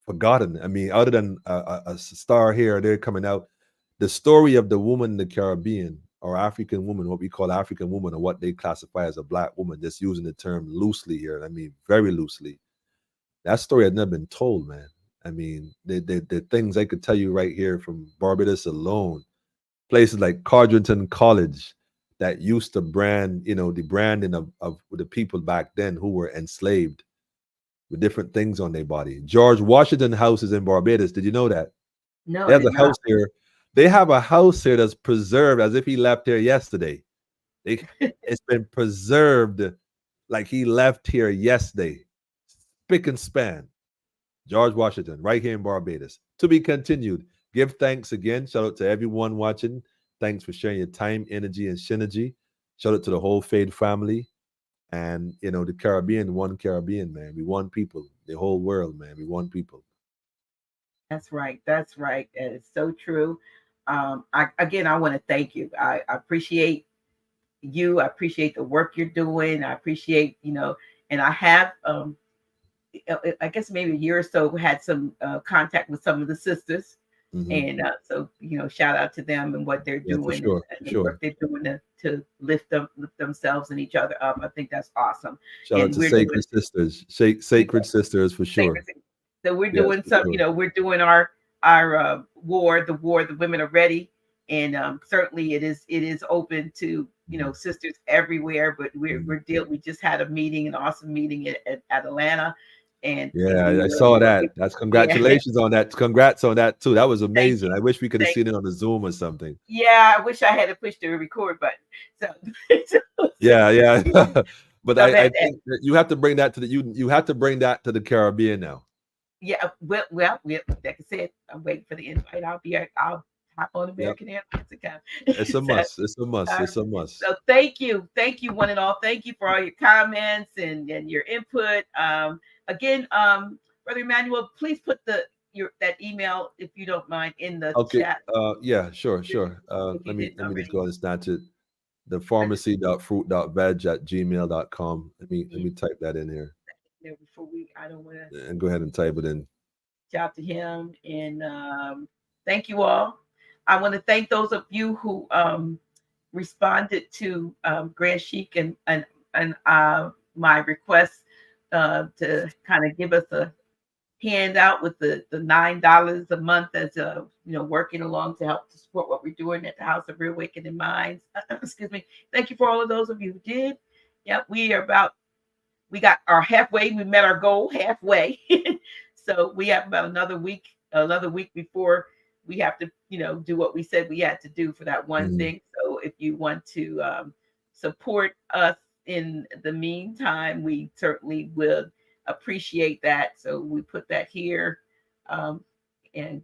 Forgotten. Other than a star here or there coming out, the story of the woman in the Caribbean, or African woman, what we call African woman, or what they classify as a Black woman, just using the term loosely here, very loosely. That story has never been told, man. The things I could tell you right here from Barbados alone, places like Codrington College that used to brand, the branding of the people back then who were enslaved with different things on their body. George Washington House is in Barbados. Did you know that? No, they have a house here. They have a house here that's preserved as if he left here yesterday. It's been preserved like he left here yesterday. Spick and span. George Washington, right here in Barbados. To be continued. Give thanks again. Shout out to everyone watching. Thanks for sharing your time, energy, and synergy. Shout out to the whole Fade family. And, the Caribbean, one Caribbean, man. We one people. The whole world, man. We one people. That's right. That's right. That is so true. I want to thank you. I appreciate you. I appreciate the work you're doing. I appreciate, and I have, I guess maybe a year or so had some contact with some of the sisters. Mm-hmm. And so, shout out to them and what they're doing, and the work they're doing to lift themselves and each other up. I think that's awesome. Shout out to Sacred Sisters, Sacred Sisters for sure. So we're doing some, we're doing our war, the women are ready, and certainly it is open to sisters everywhere. But we just had a meeting, an awesome meeting at Atlanta, And Yeah, I saw that. That's yeah, congratulations on that. Congrats on that too. That was thank amazing. you. I wish we could have Thank seen it on the Zoom or something. Yeah, I wish I had to push the record button. So, so, Yeah, yeah. But so I that think that you have to bring that to the you have to bring that to the Caribbean now. yeah, like I said, I'm waiting for the invite. I'll hop on Yep. American Airlines to come. It's a so, must. It's a must. uh, It's a must. so thank you, one and all. Thank you for all your comments and your input. Again, Brother Emmanuel, please put that email if you don't mind in the Okay. chat Yeah, sure, sure. if you Let didn't me just already. go ahead and snatch it. The I just pharmacy.fruit.veg@gmail.com. Let need me type that in here to know before I don't want to and go ahead and type it in. reach out to him. And thank you all. I want to thank those of you who responded to Grand Chic and my request to kind of give us a handout with the $9 a month as working along to help to support what we're doing at the House of Reawakening Minds. Excuse me. Thank you for all of those of you who did. Yep, we got our halfway. We met our goal halfway. So we have about another week before we have to, do what we said we had to do for that one Mhm. thing. So if you want to support us in the meantime, we certainly will appreciate that. So we put that here. Um, and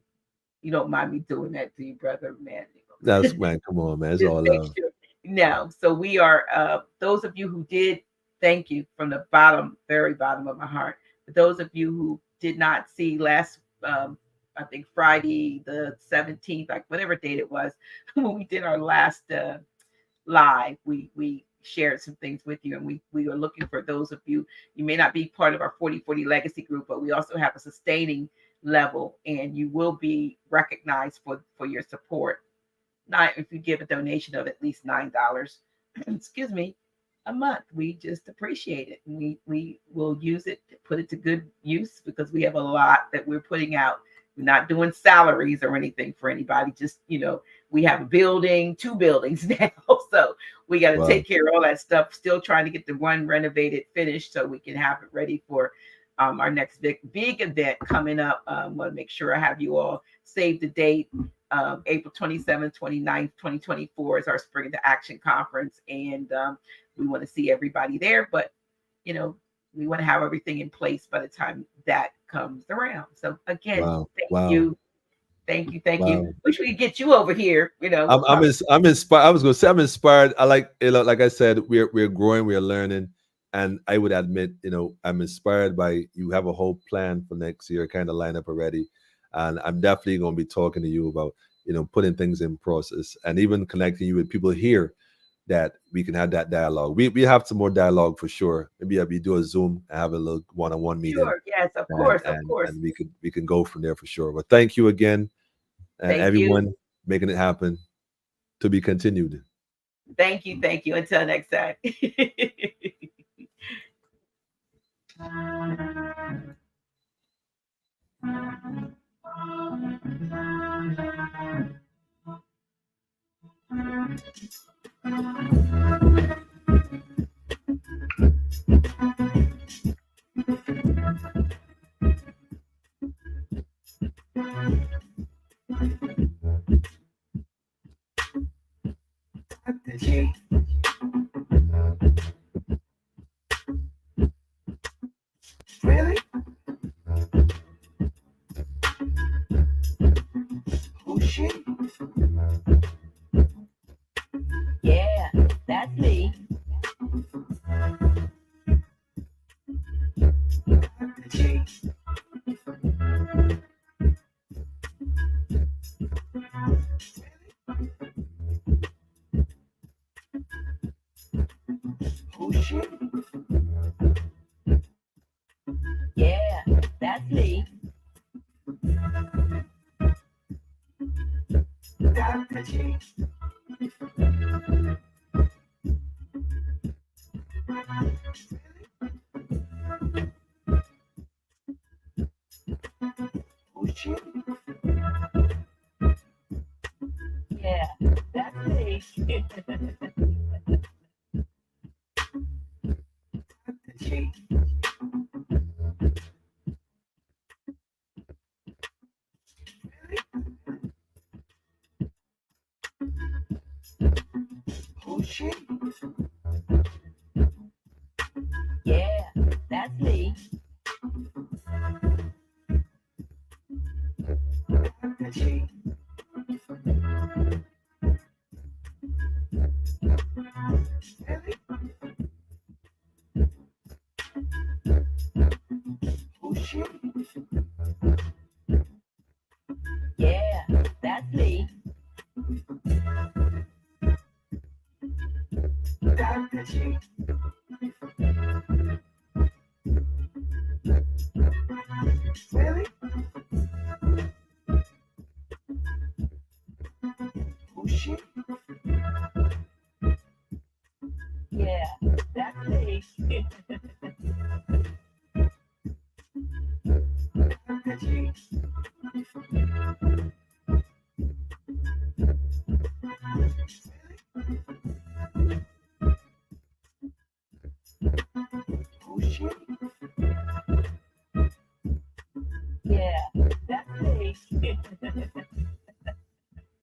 you don't mind me doing that to you, brother, man. That's man, come on, man. It's Just all make love. sure. No, so we are those of you who did, thank you from the bottom, very bottom of my heart. But those of you who did not see last I think Friday the 17th, like whatever date it was, when we did our last live, we shared some things with you, and we are looking for those of you. You may not be part of our 40/40 legacy group, but we also have a sustaining level, and you will be recognized for your support. Not if you give a donation of at least $9, excuse me, a month. We just appreciate it. And we will use it, put it to good use, because we have a lot that we're putting out. We're not doing salaries or anything for anybody. Just, we have a building, two buildings now. So we got to Wow. take care of all that stuff. Still trying to get the one renovated, finished, so we can have it ready for our next big event coming up. Want to make sure I have you all save the date. April 27th, 29th, 2024 is our Spring into Action Conference. And we want to see everybody there. But, we want to have everything in place by the time that comes around. So again, Wow. thank Wow. you. Thank you. Thank you. Wow. Wish we could get you over here, I'm inspired. I was gonna say I'm inspired. I like like I said, we're growing, we're learning. And I would admit, I'm inspired by you have a whole plan for next year, kind of line up already. And I'm definitely gonna be talking to you about, putting things in process and even connecting you with people here that we can have that dialogue. We have some more dialogue for sure. Maybe I'll be do a Zoom and have a little one-on-one meeting, Sure. Yes, of and course. Of course. we can go from there for sure. But thank you again, and Thank you. everyone making it happen. To be continued. Thank you. Thank you. Until next time. Really? Who's she? Yeah, that's me. She. Who's she? Yeah, that's me. Dr. G. Who's she? Yeah, that's me. Dr. G. Who's she? Yeah, that's me. That's she. Really? Who's she? Yeah, that's me. That's she. Really? Who's she? Yeah, that's me. That's she. Who's she? Yeah, that's me.